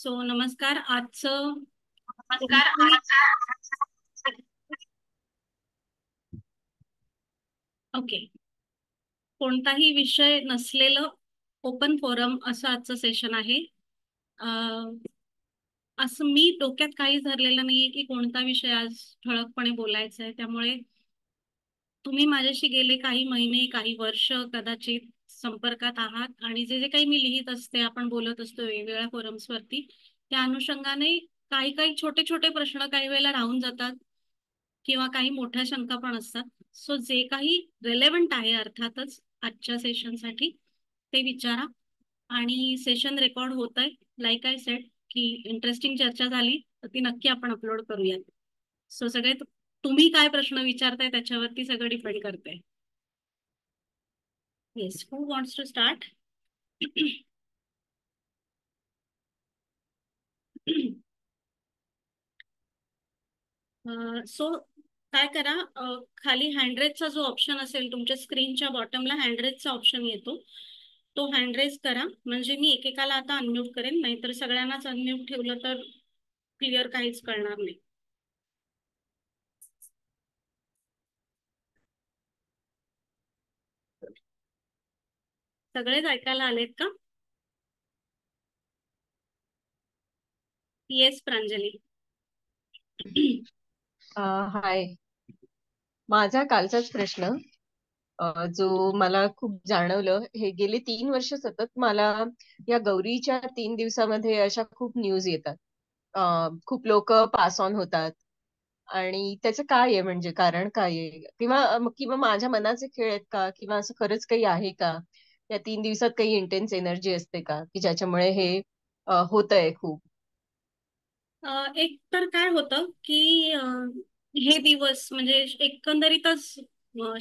So नमस्कार. आजचं नमस्कार. कोणताही ओके कोणताही विषय नसलेलं ओपन फोरम असं आजचं सेशन आहे. अं, असं मी डोक्यात काही धरलेलं नाहीये की कोणता विषय आज ठळकपणे बोलायचा आहे. त्यामुळे तुम्ही माझ्याशी गेले काही महिने काही वर्ष कदाचित संपर्कात आहात आणि जे जे काही मी लिहित असते, आपण बोलत असतो वेगवेगळ्या फोरम्सवरती, त्या अनुषंगाने काही काही छोटे छोटे प्रश्न काही वेळेला राहून जातात किंवा काही मोठ्या शंका पण असतात. सो जे काही रिलेव्हंट आहे अर्थातच आजच्या सेशनसाठी ते विचारा. आणि सेशन रेकॉर्ड होत आहे. लाईक आय सेड की इंटरेस्टिंग चर्चा झाली तर ती नक्की आपण अपलोड करूयात. सो सगळे तुम्ही काय प्रश्न विचारताय त्याच्यावरती सगळं डिपेंड करते. Yes, who wants to start? So काय करा, खाली हँडरेजचा जो ऑप्शन असेल तुमच्या स्क्रीनच्या बॉटमला हँडरेजचा ऑप्शन येतो, तो हँडरेज करा. म्हणजे मी एकेकाला आता अनम्यूट करेन, नाहीतर सगळ्यांनाच अनम्यूट ठेवलं तर क्लिअर काहीच कळणार नाही. सगळेच ऐकायला आलेत का? येस प्रांजली. हाय. माझा कालचाच प्रश्न जो मला खूप जाणवलं, हे गेले 3 वर्ष सतत मला या गौरीच्या 3 दिवसामध्ये अशा खूप न्यूज येतात. खूप लोक पास ऑन होतात आणि त्याचं काय आहे, म्हणजे कारण काय आहे, किंवा माझ्या मनाचे खेळ आहेत का, किंवा असं खरंच काही आहे का? या 3 दिवसात काही इंटेन्स एनर्जी असते का की ज्याच्यामुळे हे होतंय खूप? एक तर काय होतं की हे दिवस म्हणजे एकंदरीतच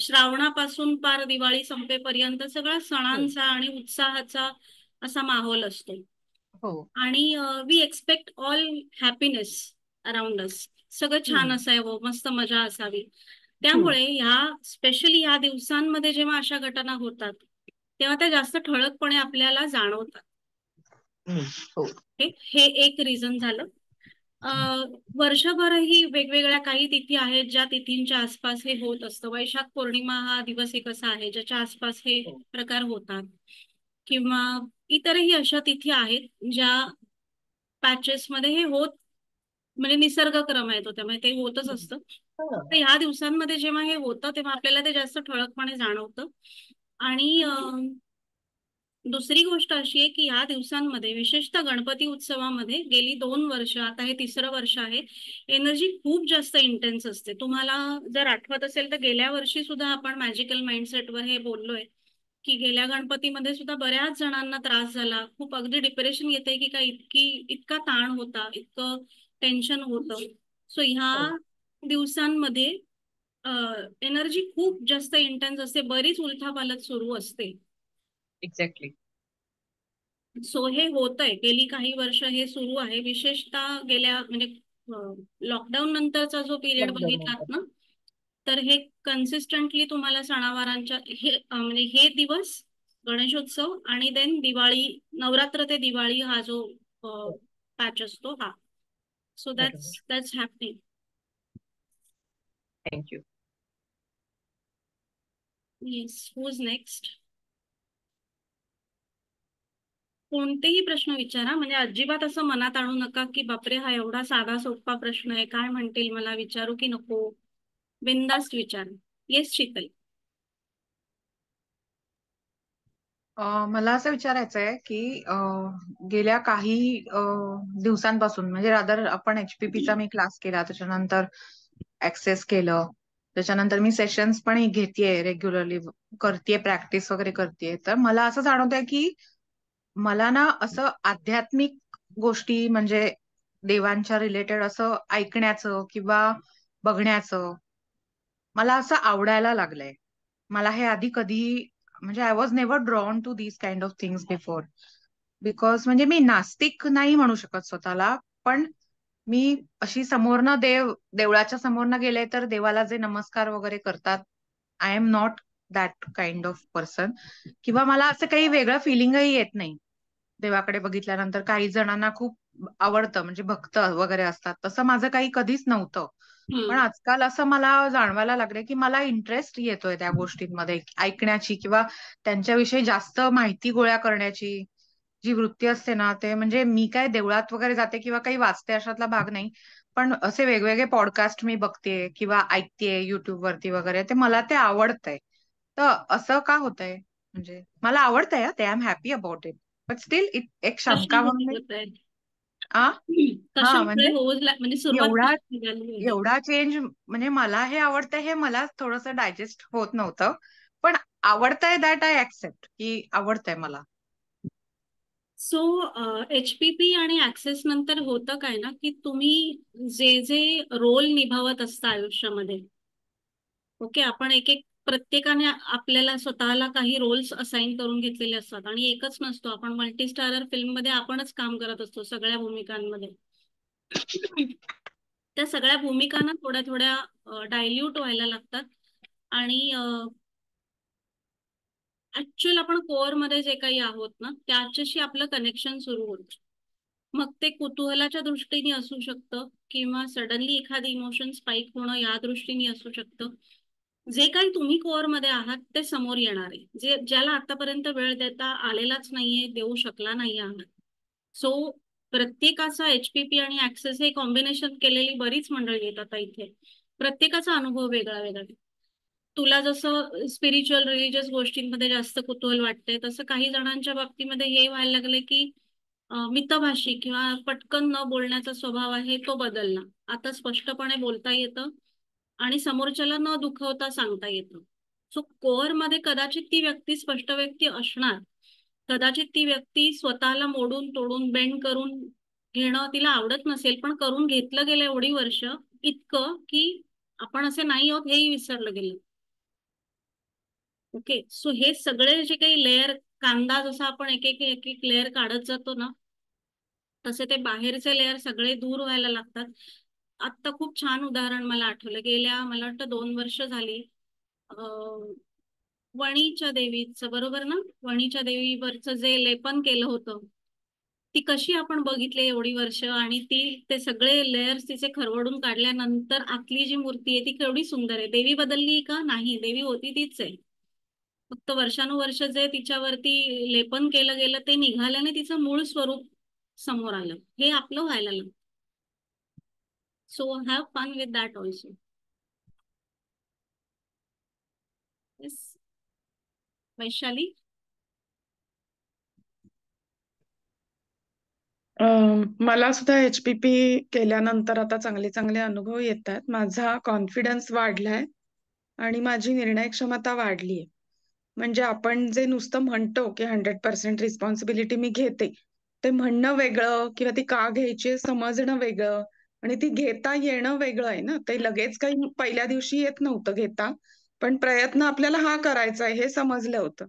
श्रावणापासून पार दिवाळी संपेपर्यंत सगळा हम्म. सणांचा आणि उत्साहाचा असा माहोल असतो. हो. आणि we expect all happiness around us. सगळं छान हम्म. असावं, मस्त मजा असावी. हम्म. त्यामुळे स्पेशली ह्या दिवसांमध्ये जेव्हा अशा घटना होतात तेव्हा त्या जास्त ठळकपणे आपल्याला जाणवतात. हम्म. हो. हे एक रिझन झालं. अ, वर्षभरही वेगवेगळ्या काही तिथी आहेत ज्या तिथींच्या आसपास हे होत असतं. वैशाख पौर्णिमा हा दिवस एक असा आहे ज्याच्या आसपास हे हो. प्रकार होतात. किंवा इतरही अशा तिथी आहेत ज्या पॅचेस मध्ये हे होत, म्हणजे निसर्गक्रम आहे तो, त्यामुळे ते होतच असतं. हा. फक्त ह्या दिवसांमध्ये जेव्हा हे होतं तेव्हा आपल्याला ते जास्त ठळकपणे जाणवतं. आणि दुसरी गोष्ट अशी आहे की या दिवसांमध्ये विशेषतः गणपती उत्सवामध्ये गेली 2 वर्ष, आता हे तिसरं वर्ष आहे, एनर्जी खूप जास्त इंटेन्स असते. तुम्हाला जर आठवत असेल तर गेल्या वर्षी सुद्धा आपण मॅजिकल माइंडसेटवर हे बोललोय की गेल्या गणपतीमध्ये सुद्धा बऱ्याच जणांना त्रास झाला. खूप अगदी डिप्रेशन येते की काय, इतका ताण होता, इतकं टेन्शन होतं. सो ह्या हो. दिवसांमध्ये एनर्जी खूप जास्त इंटेन्स असते, बरीच उलथापालथ सुरू असते. एक्झॅक्टली. सो हे होत आहे, गेली काही वर्ष हे सुरू आहे. विशेषतः गेल्या म्हणजे लॉकडाऊन नंतरचा जो पिरियड लॉकडाऊन बघितलात नंतर. ना, तर हे कन्सिस्टंटली तुम्हाला सणावारांच्या हे म्हणजे हे दिवस, गणेशोत्सव आणि देन दिवाळी, नवरात्र ते दिवाळी हा जो हो. पॅच असतो हा. सो बरोबर. That's happening. Thank you. Yes, who is next? कोणतेही प्रश्न विचारा, म्हणजे अजिबात असं मनात आणू नका की बापरे हा एवढा साधा सोपा प्रश्न आहे, काय म्हणतील, मला विचारू की नको. बिनधास्त विचार. येस शीतल. मला असं विचारायचं आहे की गेल्या काही दिवसांपासून, म्हणजे रादर आपण HPPचा मी क्लास केला, त्याच्यानंतर ऍक्सेस केलं, त्याच्यानंतर मी सेशन्स पण घेतेय रेग्युलरली, करतेय प्रॅक्टिस वगैरे करतेय. तर मला असं जाणवतंय की मला ना असं आध्यात्मिक गोष्टी, म्हणजे देवांच्या रिलेटेड असं ऐकण्याचं किंवा बघण्याचं मला असं आवडायला लागलंय. मला हे आधी कधी, म्हणजे I was never drawn to these kind of things before. Because म्हणजे मी नास्तिक नाही म्हणू शकत स्वतःला, पण मी अशी समोरनं देवळाच्या समोरनं गेले तर देवाला जे नमस्कार वगैरे करतात, I am not that kind of person. किंवा मला असं काही वेगळं फिलिंगही येत नाही. देवाकडे बघितल्यानंतर काही जणांना खूप आवडतं, म्हणजे भक्त वगैरे असतात, तसं माझं काही कधीच नव्हतं. पण हम्म. आजकाल असं मला जाणवायला लागले की मला इंटरेस्ट येतोय त्या गोष्टींमध्ये ऐकण्याची, किंवा त्यांच्याविषयी जास्त माहिती गोळा करण्याची जी वृत्ती असते ना, ते म्हणजे मी काय देवळात वगैरे जाते किंवा काही वाचते अशातला भाग नाही. पण असे वेगवेगळे पॉडकास्ट मी बघतेय किंवा ऐकतेय युट्यूब वरती वगैरे, ते मला ते आवडतंय. तर असं का होतंय, म्हणजे मला आवडतंय ते, I am happy about it, but still एक शंका म्हणून कशामुळे होत आहे? आ हा कशामुळे म्हणजे म्हणजे सुरुवात एवढा कशी निघाली आहे? एवढा चेंज, म्हणजे मला हे आवडतंय हे मला थोडस डायजेस्ट होत नव्हतं. पण आवडतंय दॅट आय ऍक्सेप्ट की आवडतंय मला. सो HPP आणि ऍक्सेस नंतर होतं काय ना, की तुम्ही जे जे रोल निभावत असता आयुष्यामध्ये, ओके, आपण एक एक प्रत्येकाने आपल्याला स्वतःला काही रोल्स असाइन करून घेतलेले असतात आणि एकच नसतो. आपण मल्टी स्टारर फिल्म मध्ये आपणच काम करत असतो सगळ्या भूमिकांमध्ये. त्या सगळ्या भूमिकांना थोड्या थोड्या डायल्यूट व्हायला लागतात आणि ऍक्च्युअल आपण कोअर मध्ये जे काही आहोत ना, त्याच्याशी आपलं कनेक्शन सुरू होतं. मग ते कुतूहलाच्या दृष्टीने असू शकतं किंवा सडनली एखादी इमोशन स्पाइक होणं या दृष्टीने असू शकतं. जे काही तुम्ही कोअर मध्ये आहात ते समोर येणार आहे, जे ज्याला आतापर्यंत वेळ देता आलेलाच नाहीये, देऊ शकला नाही आहात. सो प्रत्येकाचा HPP आणि ऍक्सेस हे कॉम्बिनेशन केलेली बरीच मंडळी येतात आता इथे. प्रत्येकाचा अनुभव वेगळा वेगळा आहे. तुला जसं स्पिरिच्युअल रिलिजियस गोष्टींमध्ये जास्त कुतूहल वाटते, तसं काही जणांच्या बाबतीमध्ये हे व्हायला लागले की मितभाषी किंवा पटकन न बोलण्याचा स्वभाव आहे तो बदलला. आता स्पष्टपणे बोलता येतं आणि समोरच्याला न दुखवता सांगता येतं. सो कोअर मध्ये कदाचित ती व्यक्ती स्पष्ट व्यक्ती असणार, कदाचित ती व्यक्ती स्वतःला मोडून तोडून बेंड करून घेणं तिला आवडत नसेल, पण करून घेतलं गेलं एवढी वर्ष, इतकं की आपण असे नाही आहोत हेही विसरलं गेलं. ओके, सो हे सगळे जे काही लेअर, कांदा जसा आपण एक एक एक एक लेअर काढत जातो ना, तसे ते बाहेरचे लेअर सगळे दूर व्हायला लागतात. आत्ता खूप छान उदाहरण मला आठवलं. गेल्या मला वाटतं 2 वर्ष झाली, अं, वणीच्या देवीचं, बरोबर ना, वणीच्या देवीवरचं जे लेपन केलं होतं, ती कशी आपण बघितली एवढी वर्ष, आणि ती ते सगळे लेयर्स तिचे खरवडून काढल्यानंतर आतली जी मूर्ती आहे ती केवढी सुंदर आहे. देवी बदलली का? नाही, देवी होती तीच आहे. फक्त वर्षानुवर्ष जे तिच्यावरती लेपन केलं गेलं ते निघाल्याने तिचं मूळ स्वरूप समोर आलं. हे आपलं व्हायला लागलं. So have fun with that also. Yes. Vaishali. मला सुद्धा HPP केल्यानंतर आता चांगले चांगले अनुभव येत आहेत. माझा कॉन्फिडन्स वाढलाय आणि माझी निर्णय क्षमता वाढलीय. म्हणजे आपण जे नुसतं म्हणतो की 100% रिस्पॉन्सिबिलिटी मी घेते, ते म्हणणं वेगळं किंवा ती का घ्यायची हे समजणं वेगळं आणि ती घेता येणं वेगळं आहे ना. ते लगेच काही पहिल्या दिवशी येत नव्हतं घेता, पण प्रयत्न आपल्याला हा करायचा आहे हे समजलं होतं.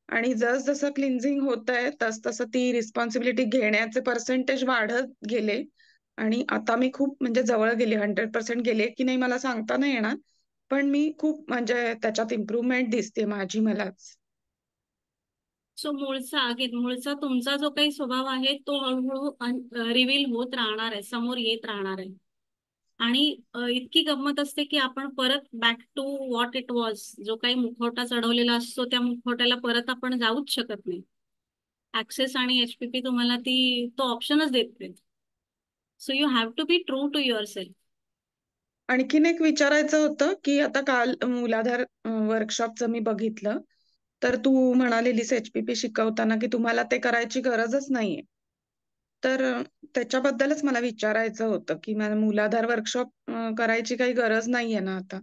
आणि जसं क्लिन्झिंग होतंय तस तसं ती रिस्पॉन्सिबिलिटी घेण्याचे पर्सेंटेज वाढत गेले आणि आता मी खूप म्हणजे जवळ गेले, 100% गेले की नाही मला सांगता नाही येणार, पण मी खूप म्हणजे त्याच्यात इम्प्रुव्हमेंट दिसते माझी मलाच. सो मूळचा तुमचा जो काही स्वभाव आहे तो हळूहळू रिव्हील होत राहणार आहे, समोर येत राहणार आहे. आणि इतकी गंमत असते की आपण परत back to what it was, जो काही मुखवटा चढवलेला असतो त्या मुखवट्याला परत आपण जाऊच शकत नाही. ऍक्सेस आणि HPP तुम्हाला तो ऑप्शनच देत नाही. So you have to be true to your self. आणखीन एक विचारायचं होतं की आता काल मूलाधार वर्कशॉपचं मी बघितलं, तर तू म्हणालेलीस HPP शिकवताना की तुम्हाला ते करायची गरजच नाहीये. तर त्याच्याबद्दलच मला विचारायचं होतं की मला मूलाधार वर्कशॉप करायची काही गरज नाहीये ना आता.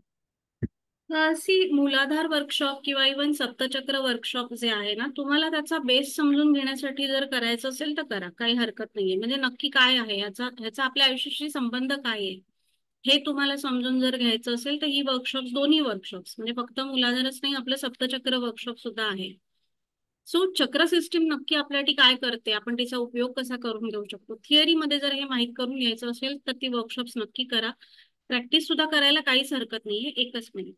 मूलाधार वर्कशॉप किंवा इव्हन सप्तचक्र वर्कशॉप जे आहे ना, तुम्हाला त्याचा बेस समजून घेण्यासाठी जर करायचं असेल तर करा, काही हरकत नाहीये. म्हणजे नक्की काय आहे ह्याचा आपल्या आयुष्याशी संबंध काय आहे हे तुम्हाला समजून जर घ्यायचं असेल तर ही वर्कशॉप्स, दोन्ही वर्कशॉप्स, म्हणजे फक्त मूलाधारच नाही, आपलं सप्तचक्र वर्कशॉप सुद्धा आहे. सो चक्र सिस्टीम नक्की आपल्यासाठी काय करते, आपण तिचा उपयोग कसा करून घेऊ शकतो, थिअरीमध्ये जर हे माहीत करून घ्यायचं असेल तर ती वर्कशॉप्स नक्की करा. प्रॅक्टिस सुद्धा करायला काहीच हरकत नाहीये. एकच मिनिट.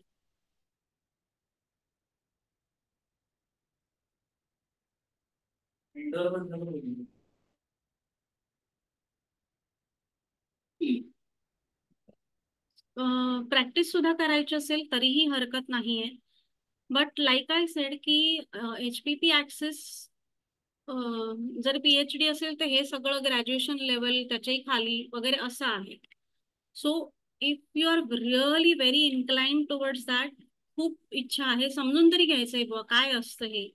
प्रॅक्टिस सुद्धा करायची असेल तरीही हरकत नाहीये. बट लाईक आय सेड की HPP ऍक्सेस जर PhD असेल तर हे सगळं ग्रॅज्युएशन लेवल त्याच्याही खाली वगैरे असं आहे. So if you are really very inclined towards that, खूप इच्छा आहे, समजून तरी घ्यायचंय बुवा काय असतं हे,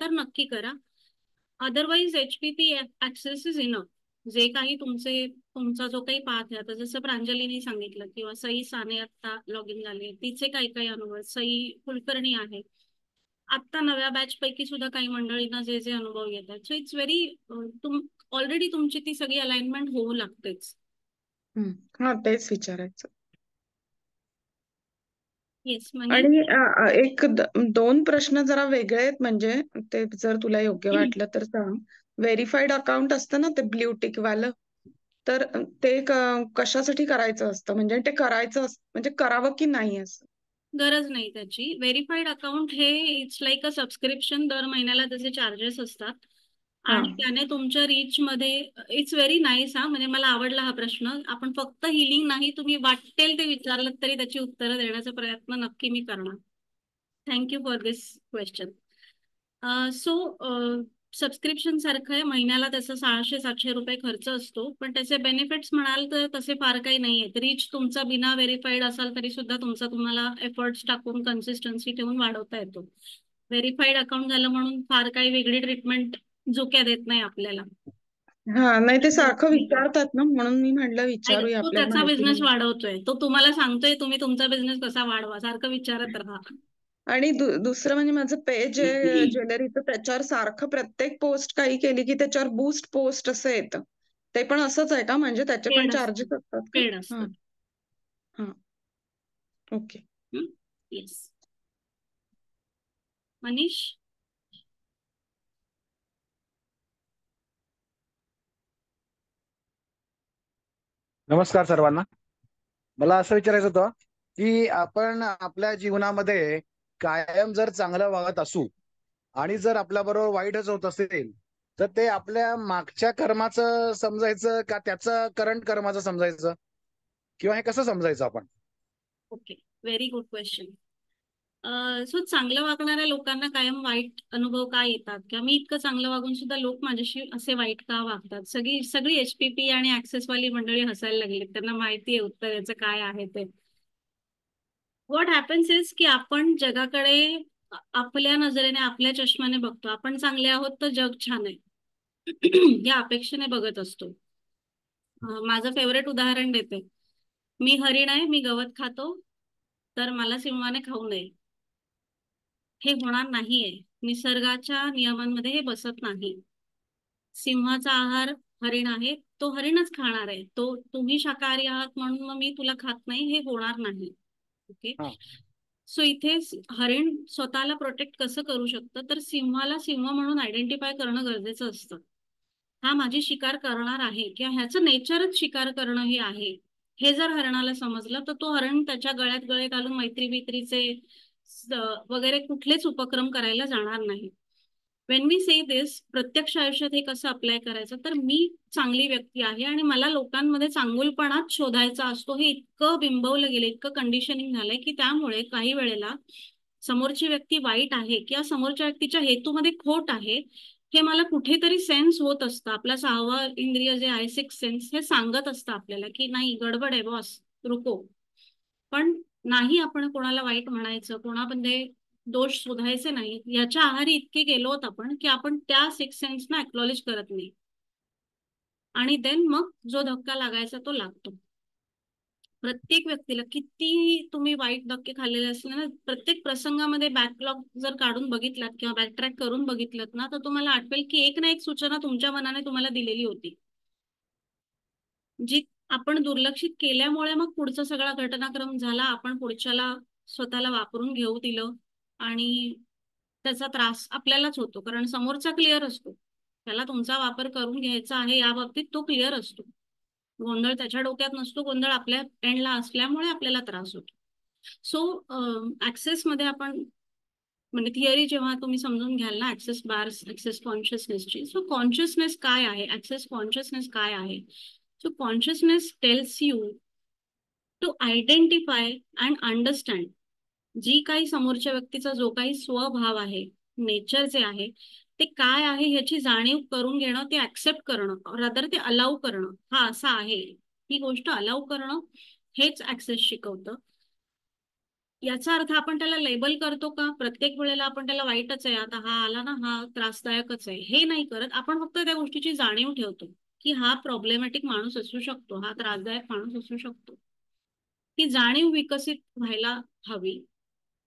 तर नक्की करा. Otherwise HPP access is enough. जे काही तुमचा जो काही पाथ आहे, आता जसं प्रांजलीने सांगितलं किंवा सई साने आता लॉग इन झाले, तिचे काही काही अनुभव, सई कुलकर्णी आहे, आता नव्या बॅच पैकी सुद्धा काही मंडळींना जे जे अनुभव येतात. सो इट्स व्हेरी, ऑलरेडी तुमची ती सगळी अलाइनमेंट होऊ लागतेच. हा, तेच विचारायचं. येस म्हणजे आणि एक दोन प्रश्न जरा वेगळे आहेत, म्हणजे ते जर तुला योग्य वाटलं तर सांग. व्हेरीफाईड अकाउंट असतं ना ते ब्ल्यू टिक वालं, तर ते कशासाठी करायचं असतं, म्हणजे ते करायचं म्हणजे करावं की नाही असं? गरज नाही त्याची. व्हेरीफाईड अकाउंट हे इट्स लाईक अ सबस्क्रिप्शन. दर महिन्याला त्याचे चार्जेस असतात हा. आणि त्याने तुमच्या रीच मध्ये, इट्स व्हेरी नाईस. हा म्हणजे मला आवडला हा प्रश्न. आपण फक्त हिलिंग नाही, तुम्ही वाटेल ते विचारलं तरी त्याची उत्तरं देण्याचा प्रयत्न नक्की मी करणार. Thank you for this question. So subscription सारखं आहे, महिन्याला त्याचा 600-700 रुपये खर्च असतो, पण त्याचे बेनिफिट्स म्हणाल तर तसे फार काही नाही आहेत. रीच तुमचा बिना व्हेरीफाईड असाल तरी सुद्धा तुमचा तुम्हाला एफर्ट्स टाकून कन्सिस्टन्सी ठेवून वाढवता येतो. व्हेरीफाईड अकाउंट झालं म्हणून फार काही वेगळी ट्रीटमेंट झोक्या देत नाही आपल्याला. हा, नाही ते सारखं विचारतात ना, म्हणून मी म्हटलं विचारूया, तो आपल्याला त्याचा माहिती बिझनेस नाही. वाढवतोय, तो तुम्हाला सांगतोय तुम्ही तुमचा बिझनेस कसा वाढवा, सारखं विचारत राहा. आणि दुसरं म्हणजे माझं पेज आहे ज्वेलरीचं, त्याच्यावर सारखं प्रत्येक पोस्ट काही केली की त्याच्यावर बूस्ट पोस्ट असं येतं. ते पण असंच आहे का, म्हणजे त्याचे पण पेड चार्जेस असतं, असतात का? पेड हा असतं. हा, ओके. येस. मनीष. नमस्कार सर्वांना. मला असं विचारायचं होतं की आपण आपल्या जीवनामध्ये कायम जर चांगलं वागत असू आणि जर आपल्याबरोबर वाईटच होत असेल, तर ते आपल्या मागच्या कर्माचं समजायचं का त्याचं करंट कर्माचं समजायचं, किंवा हे कसं समजायचं आपण? Okay, very good question. So चांगलं वागणाऱ्या लोकांना कायम वाईट अनुभव का येतात, किंवा मी इतकं चांगलं वागून सुद्धा लोक माझ्याशी असे वाईट का वागतात? सगळी HPP आणि ऍक्सेस वाली मंडळी हसायला लागली. त्यांना माहिती आहे उत्तर याचं काय आहे ते. व्हॉट हॅपन्स इज की आपण जगाकडे आपल्या नजरेने, आपल्या चष्माने बघतो. आपण चांगले आहोत तर जग छान आहे या अपेक्षेने बघत असतो. माझं फेवरेट उदाहरण देते. मी हरिण आहे, मी गवत खातो, तर मला सिंहाने खाऊ नये, हे होणार नाहीये. निसर्गाच्या नियमांमध्ये हे बसत नाही. सिंहाचा आहार हरिण आहे, तो हरिणच खाणार आहे. तो तुम्ही शाकाहारी आहात म्हणून मग मी तुला खात नाही, हे होणार नाही. ओके. हा. सो इथे हरिण स्वतःला प्रोटेक्ट कसं करू शकतं, तर सिंहाला सिंह म्हणून आयडेंटिफाय करणं गरजेचं असतं. हा माझी शिकार करणार आहे किंवा ह्याचं नेचरच शिकार करणं हे आहे, हे जर हरणाला समजलं तर तो हरण त्याच्या गळ्यात गळे घालून मैत्री बित्रीचे वगैरे कुठलेच उपक्रम करायला जाणार नाही. वेन वी से दिस, प्रत्यक्ष आयुष्यात हे कसं अप्लाय करायचं, तर मी चांगली व्यक्ती आहे आणि मला लोकांमध्ये चांगुलपणाच शोधायचा असतो, हे इतकं बिंबवलं गेलं, इतकं कंडिशनिंग झालंय की त्यामुळे काही वेळेला समोरची व्यक्ती वाईट आहे किंवा समोरच्या व्यक्तीच्या हेतूमध्ये खोट आहे हे मला कुठेतरी सेन्स होत असतं. आपला 6वं इंद्रिय जे आहे, 6th सेन्स, हे सांगत असतं आपल्याला की नाही, गडबड आहे बॉस, रुको. पण नाही आपण कोणाला वाईट म्हणायचं, कोणामध्ये दोष शोधायचे नाही, याच्या आहारी इतके गेलोत आपण की आपण त्या 6th सेन्सना एक्नॉलेज करत नाही, आणि देन मग जो धक्का लागायचा तो लागतो. प्रत्येक व्यक्तीला किती तुम्ही वाईट धक्के खाल्लेले असले ना, प्रत्येक प्रसंगामध्ये बॅकलॉग जर काढून बघितलात किंवा बॅकट्रॅक करून बघितलं ना, तर तुम्हाला आठवेल की एक ना एक सूचना तुमच्या मनाने तुम्हाला दिलेली होती, जी आपण दुर्लक्षित केल्यामुळे मग पुढचा सगळा घटनाक्रम झाला. आपण पुढच्याला स्वतःला वापरून घेऊ दिलं आणि त्याचा त्रास आपल्यालाच होतो, कारण समोरचा क्लिअर असतो, त्याला तुमचा वापर करून घ्यायचा आहे या बाबतीत तो क्लिअर असतो. गोंधळ त्याच्या डोक्यात नसतो, गोंधळ आपल्या एंडला असल्यामुळे आपल्याला त्रास होतो. सो ऍक्सेस मध्ये आपण म्हणजे थिअरी जेव्हा तुम्ही समजून घ्याल ना ऍक्सेस बार्स, ऍक्सेस कॉन्शियसनेसची, सो कॉन्शियसनेस काय आहे, ऍक्सेस कॉन्शियसनेस काय आहे. So consciousness tells you to identify and understand जी काही समोरच्या व्यक्तीचा जो काही स्वभाव आहे, नेचर जे आहे ते काय आहे ह्याची जाणीव करून घेणं, ते ऍक्सेप्ट करणं, रादर ते अलाउ करणं. हा असा आहे, ही गोष्ट अलाउ करणं, हेच ऍक्सेस शिकवतं. याचा अर्थ आपण त्याला लेबल करतो का प्रत्येक वेळेला आपण त्याला वाईटच आहे, आता हा आला ना हा त्रासदायकच आहे, हे नाही करत. आपण फक्त त्या गोष्टीची जाणीव ठेवतो की हा प्रॉब्लेमॅटिक माणूस असू शकतो, हा त्रासदायक माणूस असू शकतो. ती जाणीव विकसित व्हायला हवी.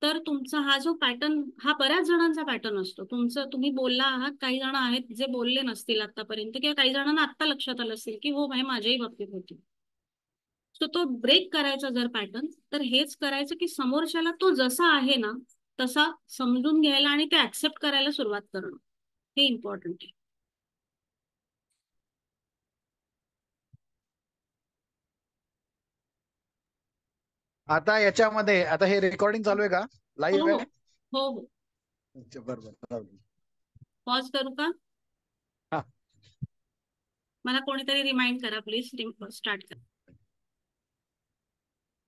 तर तुमचा हा जो पॅटर्न, हा बऱ्याच जणांचा पॅटर्न असतो. तुम्ही बोलला आहात, काही जण आहेत जे बोलले नसतील आतापर्यंत, किंवा काही जणांना आत्ता लक्षात आलं असेल की हो भाई माझ्याही बाबतीत होती. सो तो ब्रेक करायचा जर पॅटर्न, तर हेच करायचं की समोरच्याला तो जसा आहे ना तसा समजून घ्यायला आणि ते ऍक्सेप्ट करायला सुरुवात करणं, हे इम्पॉर्टंट आहे. आता याच्यामध्ये आता हे रेकॉर्डिंग चालू आहे का, हो लाईव्ह हो आहे? हो हो. अच्छा, बरोबर. पॉज करू का? हा. मला कोणीतरी रिमाइंड करा प्लीज, स्टार्ट करा.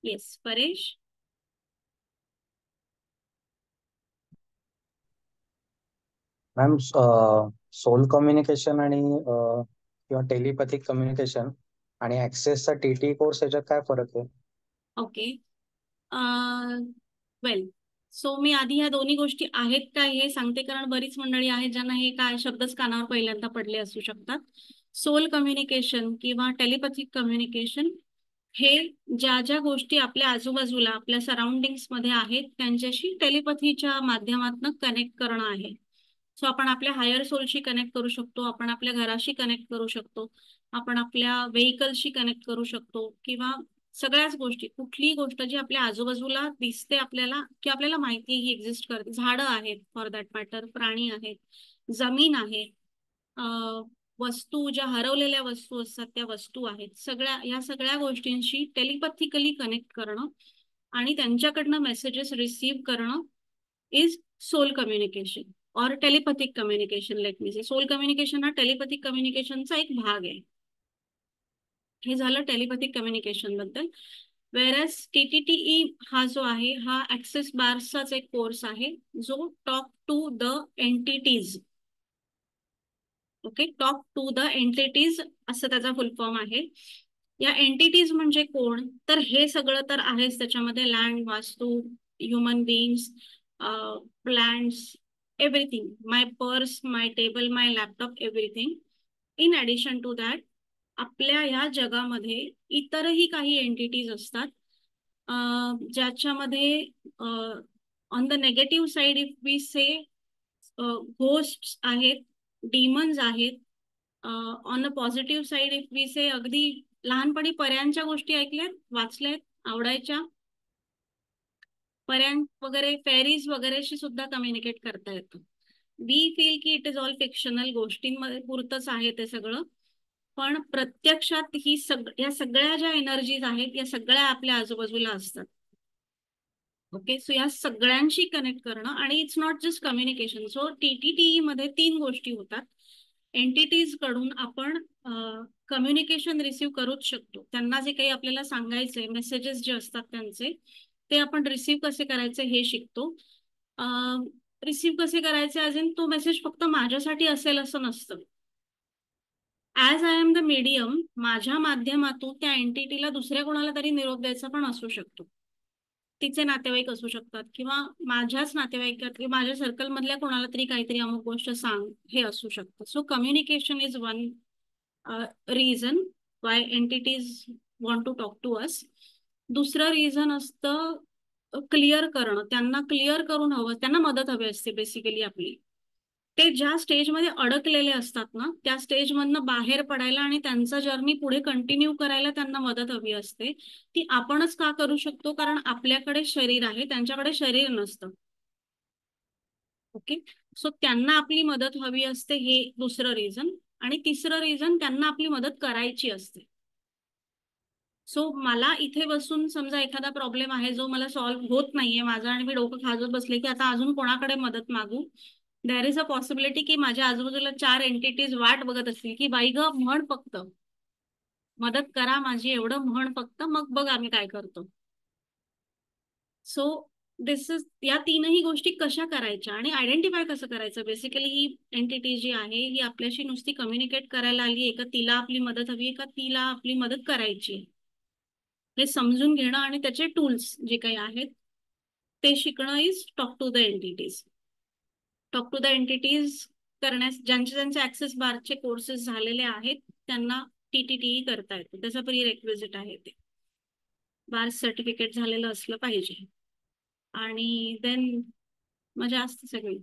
Yes, Paresh. Ma'am, soul communication आणि किंवा टेलिपॅथिक कम्युनिकेशन आणि ऍक्सेसचा टीटी कोर्स याच्यात काय फरक आहे? ओके, वेल, सो मी आधी ह्या दोन्ही गोष्टी आहेत काय हे सांगते, कारण बरीच मंडळी आहेत ज्यांना हे काय शब्दच कानावर पहिल्यांदा पडले असू शकतात. सोल कम्युनिकेशन किंवा टेलिपॅथिक कम्युनिकेशन हे ज्या ज्या गोष्टी आपल्या आजूबाजूला आपल्या सराउंडिंग्स मध्ये आहेत त्यांच्याशी टेलिपॅथीच्या माध्यमातून कनेक्ट करणं आहे. सो आपण आपल्या हायर सोलशी कनेक्ट करू शकतो, आपण आपल्या घराशी कनेक्ट करू शकतो, आपण आपल्या व्हेकलशी कनेक्ट करू शकतो, किंवा सगळ्याच गोष्टी, कुठलीही गोष्ट जी आपल्या आजूबाजूला दिसते आपल्याला, की आपल्याला माहिती ही एक्झिस्ट करते, झाडं आहेत फॉर दॅट मॅटर, प्राणी आहेत, जमीन आहे, वस्तू ज्या हरवलेल्या वस्तू असतात त्या वस्तू आहेत, या सगळ्या गोष्टींशी टेलिपॅथिकली कनेक्ट करणं आणि त्यांच्याकडनं मेसेजेस रिसीव्ह करणं इज सोल कम्युनिकेशन और टेलिपॅथिक कम्युनिकेशन. लेट मी से, सोल कम्युनिकेशन हा टेलिपॅथिक कम्युनिकेशनचा एक भाग आहे. हे झालं टेलिपॅथिक कम्युनिकेशन बद्दल. वेरॅज TTTE हा जो आहे हा ऍक्सेस बार्सचाच एक कोर्स आहे जो talk to the entities, okay, talk to the entities असं त्याचा फुल फॉर्म आहे. या एंटिटीज म्हणजे कोण, तर हे सगळं तर आहेच त्याच्यामध्ये, लँड, वास्तू, human beings, plants, everything, my purse, my table, my laptop, everything. In addition to that आपल्या ह्या जगामध्ये इतरही काही एंटिटीज असतात ज्याच्यामध्ये on the negative side if we say ghosts आहेत, डिमन्स आहेत. On the positive side if we say, अगदी लहानपणी पर्यांच्या गोष्टी ऐकल्यात, वाचल्यात, आवडायच्या, पर्यां वगैरे, फेरीज वगैरेशी सुद्धा कम्युनिकेट करता येतं. वी फील की इट इज ऑल फिक्शनल, गोष्टींमध्ये पुरतच आहे ते सगळं, पण प्रत्यक्षात या सगळ्या ज्या एनर्जीज आहेत या सगळ्या आपल्या आजूबाजूला असतात. ओके, सो या सगळ्यांशी कनेक्ट करणं, आणि it's not just communication. So TTTE मध्ये 3 गोष्टी होतात. एंटिटीज कडून आपण कम्युनिकेशन रिसीव्ह करूच शकतो, त्यांना जे काही आपल्याला सांगायचंय, मेसेजेस जे असतात त्यांचे, ते आपण रिसीव्ह कसे करायचे हे शिकतो. रिसीव्ह कसे करायचे, अजून तो मेसेज फक्त माझ्यासाठी असेल असं नसतं. As I am the medium, माझ्या माध्यमातून त्या एंटिटीला दुसऱ्या कोणाला तरी निरोप द्यायचा पण असू शकतो. तिचे नातेवाईक असू शकतात, किंवा माझ्याच नातेवाईकात किंवा माझ्या सर्कल मधल्या कोणाला तरी काहीतरी अमुक गोष्ट सांग, हे असू शकतं. So communication is one reason why entities want to talk to us. दुसरं रिझन असतं क्लिअर करणं, त्यांना क्लिअर करून हवं, त्यांना मदत हवी असते बेसिकली आपली. ते ज्या स्टेजमध्ये अडकलेले असतात ना त्या स्टेजमधनं बाहेर पडायला आणि त्यांचा जर्नी पुढे कंटिन्यू करायला त्यांना मदत हवी असते. ती आपणच का करू शकतो, कारण आपल्याकडे शरीर आहे, त्यांच्याकडे शरीर नसतं. ओके, सो त्यांना आपली मदत हवी असते, हे दुसरं रिझन. आणि तिसरं रिझन, त्यांना आपली मदत करायची असते. सो मला इथे बसून समजा एखादा प्रॉब्लेम आहे जो मला सॉल्व्ह होत नाहीये माझा आणि मी डोकं खाजत बसले की आता अजून कोणाकडे मदत मागू. देर इज अ पॉसिबिलिटी की माझ्या आजूबाजूला 4 एंटिटीज वाट बघत असतील की बाई ग म्हण फक्त, मदत करा माझी, एवढं म्हण फक्त, मग बघ आम्ही काय करतो. सो दिस इज, या तीनही गोष्टी कशा करायच्या आणि आयडेंटिफाय कसं करायचं. बेसिकली ही एंटिटी जी आहे ही आपल्याशी नुसती कम्युनिकेट करायला आली आहे का तिला आपली मदत हवी आहे का तिला आपली मदत करायची आहे, हे समजून घेणं आणि त्याचे टूल्स जे काही आहेत ते शिकणं is talk to the entities. Talk to the entities करण्यास ज्यांचे ज्यांचे ऍक्सेस बारचे कोर्सेस झालेले आहेत त्यांना TTTE करता येतो. त्याचा प्री रेक्विजिट आहे ते बार सर्टिफिकेट झालेलं असलं पाहिजे आणि देन मजा असते सगळी.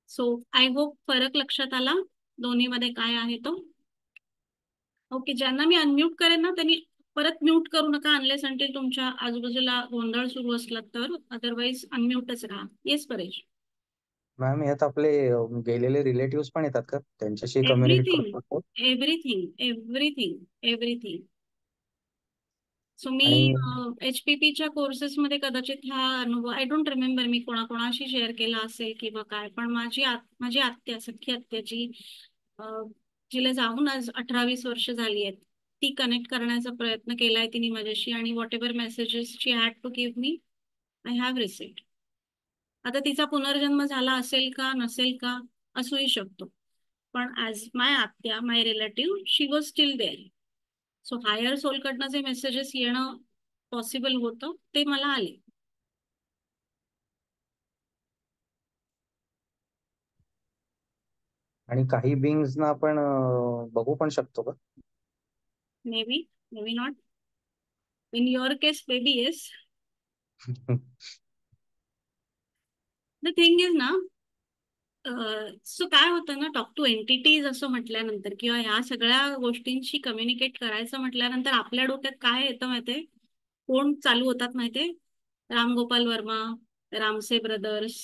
सो आय होप फरक लक्षात आला दोन्ही मध्ये काय आहे तो. ओके, ज्यांना मी अनम्यूट करेन ना त्यांनी परत म्यूट करू नका अनलेस अंटिल तुमच्या आजूबाजूला गोंधळ सुरू असला तर, अदरवाईज अनम्यूटच राहा. येस परेश. मॅम यात आपले गेलेले रिलेटिव्ह पण येतात का, त्यांच्याशी कम्युनिकेट करू एव्हरीथिंग शकतो? Everything everything everything. सो मी आणि HPPच्या कोर्सेसमध्ये कदाचित हा अनुभव आय डोंट रिमेंबर मी कोणाकोणाशी शेअर केला असेल किंवा काय, पण माझी आत्या, सख्खी आत्या जी जिला जाऊन आज 18-20 वर्ष झाली आहेत, ती कनेक्ट करण्याचा प्रयत्न केलाय तिने माझ्याशी आणि whatever messages she had to give me I have received. आता तिचा पुनर्जन्म झाला असेल का नसेल का असूही शकतो, पण ऍज माय आत्या, my relative, she was still there. So higher सोलकडनं जे मेसेजेस येणं पॉसिबल होतं ते मला आले. आणि काही बिंग्सना आपण बघू पण शकतो का? May be not. In your case baby yes. The thing is ना, सो काय होतं ना, टॉक टू एंटिटीज असं म्हटल्यानंतर किंवा ह्या सगळ्या गोष्टींशी कम्युनिकेट करायचं म्हटल्यानंतर आपल्या डोक्यात काय येतं माहितीये, कोण चालू होतात माहितीये, रामगोपाल वर्मा, रामसे ब्रदर्स,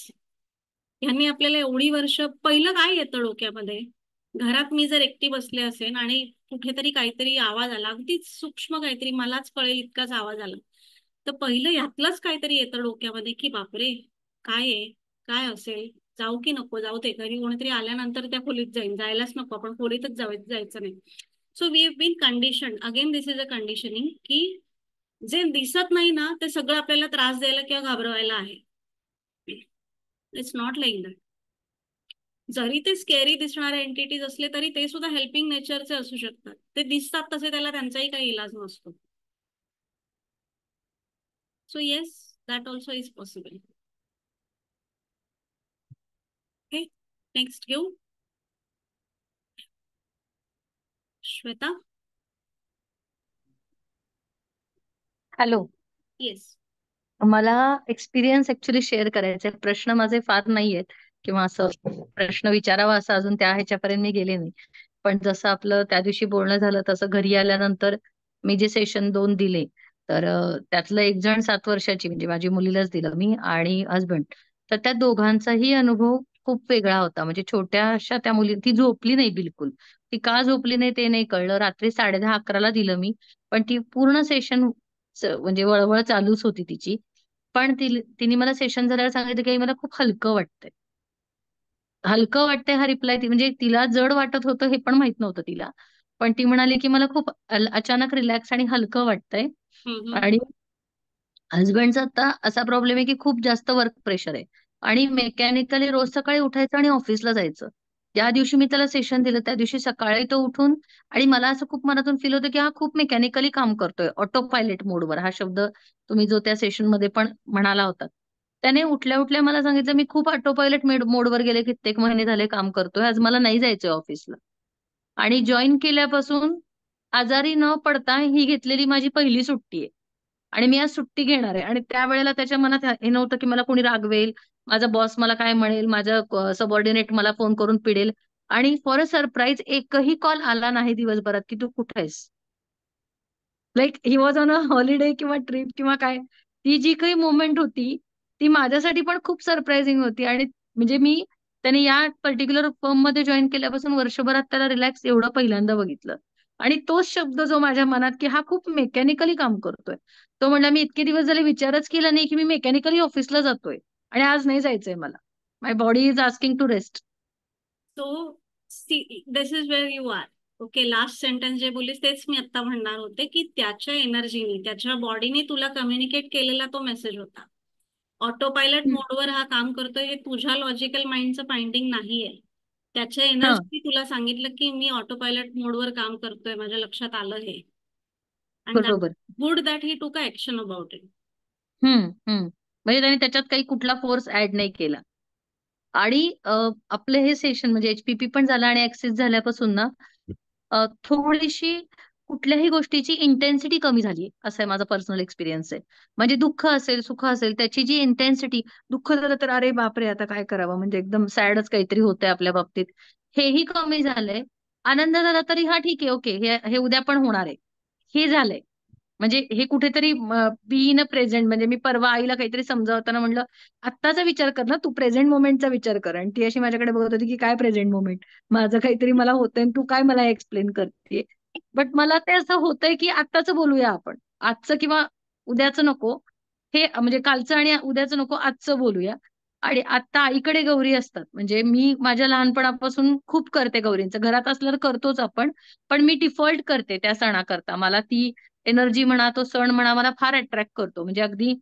यांनी आपल्याला एवढी वर्ष, पहिलं काय येतं डोक्यामध्ये, घरात मी जर एकटी बसले असेल आणि कुठेतरी काहीतरी आवाज आला, अगदीच सूक्ष्म काहीतरी, मलाच कळेल इतकाच आवाज आला, तर पहिलं यातलंच काहीतरी येतं डोक्यामध्ये की बापरे काय आहे, काय असेल, जाऊ की नको जाऊ, ते घरी कोणीतरी आल्यानंतर त्या खोलीत जाईन, जायलाच नको, आपण खोलीतच जायचं नाही. So we have been condition, again this is a conditioning, की जे दिसत नाही ना ते सगळं आपल्याला त्रास द्यायला किंवा घाबरवायला आहे. It's not like that. जरी ते स्केरी दिसणारे एंटिटीज असले तरी ते सुद्धा हेल्पिंग नेचरचे असू शकतात. ते दिसतात तसे त्याला त्यांचाही काही इलाज नसतो. So yes, that also is possible. Okay, next घेऊ श्वेता. Hello, yes. मला एक्सपिरियन्स ऍक्च्युली शेअर करायचे. प्रश्न माझे फार नाहीयेत किंवा असं प्रश्न विचारावा असं अजून त्या ह्याच्यापर्यंत मी गेले नाही. पण जसं आपलं त्या दिवशी बोलणं झालं तसं घरी आल्यानंतर मी जे सेशन 2 दिले, तर त्यातलं एक जण 7 वर्षाची, म्हणजे माझी मुलीलाच दिलं मी आणि हसबंड. तर त्या दोघांचाही अनुभव खूप वेगळा होता. म्हणजे छोट्याशा त्या मुली, ती झोपली नाही बिलकुल. ती का झोपली नाही ते नाही कळलं. रात्री 10:30-11ला दिलं मी, पण ती पूर्ण सेशन म्हणजे वळवळ चालूच होती तिची. पण तिने मला सेशन झाल्यावर सांगितलं की मला खूप हलकं वाटतंय. हलकं वाटतंय हा रिप्लाय, म्हणजे तिला जड वाटत होतं हे पण माहित नव्हतं तिला. पण ती म्हणाली की मला खूप अचानक रिलॅक्स आणि हलकं वाटतंय. आणि हसबंडचा आता असा प्रॉब्लेम आहे की खूप जास्त वर्क प्रेशर आहे आणि मेकॅनिकली रोज सकाळी उठायचं आणि ऑफिसला जायचं. ज्या दिवशी मी त्याला सेशन दिलं त्या दिवशी सकाळी तो उठून, आणि मला असं खूप मनातून फील होतं की हा खूप मेकॅनिकली काम करतोय, ऑटो पायलट मोडवर. हा शब्द तुम्ही जो त्या सेशन मध्ये पण म्हणाला होता. त्याने उठल्या उठल्या मला सांगितलं मी खूप ऑटो पायलट मोडवर गेले, कित्येक महिने झाले काम करतोय, आज मला नाही जायचंय ऑफिसला. आणि जॉईन केल्यापासून आजारी न पडता ही घेतलेली माझी पहिली सुट्टी आहे आणि मी आज सुट्टी घेणार आहे. आणि त्यावेळेला त्याच्या मनात हे नव्हतं की मला कोणी रागवेल, माझा बॉस मला काय म्हणेल, माझा सबऑर्डिनेट मला फोन करून पिडेल. आणि फॉर अ सरप्राईज एकही कॉल आला नाही दिवसभरात की तू कुठे आहेस. Like he was on a holiday किंवा ट्रिप किंवा काय. ती जी काही मोमेंट होती ती माझ्यासाठी पण खूप सरप्राइझिंग होती. आणि म्हणजे मी त्याने या पर्टिक्युलर फर्म मध्ये जॉईन केल्यापासून वर्षभरात त्याला रिलॅक्स एवढं पहिल्यांदा बघितलं. आणि तोच शब्द जो माझ्या मनात की हा खूप मेकॅनिकली काम करतोय, तो म्हणला मी इतके दिवस झाले विचारच केला नाही की मी मेकॅनिकली ऑफिसला जातोय आणि आज नाही जायचंय मला. My body is asking to rest. So this is where you are. Okay, last sentence जे बोललीस तेच मी आता म्हणणार होते, की त्याच्या एनर्जीने, त्याच्या बॉडीने तुला कम्युनिकेट केलेला तो मेसेज होता. ऑटो पायलट मोडवर हा काम करतोय हे तुझ्या लॉजिकल माइंडचं फाइंडिंग नाहीये. त्याच्या हा, एनर्जी तुला सांगितलं की मी ऑटो पायलट मोडवर काम करतोय, माझ्या लक्षात आलं हे. अँड बरोबर. गुड दॅट ही टूक अ ऍक्शन अबाउट इट. म्हणजे त्याने त्याच्यात काही कुठला फोर्स ऍड नाही केला. आणि आपलं हे सेशन म्हणजे एचपीपी पण झालं आणि ऍक्सेस झाल्यापासून ना थोडीशी कुठल्याही गोष्टीची इंटेन्सिटी कमी झाली, असं आहे माझा पर्सनल एक्सपिरियन्स आहे. म्हणजे दुःख असेल सुख असेल त्याची जी इंटेन्सिटी, दुःख झालं तर अरे बापरे आता काय करावं, म्हणजे एकदम सॅडच काहीतरी होतंय आपल्या बाबतीत, हेही कमी झालंय. आनंद झाला तरी हा ठीक आहे, ओके हे हे उद्या पण होणार आहे, हे झालंय. म्हणजे हे कुठेतरी बी इन अ प्रेझेंट. म्हणजे मी परवा आईला काहीतरी समजावताना म्हणलं आत्ताचा विचार कर ना, तू प्रेझेंट मोमेंटचा विचार कर. आणि ती अशी माझ्याकडे बघत होती की काय प्रेझेंट मोमेंट, माझं काहीतरी मला होतंय तू काय मला एक्सप्लेन करते. बट मला ते असं होतंय की आत्ताचं बोलूया आपण, आजचं किंवा उद्याचं नको. हे म्हणजे कालचं आणि उद्याचं नको, आजचं बोलूया. आणि आता आईकडे गौरी असतात, म्हणजे मी माझ्या लहानपणापासून खूप करते गौरींचं, घरात असल्यावर करतोच आपण, पण मी डिफॉल्ट करते त्या सणाकरता. मला ती एनर्जी म्हणा, तो सण म्हणा, मला फार अट्रॅक्ट करतो. म्हणजे अगदी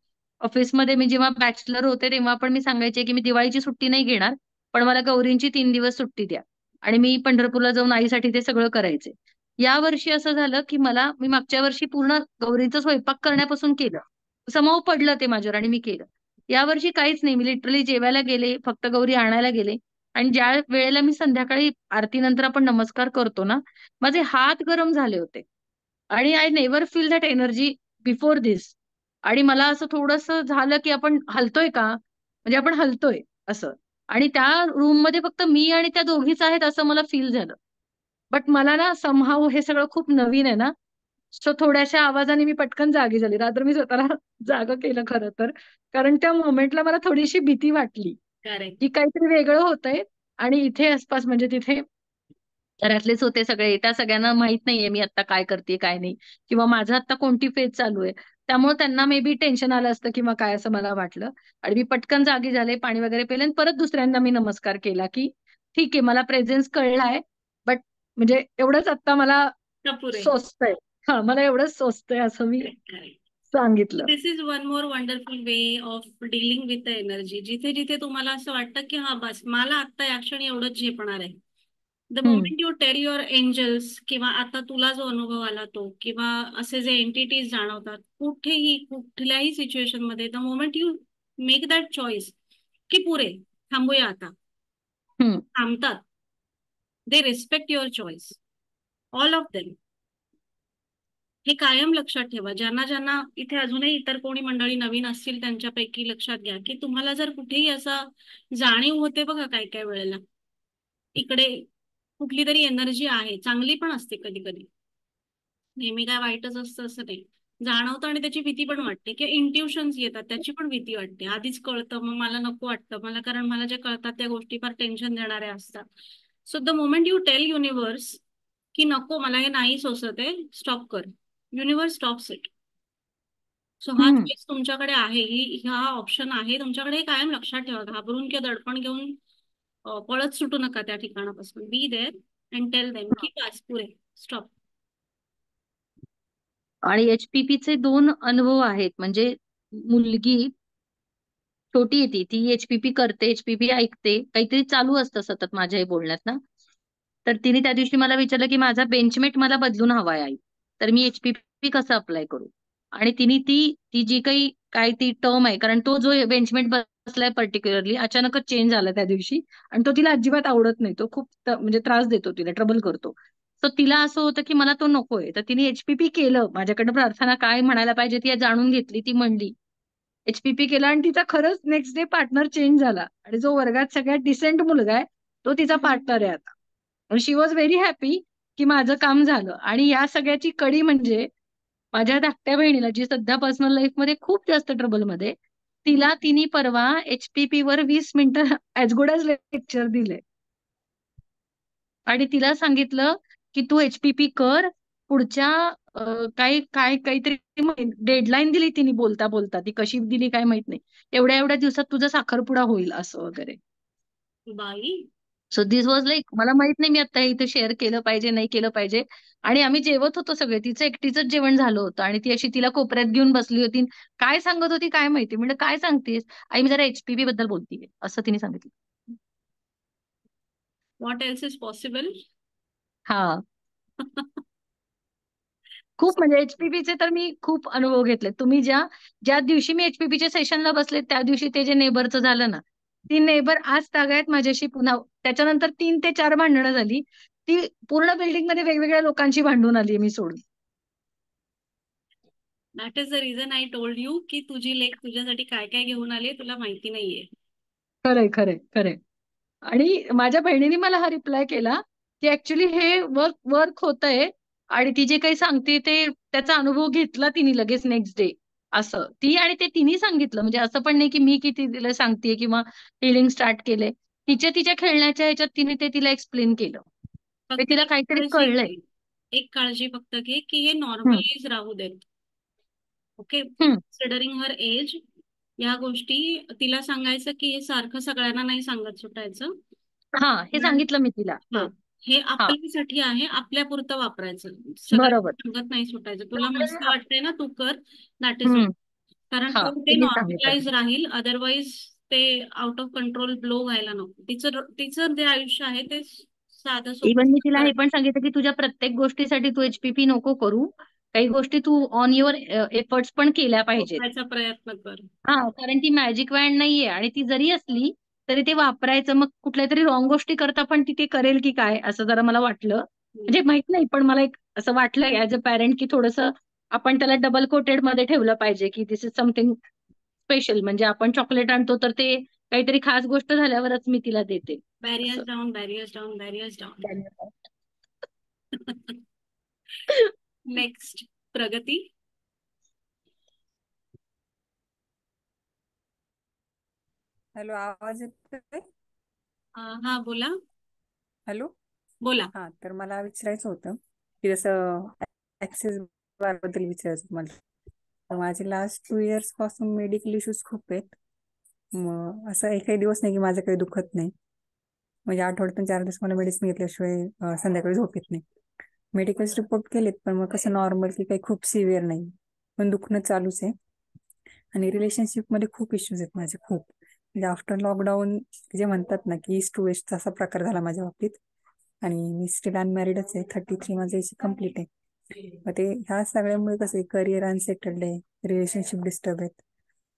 ऑफिसमध्ये मी जेव्हा बॅचलर होते तेव्हा पण मी सांगायचे की मी दिवाळीची सुट्टी नाही घेणार, पण मला गौरींची 3 दिवस सुट्टी द्या. आणि मी पंढरपूरला जाऊन आईसाठी ते सगळं करायचे. या वर्षी असं झालं की मी मागच्या वर्षी पूर्ण गौरींचा स्वयंपाक करण्यापासून केलं, समोर पडलं ते माझ्यावर आणि मी केलं. या वर्षी काहीच नाही, मी लिटरली जेवायला गेले, फक्त गौरी आणायला गेले. आणि ज्या वेळेला मी संध्याकाळी आरतीनंतर आपण नमस्कार करतो ना, माझे हात गरम झाले होते. आणि I never feel that energy before this. आणि मला असं थोडंसं झालं की आपण हलतोय का, म्हणजे आपण हलतोय असं. आणि त्या रूम मध्ये फक्त मी आणि त्या दोघीच आहेत असं मला फील झालं. बट मला ना समहाऊ हे सगळं खूप नवीन आहे ना, सो थोड्याशा आवाजाने मी पटकन जागी झाली. रात्र मी स्वतःला जागं केलं खरं तर, कारण त्या मोमेंटला मला थोडीशी भीती वाटली करेक्ट. की काहीतरी वेगळं होतंय. आणि इथे आसपास म्हणजे तिथे घरातलेच होते सगळे, त्या सगळ्यांना माहित नाहीये मी आता काय करते काय नाही, किंवा माझं आता कोणती फेज चालू आहे. त्यामुळे त्यांना मे बी टेन्शन आलं असतं किंवा काय, असं मला वाटलं. आणि मी पटकन जागी झाले, पाणी वगैरे पिले आणि परत दुसऱ्यांदा मी नमस्कार केला की ठीक आहे मला प्रेझेन्स कळलाय. बट म्हणजे एवढंच आता मला पुरे. सोचतंय. हा, मला एवढंच सोचतंय असं मी करेक्ट. सांगितलं. This is one more wonderful way of dealing with the energy. जिथे जिथे तुम्हाला असं वाटतं की हा बस मला आता या क्षणी एवढंच झेपणार आहे, the hmm. Moment you tell your angels, किंवा आता तुला जो अनुभव आला तो, किंवा असे जे एंटिटीज जाणवतात कुठेही कुठल्याही सिच्युएशन मध्ये, the moment you make that choice की पुरे थांबूया आता, हम्म. थांबतात. They respect your choice, all of them. हे कायम लक्षात ठेवा. ज्यांना ज्यांना इथे अजूनही इतर कोणी मंडळी नवीन असतील त्यांच्यापैकी लक्षात घ्या की तुम्हाला जर कुठेही असा जाणीव होते बघा काय काय वेळेला इकडे कुठली तरी एनर्जी आहे, चांगली पण असते कधी कधी, नेहमी काय वाईटच असतं असं नाही, जाणवतं आणि त्याची भीती पण वाटते, किंवा इंट्युशन्स येतात त्याची पण भीती वाटते. आधीच कळतं मग मला नको वाटतं मला, कारण मला जे कळतात त्या गोष्टी फार टेन्शन देणाऱ्या असतात. So the moment you tell universe की नको मला हे नाही सोसत आहे, स्टॉप कर, युनिव्हर्स स्टॉप्स इट. सो हा हम्म. चॉईस तुमच्याकडे आहे, हा ऑप्शन आहे तुमच्याकडे, हे कायम लक्षात ठेवा. घाबरून किंवा दडपण घेऊन पळत सुटू नका त्या ठिकाणापासून. Be there and tell them की बस पुरे, स्टॉप. आणि एचपीपीचे 2 अनुभव आहेत. म्हणजे मुलगी छोटी आहे, ती एचपीपी करते, एचपीपी ऐकते, काहीतरी चालू असतं सतत माझ्याही बोलण्यात ना. तर तिने त्या दिवशी मला विचारलं की माझा बेंचमेट मला बदलून हवाय आई, तर मी एचपीपी कसं अप्लाय करू. आणि तिने ती जी काही काय ती टर्म आहे, कारण तो जो बेंचमेट बसलाय पर्टिक्युलरली अचानकच चेंज झाला त्या दिवशी, आणि तो तिला अजिबात आवडत नाही, तो खूप म्हणजे त्रास देतो तिला, ट्रबल करतो. तर तिला असं होतं की मला तो नकोय, तर तिने एचपीपी केलं. माझ्याकडनं प्रार्थना काय म्हणायला पाहिजे ती जाणून घेतली, ती म्हणली, एचपीपी केला आणि तिचा खरंच नेक्स्ट डे पार्टनर चेंज झाला. आणि जो वर्गात सगळ्यात डिसेंट मुलगा आहे तो तिचा पार्टनर आहे आता. आणि शी वॉज व्हेरी हॅपी की माझं काम झालं. आणि या सगळ्याची कडी म्हणजे माझ्या धाकट्या बहिणीला, जी सध्या पर्सनल लाईफ मध्ये खूप जास्त ट्रबल मध्ये, तिने परवा एचपीपी वर 20 मिनिटं ऍज गुड ऍज लेक्चर दिले. आणि तिला सांगितलं की तू एचपीपी कर पुढच्या काहीतरी डेडलाईन दिली तिने बोलता बोलता, ती कशी दिली काय माहित नाही, एवढ्या एवढ्या दिवसात तुझा साखरपुडा होईल असं वगैरे. बाई. सो दिस वॉज लाईक, मला माहित नाही मी आता इथे शेअर केलं पाहिजे नाही केलं पाहिजे. आणि आम्ही जेवत होतो सगळे, तिचं एकटीच जेवण झालं होतं आणि ती अशी तिला कोपऱ्यात घेऊन बसली होती, काय सांगत होती काय माहिती. म्हणजे काय सांगतेस आई, मी जरा HPV बद्दल बोलतीये असं तिने सांगितलं. What else is possible. हा, खूप म्हणजे HPVचे तर मी खूप अनुभव घेतले. तुम्ही ज्या दिवशी मी HPVच्या सेशनला बसले त्या दिवशी ते जे नेबरचं झालं ना, ती नेबर आज तागायत माझ्याशी पुन्हा. त्याच्यानंतर 3 ते 4 भांडणं झाली. ती पूर्ण बिल्डिंग मध्ये वेगवेगळ्या लोकांची भांडून आली मी सोडून. That is the reason I told you की तुझी लेक तुझ्यासाठी काय काय घेऊन आली तुला माहिती नाहीये. खरंय खरंय खरंय. आणि माझ्या बहिणीने मला हा रिप्लाय केला की ऍक्च्युली हे वर्क वर्क होतंय आणि ती जे काही सांगते ते त्याचा अनुभव घेतला तिने लगेच नेक्स्ट डे. असं ती, आणि ते तिने सांगितलं. म्हणजे असं पण नाही की मी किती तिला सांगतेय किंवा हिलिंग स्टार्ट केलंय. तिच्या खेळण्याच्या ह्याच्यात तिने ते तिला एक्सप्लेन केलं. ते फक्त तिला एक काहीतरी काळजी कळलंय. घे, एक काळजी फक्त घे की हे हम्म, नॉर्मलाइज राहू देत. ओके, हम्म. कन्सिडरिंग हर एज. या गोष्टी तिला सांगायचं की हे सारखं सगळ्यांना नाही सांगत सुटायचं. हा, हे सांगितलं मी तिला. हा, हो. हे हा, आपल्यासाठी आहे, आपल्या पुरतं वापरायचं, सगळ्यांना बरोबर. सांगत नाही सुटायचं. तुला मस्त वाटतंय ना तू कर, दॅट इज हम्म. कारण हा, तो ते तिने सांगितलं. नॉर्मलाइज राहील. अदरवाईज ते आउट ऑफ कंट्रोल ब्लो व्हायला नको. तिचं तिचं जे आयुष्य आहे ते साधं इव्हन मी तिला सोपं हे पण सांगितलं की तुझ्या प्रत्येक गोष्टीसाठी तू HPP नको करू. काही गोष्टी तू ऑन युअर एफर्ट्स पण केल्या पाहिजेत. करायचा प्रयत्न कर. हा, कारण ती मॅजिक वॅन नाहीये आणि ती जरी असली तरी ते वापरायचं. मग कुठल्या तरी रॉंग गोष्टी करता पण ती ते करेल की काय असं जरा मला वाटलं. म्हणजे माहित नाही, पण मला एक असं वाटलं ऍज अ पॅरेंट की थोडंसं आपण त्याला डबल कोटेड मध्ये ठेवलं पाहिजे की दिस इज समथिंग स्पेशल. म्हणजे आपण चॉकलेट आणतो तर ते काहीतरी खास गोष्ट झाल्यावरच मी तिला देते असं. Barriers down, barriers down, barriers down. Next, प्रगती. हॅलो, आवाज येतोय? हा बोला. हॅलो, बोला. हा, तर मला विचारायचं होतं की जसं ऍक्सेस बार बद्दल विचारायचं होतं मला. तर माझे लास्ट 2 इयर्स पासून मेडिकल इश्यूज खूप आहेत. मग असं एकही दिवस नाही की माझं काही दुखत नाही. म्हणजे आठवड्यातून 4 दिवस मला मेडिसिन घेतल्याशिवाय संध्याकाळी झोप येत नाही. मेडिकल्स रिपोर्ट केलेत पण मग कसं नॉर्मल की काही खूप सिव्हिअर नाही, पण दुखणं चालूच आहे. आणि रिलेशनशिप मध्ये खूप इश्यूज आहेत माझे, खूप. म्हणजे आफ्टर लॉकडाऊन जे म्हणतात ना की ईस्ट टू वेस्ट असा प्रकार झाला माझ्या बाबतीत. आणि मी स्टील अनमॅरिडच आहे, 33 माझं एज कम्प्लीट आहे. मग ते ह्या सगळ्यामुळे कसं आहे, करिअर अनसेटल्ड आहे, रिलेशनशिप डिस्टर्ब आहेत,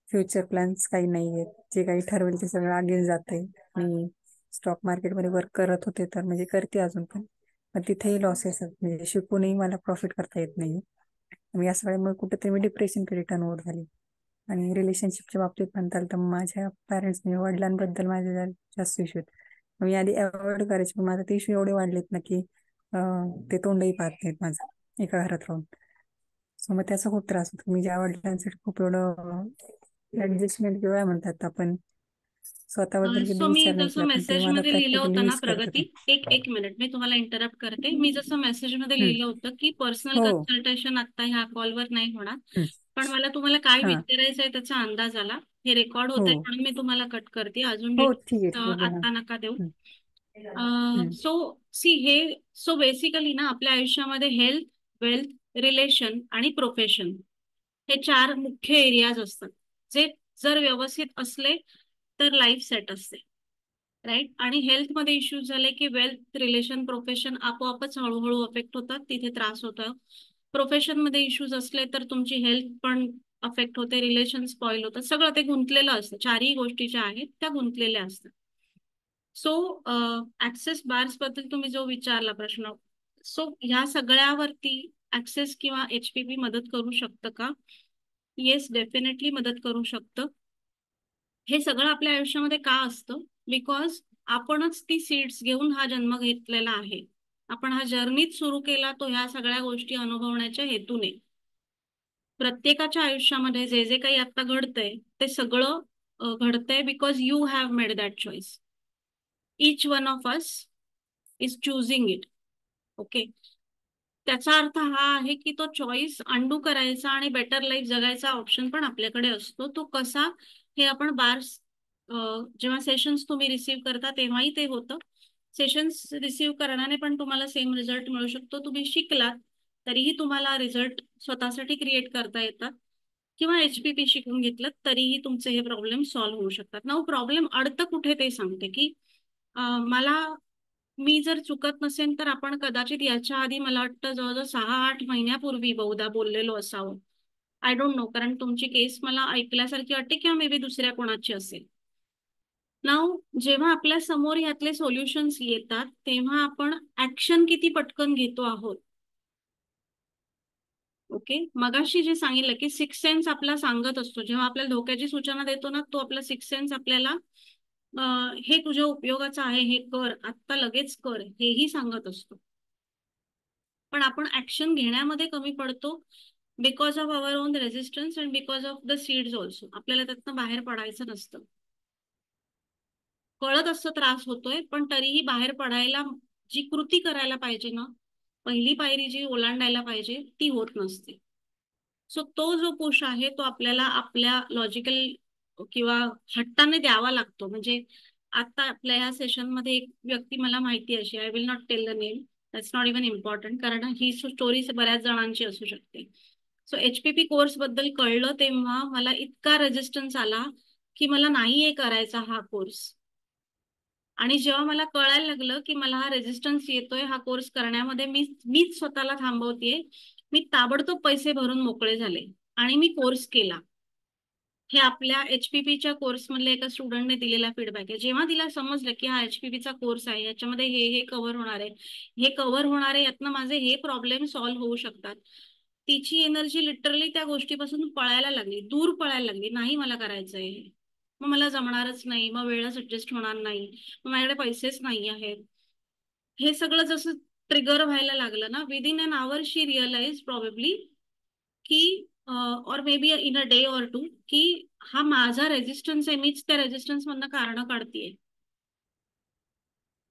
फ्युचर प्लॅन्स काही नाही आहेत, जे काही ठरवेल ते सगळं अगेन्स्ट जात आहे. आणि स्टॉक मार्केटमध्ये वर्क करत होते तर म्हणजे करते अजून पण तिथेही लॉसेस आहेत. म्हणजे शिकूनही मला प्रॉफिट करता येत नाही. मी या सगळ्यामुळे कुठेतरी मी डिप्रेशनकडे टर्नओव्हर झाली. आणि रिलेशनशिपच्या बाबतीत म्हणताल तर माझ्या पॅरेंट्सने, वडिलांबद्दल माझे जास्त इश्यू आहेत. मी आधी अवॉइड करायचे पण माझे ते इश्यू एवढे वाढलेत ना की ते तोंडही पाहत नाहीत माझं एका घरात राहून. सो मग त्याचा खूप त्रास होतो. मी ज्या वडिलांसाठी खूप एवढं ऍडजस्टमेंट किंवा म्हणतात आपण स्वतःबद्दल कधी सो मी विचार नाही जसं केला, पण ते मेसेज मला मध्ये लिहिलं प्रॅक्टिकली होतं ना यूज करत प्रगती, होते. एक मिनिट मी तुम्हाला इंटरप्ट करते. मी जसं मेसेज मध्ये लिहिलं होतं की पर्सनल हो. कन्सल्टेशन आता ह्या कॉलवर नाही होणार, हम्म. पण मला तुम्हाला काय हा. विचारायचंय त्याचा अंदाज आला. हे रेकॉर्ड होत हो आहे म्हणून मी तुम्हाला कट करते. अजून हो, ठीक आहे, ठीक आहे, बोला. आता नका देऊ. हम्म. हम्म. सो बेसिकली ना आपल्या आयुष्यामध्ये हेल्थ, वेल्थ, रिलेशन आणि प्रोफेशन हे 4 मुख्य एरियाज असतात. जे जर व्यवस्थित असले तर लाईफ सेट असते, राईट. आणि हेल्थमध्ये इश्यूज झाले की वेल्थ, रिलेशन, प्रोफेशन आपोआपच हळूहळू अफेक्ट होतात, तिथे त्रास होतो. प्रोफेशनमध्ये इश्यूज असले तर तुमची हेल्थ पण अफेक्ट होते, रिलेशन स्पॉइल होतं, सगळं ते गुंतलेलं असतं. 4ही गोष्टी ज्या आहेत त्या गुंतलेल्या असतात. सो ऍक्सेस बार्स बद्दल तुम्ही जो विचारला प्रश्न, सो ह्या सगळ्यावरती ऍक्सेस किंवा HPP मदत करू शकतं का? येस, डेफिनेटली मदत करू शकतं. हे सगळं आपल्या आयुष्यामध्ये का असतं? बिकॉज आपणच ती सीड्स घेऊन हा जन्म घेतलेला आहे. आपण हा जर्नीच सुरू केला तो ह्या सगळ्या गोष्टी अनुभवण्याच्या हेतूने. प्रत्येकाच्या आयुष्यामध्ये जे जे काही आता घडतंय ते सगळं घडतंय because you have made that choice. each one of us is choosing it. Okay. त्याचा अर्थ हा आहे की तो चॉईस अंडू करायचा आणि बेटर लाईफ जगायचा ऑप्शन पण आपल्याकडे असतो. तो कसा हे आपण बार्स जेव्हा सेशन्स तुम्ही रिसीव्ह करता तेव्हाही ते होतं. सेशन्स रिसीव्ह करण्याने पण तुम्हाला सेम रिझल्ट मिळू शकतो. तुम्ही शिकलात तरीही तुम्हाला रिझल्ट स्वतःसाठी क्रिएट करता येतात, किंवा HPP शिकून घेतलं तरीही तुमचे हे प्रॉब्लेम सॉल्व्ह होऊ शकतात. ना प्रॉब्लेम अडतं कुठे ते सांगते की मला मी जर चुकत नसेल तर आपण कदाचित याच्या आधी मला वाटतं जवळजवळ 6-8 महिन्यापूर्वी बहुधा बोललेलो असावं. आय डोंट नो, कारण तुमची केस मला ऐकल्यासारखी वाटते किंवा मे बी दुसऱ्या कोणाची असेल. नाव जेव्हा आपल्या समोर ह्यातले सोल्युशन्स येतात तेव्हा आपण ऍक्शन किती पटकन घेतो आहोत. ओके, मगाशी जे सांगितलं की सिक्स सेन्स आपला सांगत असतो, जेव्हा आपल्याला धोक्याची सूचना देतो ना, तो आपला सिक्स सेन्स आपल्याला हे तुझ्या उपयोगाचं आहे, हे कर, आत्ता लगेच कर, हेही सांगत असतो. पण आपण ऍक्शन घेण्यामध्ये कमी पडतो because of our own resistance and because of the seeds also. आपल्याला त्यातनं बाहेर पडायचं नसतं. कळत असतं त्रास होतोय, पण तरीही बाहेर पडायला जी कृती करायला पाहिजे ना, पहिली पायरी जी ओलांडायला पाहिजे ती होत नसते. सो तो जो पुश आहे तो आपल्याला आपल्या लॉजिकल किंवा हट्टाने द्यावा लागतो. म्हणजे आता आपल्या ह्या सेशन मध्ये एक व्यक्ती मला माहिती अशी, I will not tell the name, that's not even important, कारण ही स्टोरी बऱ्याच जणांची असू शकते. सो HPP कोर्स बद्दल कळलं तेव्हा मला इतका रेजिस्टन्स आला की मला नाहीये करायचा हा कोर्स. आणि जेव्हा मला कळायला लागलं की मला हा रेजिस्टन्स येतोय हा कोर्स करण्यामध्ये, मीच स्वतःला थांबवतेय, मी ताबडतोब पैसे भरून मोकळे झाले आणि मी कोर्स केला. हे आपल्या HPPच्या कोर्स मधल्या एका स्टुडंटने दिलेला फीडबॅक आहे. जेव्हा तिला समजलं की हा HPPचा कोर्स आहे, याच्यामध्ये हे कव्हर होणार आहे, हे कव्हर होणार आहे, यातनं माझे हे प्रॉब्लेम सॉल्व्ह होऊ शकतात, तिची एनर्जी लिटरली त्या गोष्टीपासून पळायला लागली, दूर पळायला लागली. नाही मला करायचंय, मग मला जमणारच नाही, मग वेळच ऍडजस्ट होणार नाही, मग माझ्याकडे पैसेच नाही आहेत. हे सगळं जसं ट्रिगर व्हायला लागलं ना, within an hour she realize probably की or may be in a day or two की हा माझा रेजिस्टन्स आहे, मीच त्या रेजिस्टन्स मधनं कारण काढतीये.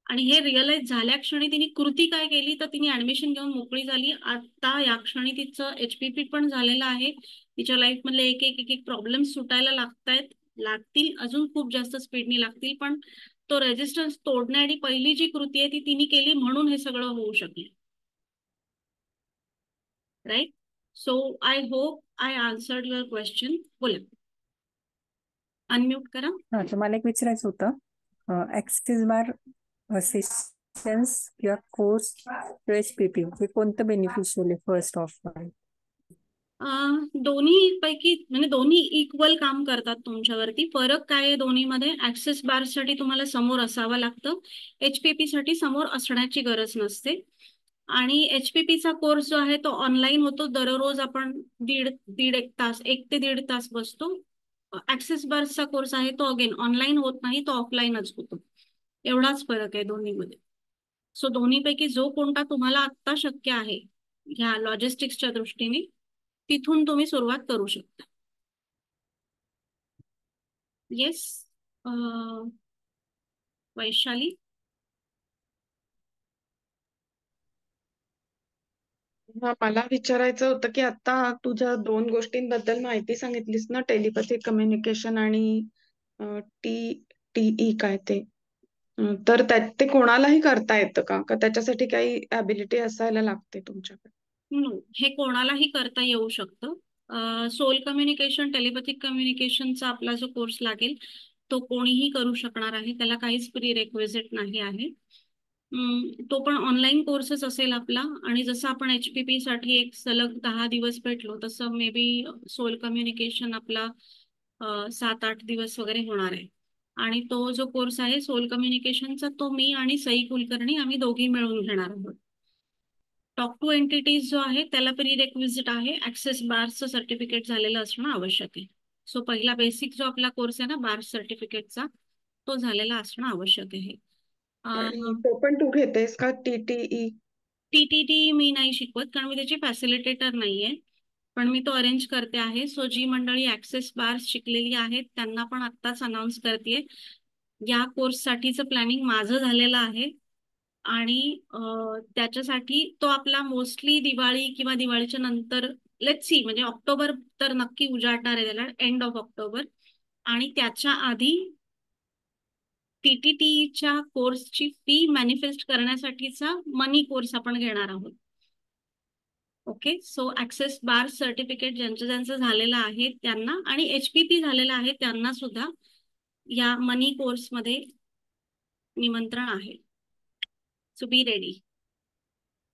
आणि हे रिअलाइज झाल्या क्षणी तिने कृती काय केली तर तिने ऍडमिशन घेऊन मोकळी झाली. आता या क्षणी तिचं HPP पण झालेलं आहे. तिच्या लाईफ मधले एक एक प्रॉब्लेम सुटायला लागतील, अजून खूप जास्त स्पीडनी लागतील, पण तो रेजिस्टन्स तोडण्याची पहिली जी कृती आहे ती तिने केली, म्हणून हे सगळं होऊ शकले. Right. So I hope I answered your question. बोला, अनम्यूट करा. तुम्हाला एक विचारायचं होतं, ऍक्सेस बार सेशन्स किंवा कोर्स HPP हे कोणतं बेनिफिशियल आहे फर्स्ट ऑफ ऑल? दोन्ही पैकी म्हणजे दोन्ही इक्वल काम करतात तुमच्यावरती. फरक काय आहे दोन्हीमध्ये? ऍक्सेस बार साठी तुम्हाला समोर असावं लागतं, HPP साठी समोर असण्याची गरज नसते. आणि HPPचा कोर्स जो आहे तो ऑनलाईन होतो. दररोज आपण दीड एक तास, 1 ते 1.5 तास बसतो. ऍक्सेस बारचा कोर्स आहे तो अगेन ऑनलाईन होत नाही, तो ऑफलाईनच होतो. एवढाच फरक आहे दोन्हीमध्ये. सो दोन्हीपैकी जो कोणता तुम्हाला आत्ता शक्य आहे ह्या लॉजिस्टिक्सच्या दृष्टीने, तिथून तुम्ही सुरुवात करू शकता. येस, वैशाली. मला विचारायचं होतं की आता तुझ्या 2 गोष्टींबद्दल माहिती सांगितलीस ना, टेलिपॅथिक कम्युनिकेशन आणि TTE काय ते, तर ते कोणालाही करता येतं का त्याच्यासाठी काही ऍबिलिटी असायला लागते तुमच्याकडे? हे कोणालाही करता येऊ शकतं. सोल कम्युनिकेशन, टेलिपॅथिक कम्युनिकेशनचा आपला जो कोर्स लागेल तो कोणीही करू शकणार आहे, त्याला काहीच प्री रेक्विजिट नाही आहे. तो पण ऑनलाईन कोर्सच असेल आपला. आणि जसं आपण HPP साठी एक सलग 10 दिवस भेटलो, तसं मे बी सोल कम्युनिकेशन आपला 7-8 दिवस वगैरे होणार आहे. आणि तो जो कोर्स आहे सोल कम्युनिकेशनचा, तो मी आणि सई कुलकर्णी आम्ही दोघी मिळून घेणार आहोत. टॉक टू एंटिटीज जो आहे त्याला प्री रेक्विजिट आहे ऍक्सेस बारचं सर्टिफिकेट झालेलं असणं आवश्यक आहे. सो पहिला बेसिक जो आपला कोर्स आहे ना बार सर्टिफिकेटचा, तो झालेला असणं आवश्यक आहे. आणि तो पण तू घेतेस का TTE? TTT मी नाही शिकवत, कारण मी त्याची फॅसिलिटेटर नाहीये, पण मी तो अरेंज करते आहे. सो जी मंडळी ऍक्सेस बार शिकलेली आहेत त्यांना पण आत्ताच अनाऊन्स करते, या कोर्स साठीचं प्लॅनिंग माझं झालेलं आहे. आणि त्याच्यासाठी तो आपला मोस्टली दिवाळी किंवा दिवाळीच्या नंतर लेट्स सी, म्हणजे ऑक्टोबर तर नक्की उजाडणार आहे त्याला, एंड ऑफ ऑक्टोबर. आणि त्याच्या आधी टीटीटीच्या कोर्सची फी मॅनिफेस्ट करण्यासाठीचा मनी कोर्स आपण घेणार आहोत. ओके, सो ऍक्सेस बार सर्टिफिकेट ज्यांचं ज्यांचं झालेलं आहे त्यांना आणि HPP झालेलं आहे त्यांना सुद्धा या मनी कोर्समध्ये निमंत्रण आहे. So be ready.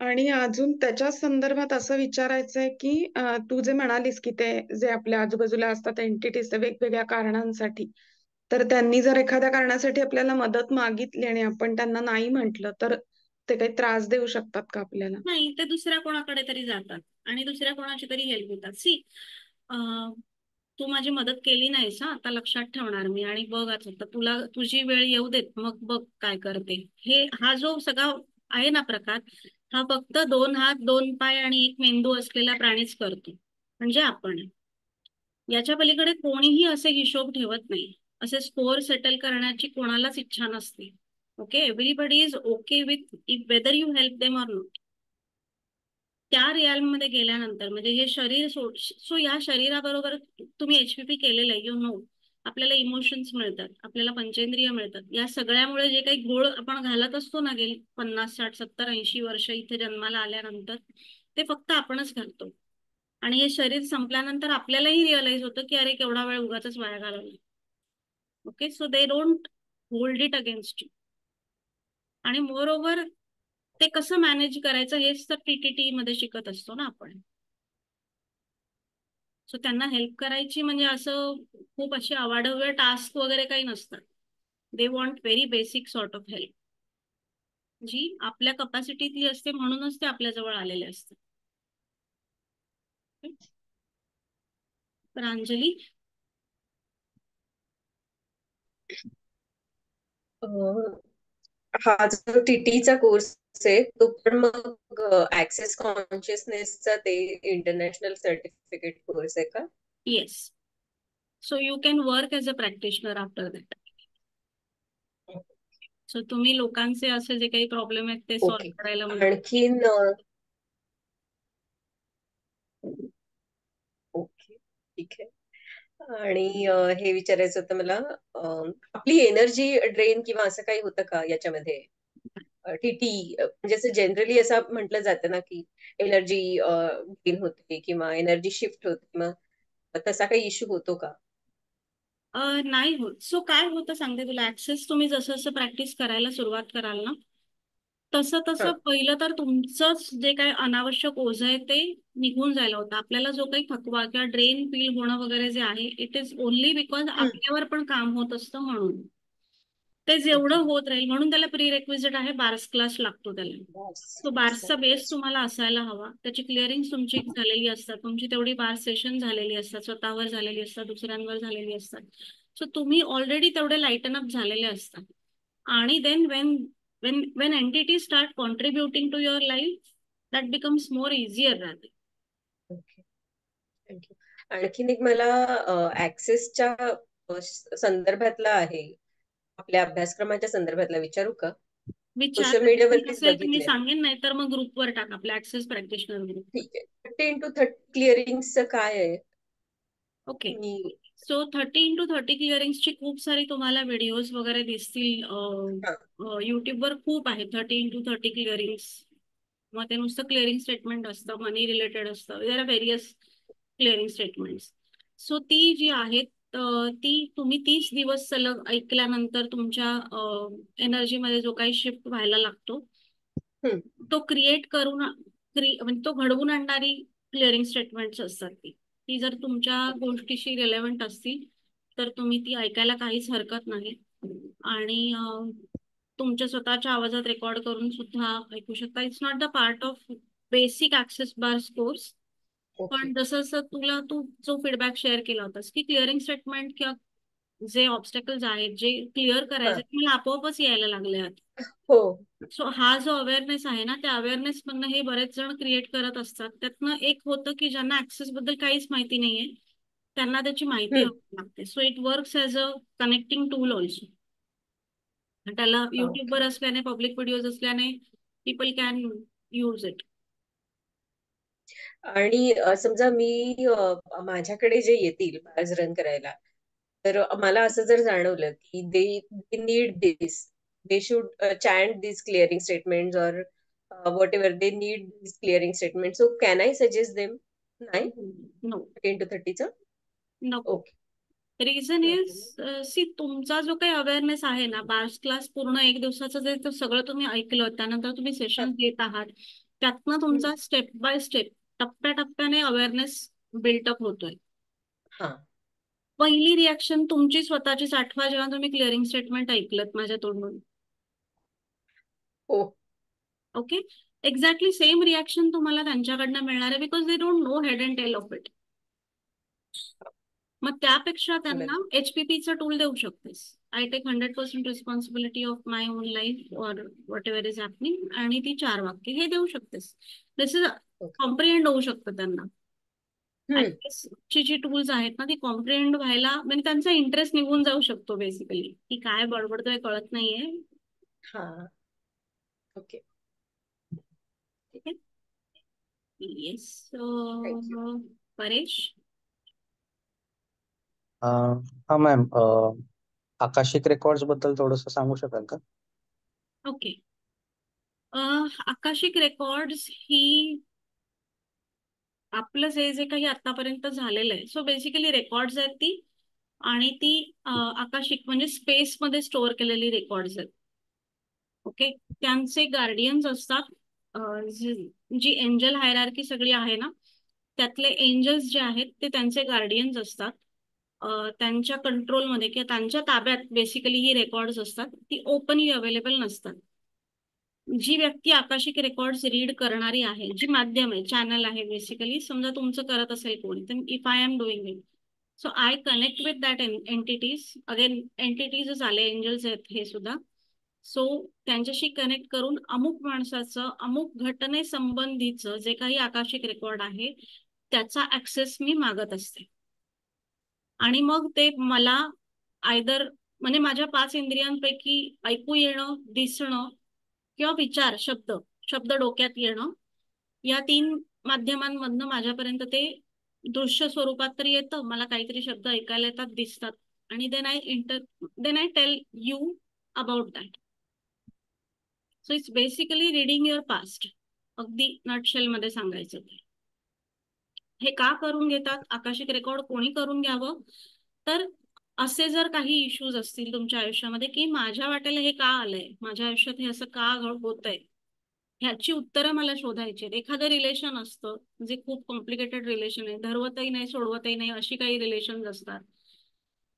आणि अजून त्याच्या संदर्भात असं विचारायचं आहे की तू जे म्हणालीस की ते जे आपल्या आजूबाजूला असतात एंटिटीज वेगवेगळ्या कारणांसाठी, तर त्यांनी जर एखाद्या कारणासाठी आपल्याला मदत मागितली आणि आपण त्यांना नाही म्हटलं तर ते काही त्रास देऊ शकतात का आपल्याला? नाही, ते दुसऱ्या कोणाकडे तरी जातात आणि दुसऱ्या कोणाची तरी हेल्प घेतात. सी, तू माझी मदत केली नाहीस हा, आता लक्षात ठेवणार मी आणि बघ आता तुला तुझी वेळ येऊ देत, मग बघ काय करते. हा जो सगळा आहे ना प्रकार, हा फक्त 2 हात 2 पाय आणि 1 मेंदू असलेला प्राणीच करतो, म्हणजे आपण. याच्या पलीकडे कोणीही असे हिशोब ठेवत नाही. असे स्कोअर सेटल करण्याची कोणालाच इच्छा नसते. Okay, everybody is okay with whether you help them or not. त्या रियाल्म मध्ये गेल्यानंतर म्हणजे हे शरीर सो या शरीराबरोबर तुम्ही HPP केलेलं आहे, यू नो. आपल्याला इमोशन्स मिळतात, आपल्याला पंचेंद्रिय मिळतात. या सगळ्यामुळे जे काही घोळ आपण घालत असतो ना गेली 50, 60, 70, 80 वर्ष इथे जन्माला आल्यानंतर, ते फक्त आपणच घालतो. आणि हे शरीर संपल्यानंतर आपल्यालाही रिअलाइज होतं की अरे केवढा वेळ उगाचच वाया घालवला. Okay, so they don't hold it against you. आणि मोर ओव्हर ते कसं मॅनेज करायचं हेच तर TTT मध्ये शिकत असतो ना आपण. सो त्यांना हेल्प करायची म्हणजे असं खूप अशी अवाढव्य टास्क वगैरे काही नसतात. They want very basic sort of help, जी आपल्या कपॅसिटीतली असते, म्हणूनच ते आपल्या जवळ आलेले असतात. प्रांजली. हा जो टीटीचा कोर्स आहे तो पण मग ऍक्सेस कॉन्शियसनेसचा ते इंटरनॅशनल सर्टिफिकेट कोर्स आहे का? Yes, so you can work as a practitioner after that. So तुम्ही लोकांचे असे जे काही प्रॉब्लेम आहेत ते सॉल्व्ह ओके. करायला मदत. आणखीन ओके, ठीक आहे. आणि हे विचारायचं होतं मला, आपली एनर्जी ड्रेन किंवा असं काही होतं का याच्यामध्ये? टीटी म्हणजे असं जनरली असं म्हटलं जातं ना की एनर्जी गेन होते किंवा एनर्जी शिफ्ट होते, मग तसा काही इश्यू होतो का? नाही होत. सो काय होतं सांगते तुला. ऍक्सेस तुम्ही जसं जसं प्रॅक्टिस करायला सुरुवात कराल ना, तसं हा. तसं पहिलं तर तुमचंच जे काही अनावश्यक ओझं आहे ते निघून जायला होतं. आपल्याला जो काही थकवा किंवा ड्रेन फील होणं वगैरे जे आहे, इट इज ओनली बिकॉज आपल्यावर पण काम होत असतं म्हणून. ते जेवढं ओके. होत राहील म्हणून त्याला प्री रेक्विजिट आहे, बार्स क्लास लागतो त्याला. तो बार्सचा बेस तुम्हाला असायला हवा. त्याची क्लिअरिंग तुमची झालेली असतात, तुमची तेवढी बार सेशन झालेली असतात, स्वतःवर झालेली असतात, दुसऱ्यांवर झालेली असतात. सो तुम्ही ऑलरेडी तेवढे लाईटन अप झालेले असतात. आणि then when entities start contributing to your life, that becomes more easier rather. Okay, thank you. आणखीन एक मला ऍक्सेसच्या संदर्भातला आहे, आपल्या अभ्यासक्रमाच्या संदर्भातला विचारू का? विचार सोशल मीडियावरतीच असेल तर मी बघितलंय. सांगेन, नाही तर मग ग्रुपवर टाक, आपल्या ऍक्सेस प्रॅक्टिशनर ग्रुप. ठीक आहे. 10 to 30 क्लिअरिंगचं काय आहे? ओके, मी सो 30 into 30 क्लिअरिंगची खूप सारी तुम्हाला व्हिडिओज वगैरे दिसतील. हा. युट्यूबवर खूप आहे 30 into 30 क्लिअरिंग्स. मग ते नुसतं क्लिअरिंग स्टेटमेंट असतं, मनी रिलेटेड असतं, there are various clearing statements. So ती जी आहेत ती तुम्ही 30 दिवस सलग ऐकल्यानंतर तुमच्या एनर्जीमध्ये जो काही शिफ्ट व्हायला लागतो तो क्रिएट करून म्हणजे तो घडवून आणणारी क्लिअरिंग स्टेटमेंट्स असतात. ती जर तुमच्या गोष्टीशी रिलेव्हंट असतील तर तुम्ही ती ऐकायला काहीच हरकत नाही. आणि तुमच्या स्वतःच्या आवाजात रेकॉर्ड करून सुद्धा ऐकू शकता. It's not the part of basic access bars course. पण जसं जसं तू जो फीडबॅक शेअर केला होतास की क्लिअरिंग स्टेटमेंट किंवा जे ऑब्स्टॅकल्स आहेत जे क्लिअर करायचे मला आपोआपच यायला लागले आहेत. हो. सो हा जो अवेअरनेस आहे ना, त्या अवेअरनेस मधनं हे बरेच जण क्रिएट करत असतात. त्यातनं एक होतं की ज्यांना ऍक्सेस बद्दल काहीच माहिती नाहीये त्यांना त्याची माहिती हवी लागते. So it works as a connecting tool also. त्याला ओके. युट्यूबवर असल्याने, पब्लिक व्हिडिओज असल्याने पीपल कॅन यूज इट. आणि समजा मी माझ्याकडे जे येतील बार्स रन करायला, तर मला असं जर जाणवलं की they need this, they should chant this clearing statement or what ever they need this clearing statement, so can I suggest them? नाही, नो 10 to 30चं? नको. ओके. रिझन इज सी, तुमचा जो काही अवेअरनेस आहे ना, बार्स क्लास पूर्ण 1 दिवसाचं जे ते सगळं तुम्ही ऐकलं, त्यानंतर तुम्ही सेशन देत आहात, त्यातनं तुमचा स्टेप बाय स्टेप, टप्प्याटप्प्याने अवेअरनेस बिल्टअप होतोय. हा. पहिली रिॲक्शन तुमची स्वतःचीच आठवा जेव्हा तुम्ही क्लिअरिंग स्टेटमेंट ऐकलत माझ्या तोंडून. Oh. Okay, exactly same reaction तुम्हाला त्यांच्याकडनं मिळणार आहे, because they don't know head and tail of it. मग त्यापेक्षा त्यांना HPPचं टूल देऊ शकतेस. I take 100% responsibility of my own life or whatever is happening, आणि ती 4 वाक्य हे देऊ शकतेस. दिस इज कॉम्प्रिहेंड होऊ शकतं त्यांना. ची जी टूल्स आहेत ना, ती कॉम्प्रिहेंड व्हायला, म्हणजे त्यांचा इंटरेस्ट निघून जाऊ शकतो बेसिकली, की काय बडबडतोय कळत नाहीये. हा. ओके. ठीक आहे. येस. Thank you. परेश. हा मॅम, आकाशिक रेकॉर्ड्स बद्दल थोडंसं सांगू शकाल का? ओके. आकाशिक रेकॉर्ड्स ही आपलं जे काही आतापर्यंत झालेलं आहे, सो बेसिकली रेकॉर्ड्स आहेत ती, आणि ती आकाशिक म्हणजे स्पेसमध्ये स्टोअर केलेली रेकॉर्ड्स आहेत. ओके, त्यांचे गार्डियन्स असतात. जी एंजल हायरार्की सगळी आहे ना, त्यातले एंजल्स जे आहेत ते त्यांचे गार्डियन्स असतात. त्यांच्या कंट्रोलमध्ये किंवा त्यांच्या ताब्यात बेसिकली ही रेकॉर्ड्स असतात. ती ओपनली अवेलेबल नसतात. जी व्यक्ती आकाशिक रेकॉर्ड्स रीड करणारी आहे, जी माध्यम आहे, चॅनल आहे, बेसिकली समजा तुमचं करत असेल कोणी, तर if I am doing it, so I connect with that entities. Again एंटिटीजच आले, एंजल्स आहेत हे सुद्धा. सो त्यांच्याशी कनेक्ट करून अमुक माणसाचं अमुक घटनेसंबंधीचं जे काही आकाशिक रेकॉर्ड आहे त्याचा ऍक्सेस मी मागत असते. आणि मग ते मला आयदर, म्हणजे माझ्या 5 इंद्रियांपैकी ऐकू येणं, दिसणं किंवा विचार, शब्द डोक्यात येणं, या 3 माध्यमांमधनं माझ्यापर्यंत ते दृश्य स्वरूपात तरी येतं. मला काहीतरी शब्द ऐकायला येतात, दिसतात, आणि then I tell you about that. So it's basically reading your past, अगदी नटशेल मध्ये सांगायचं तर. हे का करून घेतात आकाशिक रेकॉर्ड, कोणी करून घ्यावं, तर असे जर काही इश्यूज असतील तुमच्या आयुष्यामध्ये की माझ्या वाट्याला हे का आलंय, माझ्या आयुष्यात हे असं का होतंय, ह्याची उत्तरं मला शोधायची आहेत. एखादं रिलेशन असतं जे खूप कॉम्प्लिकेटेड रिलेशन आहे, धरवतही नाही सोडवतही नाही अशी काही रिलेशन असतात,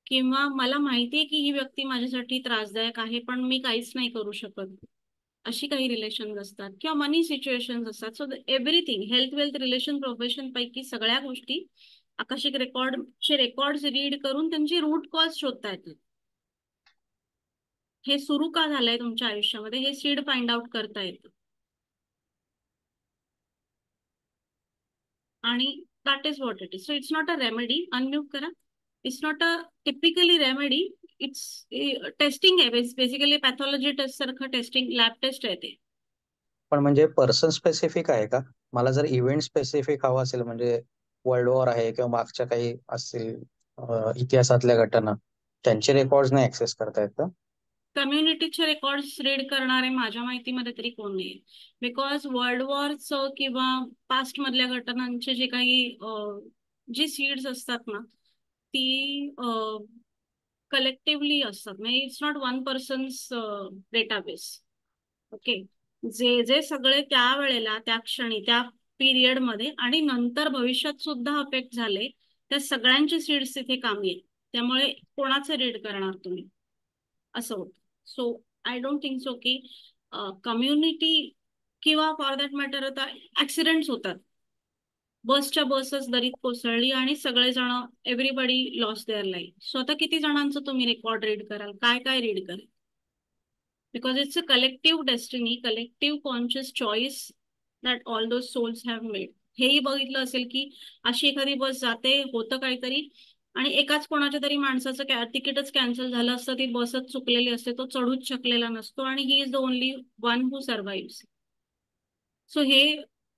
किंवा मला माहितीये की ही व्यक्ती माझ्यासाठी त्रासदायक आहे पण मी काहीच नाही करू शकत, अशी काही रिलेशन असतात, किंवा मनी सिच्युएशन असतात. So everything, health wealth relation profession पैकी सगळ्या गोष्टी आकाशिक रेकॉर्ड्स रीड करून त्यांची रूट कॉज शोधता येतात. हे सुरू का झालंय तुमच्या आयुष्यामध्ये हे सीड फाइंड आउट करता येतं. आणि that is what it is. So it's not a remedy. Unmute करा. It's not a typically remedy, it's testing आहे, बेसिकली पॅथॉलॉजी टेस्ट सारखं टेस्टिंग, लॅब टेस्ट आहे ते. पण म्हणजे पर्सन स्पेसिफिक आहे का? मला जर इव्हेंट स्पेसिफिक हवं असेल, म्हणजे वर्ल्ड वॉर आहे किंवा मागच्या काही असतील इतिहासातल्या घटना, त्यांचे रेकॉर्ड नाही ऍक्सेस करता येत का? कम्युनिटीचे रेकॉर्ड्स रीड करणारे माझ्या माहितीमध्ये तरी कोण नाही, बिकॉज वर्ल्ड वॉरचं किंवा पास्ट मधल्या घटनांचे जे काही जी सीड्स असतात ना, ती कलेक्टिव्हली असतात. म्हणजे it's not one persons database. Okay, जे जे सगळे त्या वेळेला, त्या क्षणी, त्या पिरियड मध्ये आणि नंतर भविष्यात सुद्धा अफेक्ट झाले, त्या सगळ्यांचे सीड्स तिथे कामी येईल. त्यामुळे कोणाचं रीड करणार तुम्ही, असं होतं. So I don't think so की कम्युनिटी किंवा फॉर दॅट मॅटर आता ऍक्सिडेंट्स होतात, बसच्या बसच दरीत कोसळली आणि सगळेजण, एव्हरीबडी लॉस देअर लाईफ. स्वतः किती जणांचं तुम्ही रेकॉर्ड रीड कराल, काय काय रीड कराल, because it's a collective destiny, collective conscious choice that all those souls have made. हेही बघितलं असेल की अशी एखादी बस जाते, होतं काहीतरी, आणि एकाच कोणाच्या तरी माणसाचं तिकीटच कॅन्सल झालं असतं, ती बसच चुकलेली असते, तो चढूच शकलेला नसतो आणि he is the only one who survives. So हे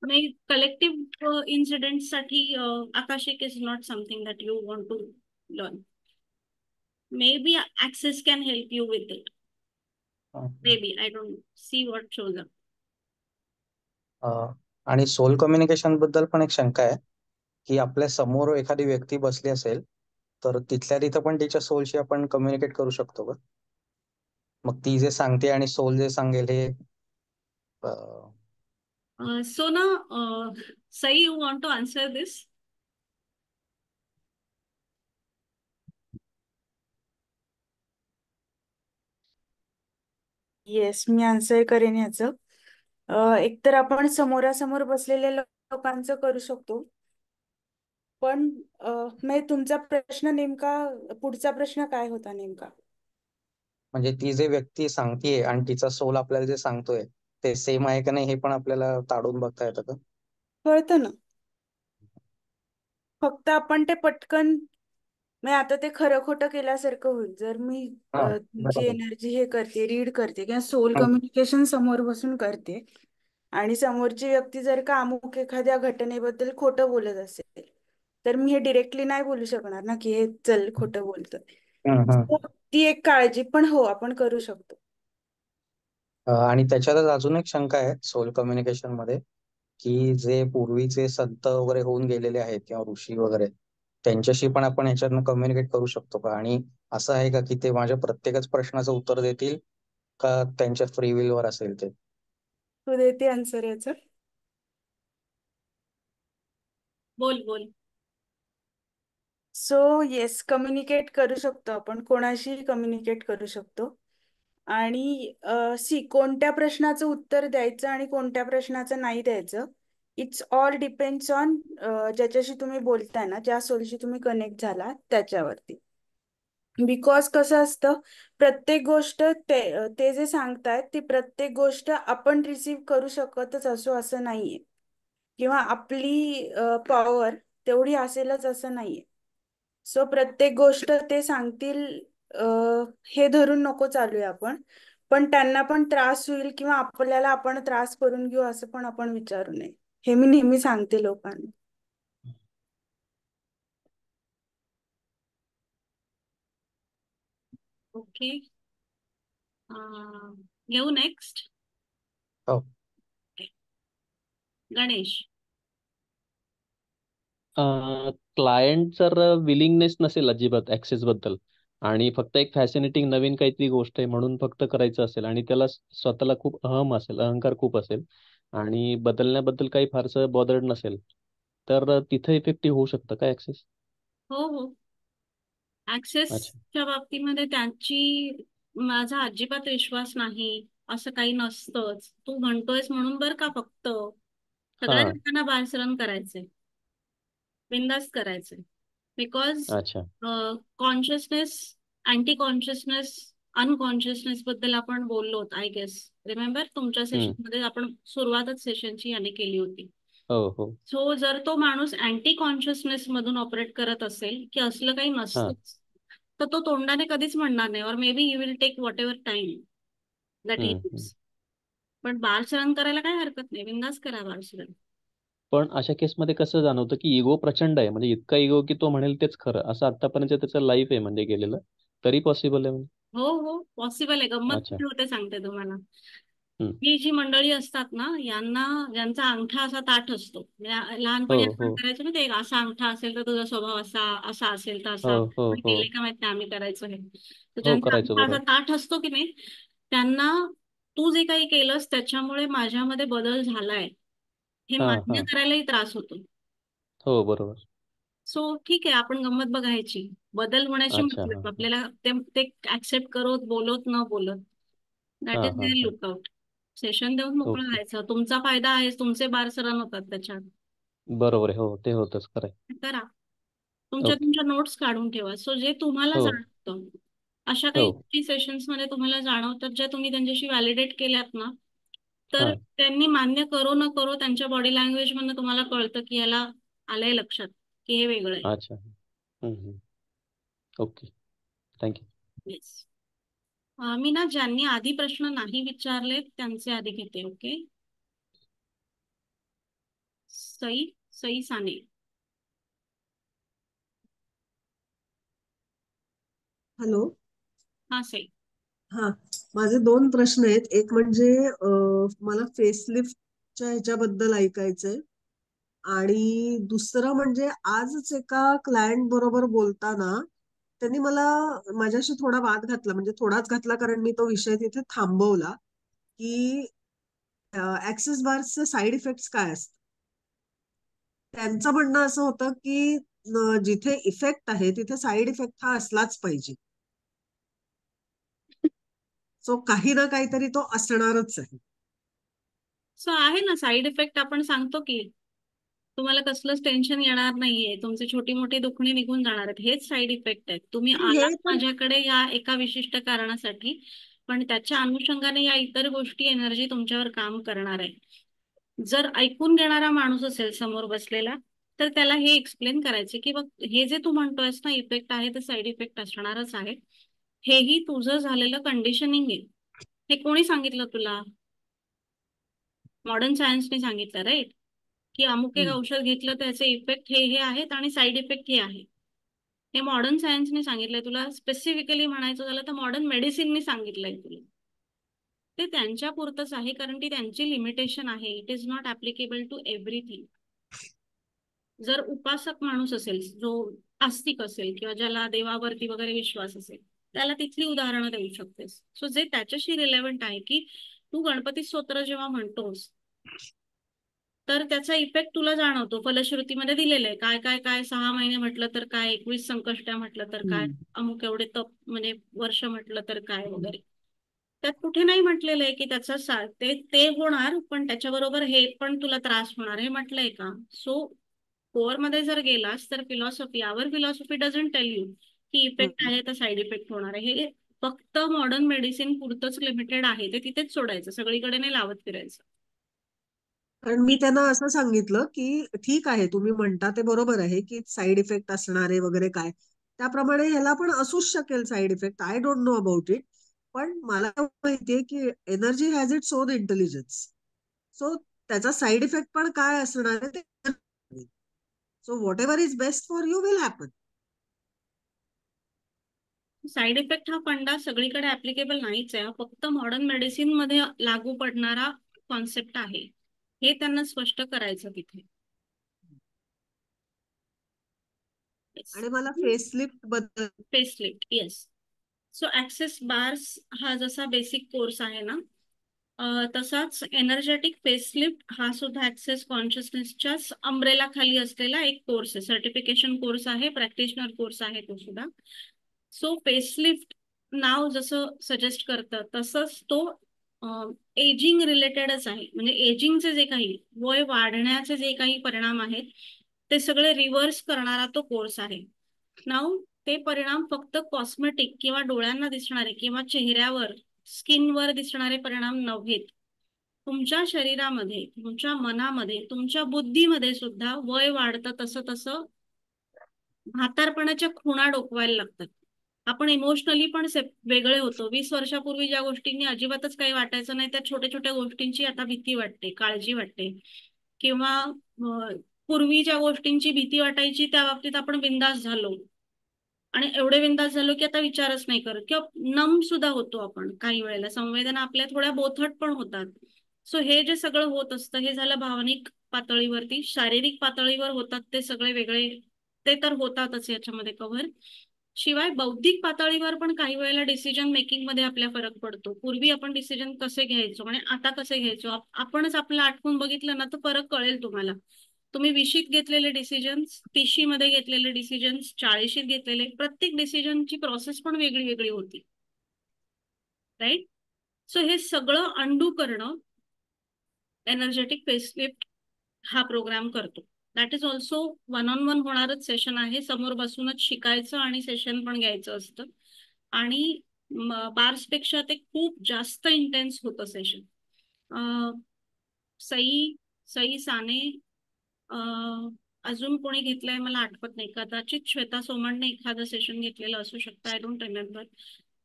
नाही, कलेक्टिव्ह इन्सिडेंट साठी Akashic is not something that you want to learn. Maybe access can help you with it. Maybe I don't see what shows up. आणि soul communication बद्दल पण एक शंका आहे की आपल्या समोर एखादी व्यक्ती बसली असेल तर तिथल्या तिथं पण तिच्या सोलशी आपण कम्युनिकेट करू शकतो का? मग ती जे सांगते आणि सोल जे सांगेल हे So now, Sai, you want to answer this? Yes, me answer करेन याचं. एकतर आपण समोरासमोर बसलेल्या लोकांचं करू शकतो, पण म्हणजे तुमचा प्रश्न नेमका, पुढचा प्रश्न काय होता नेमका? म्हणजे ती जे व्यक्ती सांगतेय आणि तिचा सोल आपल्याला जे सांगतोय ते सेम आहे का नाही हे पण आपल्याला ताडून बघता येतं का? कळतं ना. फक्त आपण ते पटकन, म्हणजे आता ते खरं खोटं केल्यासारखं होईल जर मी हा, तुमची बरोबर. एनर्जी हे करते, रीड करते किंवा सोल हम्म, कम्युनिकेशन समोर बसून करते आणि समोरची व्यक्ती जर का अमुक एखाद्या घटनेबद्दल खोटं बोलत असेल तर मी हे डिरेक्टली नाही बोलू शकणार ना की हे चल खोटं बोलतोय. हम्म, So, ती एक काळजी, पण हो आपण करू शकतो. आणि त्याच्यातच अजून एक शंका आहे सोल कम्युनिकेशन मध्ये की जे पूर्वीचे संत वगैरे होऊन गेलेले आहेत किंवा ऋषी वगैरे त्यांच्याशी पण आपण ह्याच्यातनं कम्युनिकेट करू शकतो का? आणि असं आहे का की ते माझ्या प्रत्येकच प्रश्नाचं उत्तर देतील का त्यांच्या फ्री विल वर असेल ते? तू देते आन्सर याचं? बोल बोल. सो येस, कम्युनिकेट करू शकतो, आपण कोणाशी कम्युनिकेट करू शकतो. आणि कोणत्या प्रश्नाचं उत्तर द्यायचं आणि कोणत्या प्रश्नाचं नाही द्यायचं, इट्स ऑल डिपेंड्स ऑन ज्याच्याशी तुम्ही बोलताय ना, ज्या सोलशी तुम्ही कनेक्ट झाला त्याच्यावरती. बिकॉज कसं असतं, प्रत्येक गोष्ट ते जे सांगतायत ती प्रत्येक गोष्ट आपण रिसीव्ह करू शकतच असो असं नाहीये, किंवा आपली पॉवर तेवढी असेलच असं नाहीये. सो प्रत्येक गोष्ट ते सांगतील हे धरून नको चालूया आपण, पण त्यांना पण त्रास होईल किंवा आपल्याला आपण त्रास करून घेऊ असं पण आपण विचारू नये, हे मी नेहमी सांगते लोकांना. ओके. घेऊ नेक्स्ट. हो. गणेश. क्लायंट जर विलिंगनेस नसेल अजिबात ऍक्सेस बद्दल आणि फक्त एक फॅसिनेटिंग नवीन काहीतरी गोष्ट आहे म्हणून फक्त करायचं असेल आणि त्याला स्वतःला खूप असेल, अहंकार खूप असेल आणि बदलण्याबद्दल काही फारसं बॉदर्ड नसेल तर तिथं इफेक्टिव्ह होऊ शकतं का ऍक्सेस? हो हो. अच्छा. ऍक्सेसच्या बाबतीमध्ये त्यांची माझा अजिबात विश्वास नाही असं काही नसतंच. तू म्हणतोयस म्हणून बरं का, फक्त सगळ्या हा. लोकांना बालसरण करायचंय, बिंदास करायचंय. बिकॉज अच्छा. कॉन्शियसनेस, अँटी कॉन्शियसनेस, अनकॉन्शियसनेस बद्दल आपण बोललो आय गेस. रिमेंबर तुमच्या हम्म. सेशनमध्ये आपण सुरुवातच सेशनची याने केली होती. हो हो. सो जर तो माणूस अँटी कॉन्शियसनेस मधून ऑपरेट करत असेल की असलं काही हा. नसतंच, तर तो तोंडाने कधीच म्हणणार नाही, or may be he will take whatever time that he hmm. पण बालसरण करायला काय हरकत नाही, बिंदास करा बालसरण. पण अशा केसमध्ये कसं जाणवतं की इगो प्रचंड आहे, म्हणजे इतका इगो की तो म्हणेल तेच खरं, असं आतापर्यंत त्याचं लाईफ आहे म्हणजे गेलेलं, तरी पॉसिबल आहे म्हणजे? हो हो, पॉसिबल आहे. गंमत अच्छा. कुठे होते सांगते तुम्हाला. हम्म. ही जी मंडळी असतात ना, ज्यांचा अंगठा असा ताठ असतो, म्हणजे हो लहानपणी आपण हो करायचो ना, ते असा अंगठा असेल तर तुझा स्वभाव असा, असा असेल तर हो असा. हो आपण हो केले का माहिती आम्ही करायचो हे. तर हो, ज्यांचा करायचं अंगठा असा बरोबर. ताठ असतो की नाही, त्यांना तू जे काही केलंस त्याच्यामुळे माझ्यामध्ये बदल झालाय हे हा मान्य हा. करायलाही त्रास होतो. हो बरोबर. सो ठीक आहे, आपण गंमत बघायची, बदल होण्याची अच्छा. हा मतलब हा आपल्याला ते ऍक्सेप्ट करत, बोलत न बोलत, दॅट हा इज हा व्हेरी हा. लुकआउट. सेशन देऊन मोकळं ओके. व्हायचं, तुमचा फायदा आहे, तुमचे बार सरण होतात त्याच्यात. बरोबर आहे, हो ते होतच खरं आहे. करा, तुमच्या ओके. तुमच्या नोट्स काढून ठेवा. सो जे तुम्हाला हो जाणवतं, अशा हो. काही सेशन्स मध्ये तुम्हाला जाणवतात ज्या तुम्ही त्यांच्याशी व्हॅलिडेट केल्यात ना, तर हा. त्यांनी मान्य करो न करो त्यांच्या बॉडी लँग्वेज मधनं तुम्हाला कळतं की याला आलंय लक्षात की हे वेगळं आहे. अच्छा. हम्म हम्म. Okay, thank you. येस. मी ना ज्यांनी आधी प्रश्न नाही विचारले त्यांचे आधी घेते. ओके. सई साने. हॅलो. हा सई. हा, माझे 2 प्रश्न आहेत. एक म्हणजे मला फेसलिफ्टच्या ह्याच्याबद्दल ऐकायचंय आणि दुसरं म्हणजे आजच एका क्लायंट बरोबर बोलताना त्यांनी मला माझ्याशी थोडा वाद घातला, म्हणजे थोडाच घातला कारण मी तो विषय तिथे थांबवला, की ऍक्सेस बारचे साईड इफेक्ट्स काय असतात. त्यांचं म्हणणं असं होतं की जिथे इफेक्ट आहे तिथे साईड इफेक्ट हा असलाच पाहिजे. सो काही ना काहीतरी तो असणारच आहे. सो आहे ना साईड इफेक्ट. आपण सांगतो की तुम्हाला कसलंच टेन्शन येणार नाहीये, तुमची छोटी मोठी दुखणी निघून जाणार आहेत. हेच साईड इफेक्ट आहेत. तुम्ही हे आलात तर माझ्याकडे या एका विशिष्ट कारणासाठी, पण त्याच्या अनुषंगाने या इतर गोष्टी एनर्जी तुमच्यावर काम करणार आहे. जर ऐकून घेणारा माणूस असेल समोर बसलेला तर त्याला हे एक्सप्लेन करायचे की बघ हे जे तू म्हणतोयस ना इफेक्ट आहे ते साईड इफेक्ट असणारच आहे. हेही तुझं झालेलं कंडिशनिंग आहे. हे कोणी सांगितलं तुला? मॉडर्न सायन्सने सांगितलं, राईट? की अमुक एक औषध घेतलं त्याचे इफेक्ट हे आहेत आणि साईड इफेक्ट हे आहे. हे मॉडर्न सायन्सने सांगितलंय तुला. स्पेसिफिकली म्हणायचं झालं तर मॉडर्न मेडिसिनने सांगितलंय तुला. ते त्यांच्या पुरतच आहे कारण ती त्यांची लिमिटेशन आहे. It is not applicable to everything. जर उपासक माणूस असेल, जो आस्तिक असेल किंवा ज्याला देवावरती वगैरे विश्वास असेल, त्याला तिथली उदाहरणं देऊ शकतेस. सो जे त्याच्याशी रिलेव्हंट आहे की तू गणपती स्तोत्र जेव्हा म्हणतोस तर त्याचा इफेक्ट तुला जाणवतो. फलश्रुतीमध्ये दिलेलं आहे काय काय काय 6 महिने म्हटलं तर काय, 21 संकष्ट्या म्हटलं तर काय, अमुक एवढे तप म्हणजे वर्ष म्हटलं तर काय वगैरे. त्यात कुठे नाही म्हटलेलं आहे की त्याचा ते होणार पण त्याच्याबरोबर हे पण तुला त्रास होणार हे म्हटलंय का? सो कोअर मध्ये जर गेलास तर फिलॉसॉफी डझंट टेल यू की इफेक्ट आहे तर साईड इफेक्ट होणार आहे. हे फक्त मॉडर्न मेडिसिन पुरतच लिमिटेड आहे. ते तिथेच सोडायचं, सगळीकडे नाही लावत फिरायचं. कारण मी त्यांना असं सांगितलं की ठीक आहे तुम्ही म्हणता ते बरोबर आहे की साईड इफेक्ट असणारे वगैरे काय, त्याप्रमाणे ह्याला पण असूच शकेल side effect. I don't know about it. पण मला माहितीये की energy has its own intelligence. So त्याचा साईड इफेक्ट पण काय असणार आहे ते. So what ever is best for you will happen. Side effect हा फंडा सगळीकडे ऍप्लिकेबल नाहीच आहे. फक्त मॉडर्न मेडिसिन मध्ये लागू पडणारा कॉन्सेप्ट आहे. हे त्यांना स्पष्ट करायचं तिथे. आणि मला फेसलिफ्ट बद्दल facelift, yes. So access bars हा जसा बेसिक कोर्स आहे ना, तसाच एनर्जेटिक फेसलिफ्ट हा सुद्धा ऍक्सेस कॉन्शियसनेसच्याच अम्ब्रेला खाली असलेला एक कोर्स आहे. सर्टिफिकेशन कोर्स आहे, प्रॅक्टिशनर कोर्स आहे तो सुद्धा. सो फेसलिफ्ट नाव जसं सजेस्ट करतं तसंच तो एजिंग रिलेटेडच आहे. म्हणजे एजिंगचे जे काही वय वाढण्याचे जे काही परिणाम आहेत ते सगळे रिव्हर्स करणारा तो कोर्स आहे. नाव ते परिणाम फक्त कॉस्मेटिक किंवा डोळ्यांना दिसणारे किंवा चेहऱ्यावर स्किनवर दिसणारे परिणाम नव्हेत. तुमच्या शरीरामध्ये, तुमच्या मनामध्ये, तुमच्या बुद्धीमध्ये सुद्धा वय वाढतं तसं तसं म्हातारपणाच्या खुणा डोकवायला लागतात. आपण इमोशनली पण वेगळे होतो. 20 वर्षापूर्वी ज्या गोष्टींनी अजिबातच काही वाटायचं नाही त्या छोट्या छोट्या गोष्टींची आता भीती वाटते, काळजी वाटते. किंवा पूर्वी ज्या गोष्टींची भीती वाटायची त्या बाबतीत आपण बिंदास झालो आणि एवढे बिंदास झालो की आता विचारच नाही करत. किंवा नम सुद्धा होतो आपण काही वेळेला. संवेदना आपल्या थोड्या बोथट पण होतात. सो हे जे सगळं होत असतं हे झालं भावनिक पातळीवरती. शारीरिक पातळीवर होतात ते सगळे वेगळे, ते तर होतातच याच्यामध्ये कव्हर. शिवाय बौद्धिक पातळीवर पण काही वेळेला डिसिजन मेकिंग मध्ये आपल्या फरक पडतो. पूर्वी आपण डिसिजन कसे घ्यायचो आणि आता कसे घ्यायचो आपणच आपलं आठवून बघितलं ना तर फरक कळेल तुम्हाला. तुम्ही 20शीत घेतलेले डिसिजन्स, 30शी मध्ये घेतलेले डिसिजन्स, 40शीत घेतलेले, प्रत्येक डिसिजनची प्रोसेस पण वेगळी वेगळी होती, राईट? सो हे सगळं अंडू करणं एनर्जेटिक फेसलिफ्ट हा प्रोग्राम करतो. दॅट इज ऑल्सो 1-on-1 होणारच सेशन आहे. समोर बसूनच शिकायचं आणि सेशन पण घ्यायचं असतं. आणि बार्सपेक्षा ते खूप जास्त इंटेन्स होतं सेशन. सई साने अजून कोणी घेतलंय मला आठवत नाही, कदाचित श्वेता सोमणने एखादं सेशन घेतलेलं असू शकतं, आय डोंट रिमेंबर.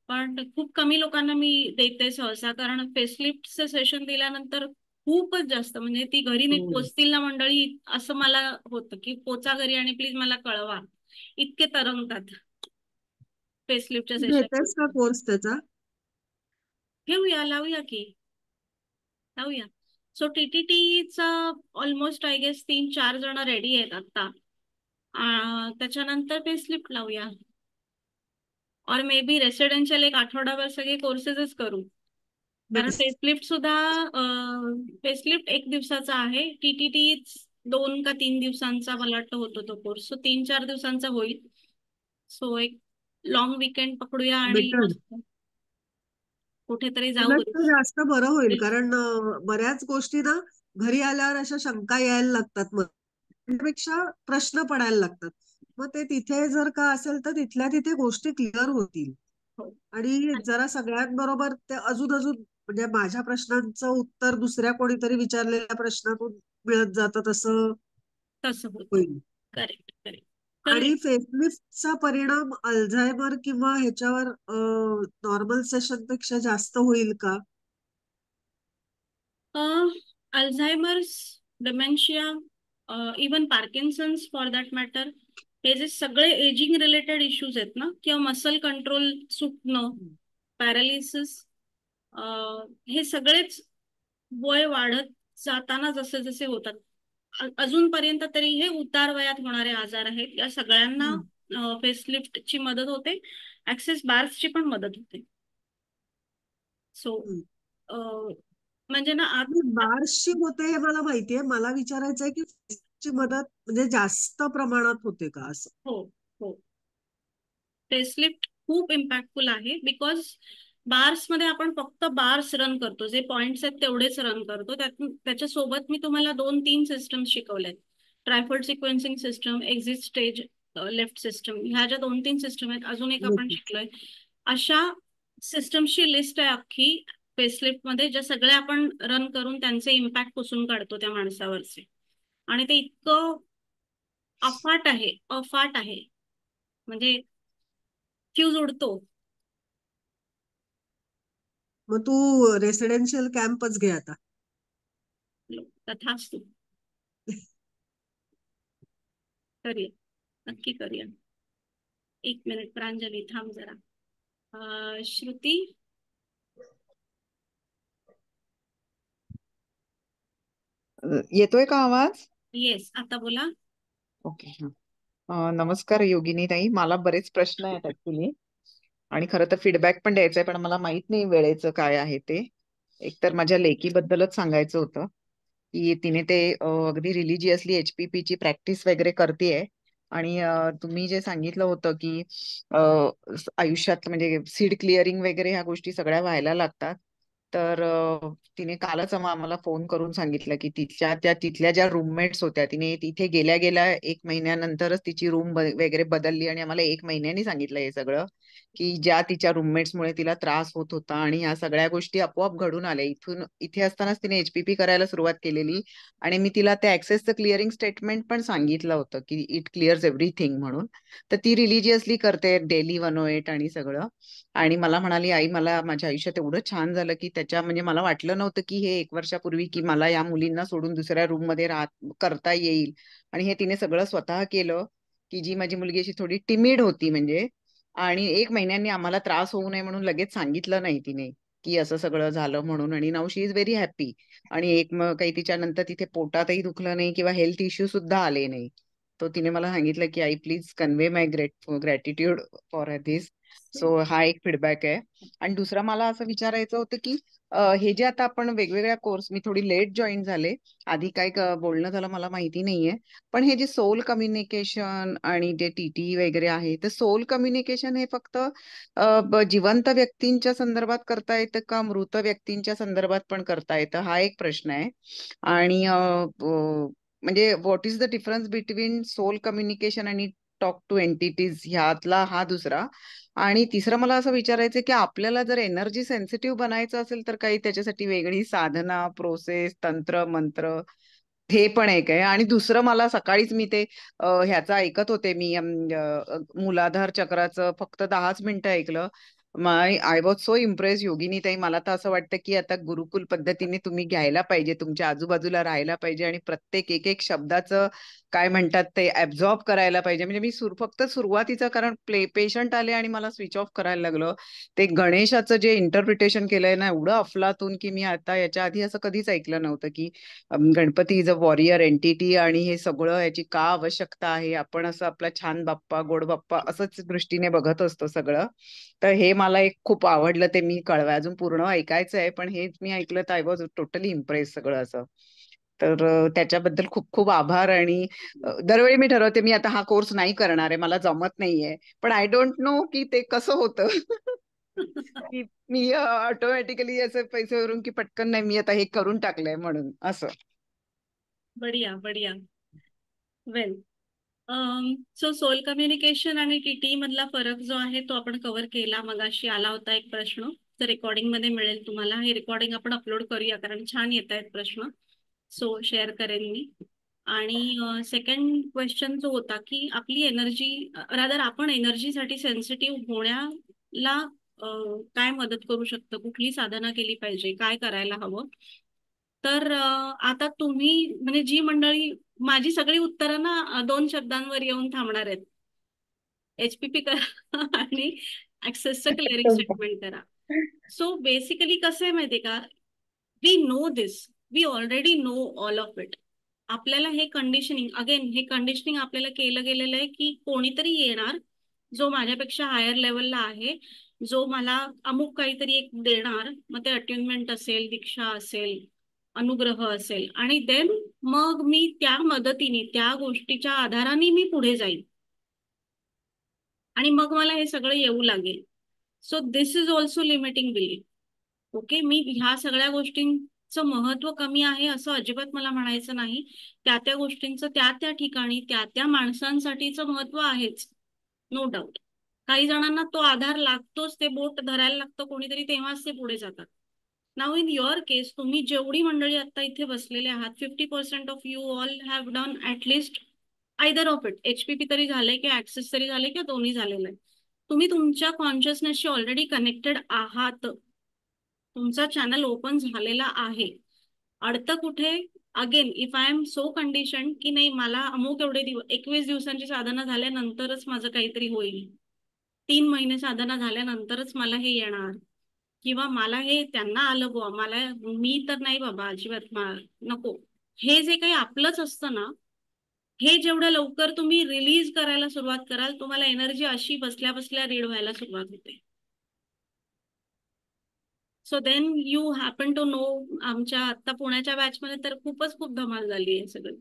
पण खूप कमी लोकांना मी देते सहसा, कारण फेसलिफ्टचं सेशन दिल्यानंतर खूपच जास्त, म्हणजे ती घरी नीट पोचतील ना मंडळी असं मला होतं की पोचा घरी आणि प्लीज मला कळवा, इतके तरंगतात फेसलिफ्टच्या घेतेस का सेशन. कोर्स त्याचा? घेऊया, लावूया की लावूया. सो टीटीटीचा ऑलमोस्ट आय गेस 3-4 जण रेडी आहेत आता. त्याच्यानंतर फेसलिफ्ट लावूया, और मे बी रेसिडेन्शियल एक आठवडाभर सगळे कोर्सेसच करू, कारण फेसलिफ्ट सुद्धा फेसलिफ्ट 1 दिवसाचा आहे, टीटीटी 2 का 3 दिवसांचा मला वाटतं होतो तो कोर्स. सो 3-4 दिवसांचा होईल. सो एक लॉंग वीकेंड पकडूया आणि बेटर. मस्त कुठेतरी जाऊ. उलट तर जास्त बरं होईल, कारण बऱ्याच गोष्टी ना घरी आल्यावर अशा शंका यायला लागतात, मग त्यापेक्षा प्रश्न पडायला लागतात. मग ते तिथे जर का असेल तर तिथल्या तिथे गोष्टी क्लिअर होतील. हो. आणि जरा सगळ्यांबरोबर ते अजून अजून म्हणजे माझ्या प्रश्नांचं उत्तर दुसऱ्या कोणीतरी विचारलेल्या प्रश्नातून मिळत जातं, तसं तसं होतं. होईल. Correct correct. आणि फेसलिफ्टचा परिणाम अल्झायमर किंवा ह्याच्यावर नॉर्मल सेशन पेक्षा जास्त होईल का? Alzheimer's, dementia, even Parkinson's for that matter, हे जे सगळे एजिंग रिलेटेड इश्यूज आहेत ना, किंवा मसल कंट्रोल सुटणं, पॅरालिसिस, हे सगळेच वय वाढत जाताना जसे जसे होतात, अजूनपर्यंत तरी हे उतार वयात होणारे आजार आहेत. या सगळ्यांना फेसलिफ्टची मदत होते, ऍक्सेस बार्सची पण मदत होते. सो म्हणजे ना बार्सची होते हे मला माहितीये, मला विचारायचं आहे की फेसलिफ्टची मदत म्हणजे जास्त प्रमाणात होते का असं? हो हो, फेसलिफ्ट खूप इम्पॅक्टफुल आहे, बिकॉज बार्स मध्ये आपण फक्त बार्स रन करतो, जे पॉइंट्स आहेत तेवढेच रन करतो. त्याच्यासोबत मी तुम्हाला 2-3 सिस्टम शिकवल्यात, tripod sequencing system, exit stage left system, ह्या ज्या 2-3 सिस्टम आहेत, अजून एक आपण शिकलोय. अशा सिस्टमची लिस्ट आहे अख्खी फेसलिफ्ट मध्ये, ज्या सगळ्या आपण रन करून त्यांचे इम्पॅक्ट पुसून काढतो त्या माणसावरचे. आणि ते इतकं अफाट आहे म्हणजे फ्यूज उडतो. मग तू रेसिडेन्शियल कॅम्पच घे आता. तथास्तु. करूया, नक्की करूया. 1 मिनिट प्रांजली, थांब जरा. श्रुती, येतोय का आवाज? येस, आता बोला. ओके. नमस्कार योगिनी ताई, मला बरेच प्रश्न आहेत ऍक्च्युली, आणि खरं तर फीडबॅक पण द्यायचा आहे, पण मला माहित नाही वेळेचं काय आहे ते. एकतर माझ्या लेकीबद्दलच सांगायचं होतं की तिने ते अगदी रिलिजियसली HPP ची प्रॅक्टिस वगैरे करतेय. आणि तुम्ही जे सांगितलं होतं की आयुष्यात म्हणजे सीड क्लिअरिंग वगैरे ह्या गोष्टी सगळ्या व्हायला लागतात, तर तिने कालच आम्हाला फोन करून सांगितलं की तिथल्या ज्या रूममेट्स होत्या, तिने तिथे गेल्या गेल्या 1 महिन्यानंतरच तिची रूम वगैरे बदलली, आणि आम्हाला 1 महिन्यानी सांगितलं हे सगळं, की ज्या तिच्या रूममेट्समुळे तिला त्रास होत होता आणि ह्या सगळ्या गोष्टी आपोआप घडून आल्या. इथे असतानाच तिने HPP करायला सुरुवात केलेली, आणि मी तिला त्या ऍक्सेसचं क्लिअरिंग स्टेटमेंट पण सांगितलं होतं की इट क्लिअर्स एव्हरीथिंग म्हणून. तर ती रिलिजियसली करते डेली 108 आणि सगळं. आणि मला म्हणाली, आई मला माझ्या आयुष्यात एवढं छान झालं की त्याच्या म्हणजे मला वाटलं नव्हतं की हे 1 वर्षापूर्वी की मला या मुलींना सोडून दुसऱ्या रूम मध्ये करता येईल. आणि हे तिने सगळं स्वतः केलं, की जी माझी मुलगी अशी थोडी टिमिड होती म्हणजे, आणि 1 महिन्यांनी आम्हाला त्रास होऊ नये म्हणून लगेच सांगितलं नाही तिने की असं सगळं झालं म्हणून. आणि now she is very happy. आणि काही तिच्या नंतर तिथे पोटातही दुखलं नाही किंवा हेल्थ इश्यू सुद्धा आले नाही. तो तिने मला सांगितलं की आई please convey my gratitude for this. So हा एक फीडबॅक आहे. आणि दुसरा मला असं विचारायचं होतं की हे जे आता आपण वेगवेगळ्या कोर्स, मी थोडी लेट जॉईन झाले, आधी काय बोलणं झालं मला माहिती नाहीये, पण हे जे सोल कम्युनिकेशन आणि जे TT वगैरे आहे, तर सोल कम्युनिकेशन हे फक्त जिवंत व्यक्तींच्या संदर्भात करता येतं का मृत व्यक्तींच्या संदर्भात पण करता येतं, हा एक प्रश्न आहे. आणि म्हणजे what is the difference between soul communication आणि टॉक टू एंटिटीज ह्यातला हा दुसरा. आणि तिसरं मला असं विचारायचं की आपल्याला जर एनर्जी सेन्सिटिव्ह बनायचं असेल तर काही त्याच्यासाठी वेगळी साधना, प्रोसेस, तंत्र मंत्र हे पण एक आहे. आणि दुसरं, मला सकाळीच मी ते ह्याचं ऐकत होते मी, मूलाधार चक्राचं फक्त 10च मिनिटं ऐकलं. आय वॉज सो इम्प्रेस योगिनी ताई. मला तर असं वाटतं की आता गुरुकुल पद्धतीने तुम्ही घ्यायला पाहिजे, तुमच्या आजूबाजूला राहायला पाहिजे आणि प्रत्येक एक एक शब्दाचं काय म्हणतात ते ऍब्झॉर्ब करायला पाहिजे. म्हणजे मी फक्त सुरुवातीचं, कारण पेशंट आले आणि मला स्विच ऑफ करायला लागलं. ते गणेशाचं जे इंटरप्रिटेशन केलंय ना, एवढं अफलातून की मी आता याच्या आधी असं कधीच ऐकलं नव्हतं की Ganpati is a warrior entity आणि हे सगळं याची का आवश्यकता आहे. आपण असं आपला छान बाप्पा, गोड बाप्पा असंच दृष्टीने बघत असतो सगळं. तर हे मला एक खूप आवडलं, ते मी कळवा, अजून पूर्ण ऐकायचं आहे पण हेच मी ऐकलं तर आय वॉज टोटली इम्प्रेस सगळं असं. तर त्याच्याबद्दल खूप खूप आभार. आणि दरवेळी मी ठरवते मी आता हा कोर्स नाही करणार आहे, मला जमत नाहीये, पण आय डोंट नो की ते कसं होतं. की मी ऑटोमॅटिकली असे पैसे वरून की पटकन नाही, मी आता हे करून टाकलंय म्हणून असं. बढिया बढिया. वेल, सो सोल कम्युनिकेशन आणि टीटी मधला फरक जो आहे तो आपण कव्हर केला. मगाशी आला होता एक प्रश्न, तर रेकॉर्डिंग मध्ये मिळेल तुम्हाला. हे रेकॉर्डिंग आपण अपलोड करूया कारण छान येत आहेत प्रश्न, सो शेअर करेन मी. आणि सेकंड क्वेश्चन जो होता की आपली एनर्जी, रादर आपण एनर्जीसाठी सेन्सिटिव्ह होण्याला काय मदत करू शकतं, कुठली साधना केली पाहिजे, काय करायला हवं. तर आता तुम्ही म्हणजे जी मंडळी, माझी सगळी उत्तरं ना 2 शब्दांवर येऊन थांबणार आहेत. HPP करा आणि ऍक्सेसचं क्लिअरिंग स्टेटमेंट करा. सो बेसिकली कसं आहे माहितीये का, we know this, we already know all of it. आपल्याला हे कंडिशनिंग, अगेन हे कंडिशनिंग आपल्याला केलं गेलेलं आहे की कोणीतरी येणार जो माझ्यापेक्षा हायर लेवलला आहे, जो मला अमुक काहीतरी एक देणार, मग ते अट्युनमेंट असेल, दीक्षा असेल, अनुग्रह असेल, आणि देन मग मी त्या मदतीने, त्या गोष्टीच्या आधाराने मी पुढे जाईल आणि मग मला हे सगळं येऊ लागेल. So this is also limiting belief. Okay, मी ह्या सगळ्या गोष्टींचं महत्व कमी आहे असं अजिबात मला म्हणायचं नाही. त्या त्या गोष्टींचं त्या त्या ठिकाणी त्या त्या माणसांसाठीचं महत्व आहेच, नो डाऊट. काही जणांना तो आधार लागतोच, ते बोट धरायला लागतं कोणीतरी, तेव्हाच ते पुढे जातात. नाउ इन युअर केस, तुम्ही जेवढी मंडळी आता इथे बसलेले आहात, 50% of you all have done at least either of it. HPP तरी झालंय किंवा ऍक्सेस तरी झालंय किंवा दोन्ही झालेलं आहे. तुम्ही तुमच्या कॉन्शियसनेसशी ऑलरेडी कनेक्टेड आहात, तुमचा चॅनल ओपन झालेला आहे. अडतं कुठे? Again, if I am so condition की नाही, मला अमुक एवढे 21 दिवसांची साधना झाल्यानंतरच माझं काहीतरी होईल, 3 महिने साधना झाल्यानंतरच मला हे येणार, किंवा मला हे त्यांना आलं बुवा, मला, मी तर नाही बाबा अजिबात, नको. हे जे काही आपलंच असतं ना, हे जेवढं लवकर तुम्ही रिलीज करायला सुरुवात कराल, तुम्हाला एनर्जी अशी बसल्या बसल्या रीड व्हायला सुरुवात होते. So then you happen to know, आमच्या आता पुण्याच्या बॅचमध्ये तर खूपच खूप धमाल झाली आहे सगळी.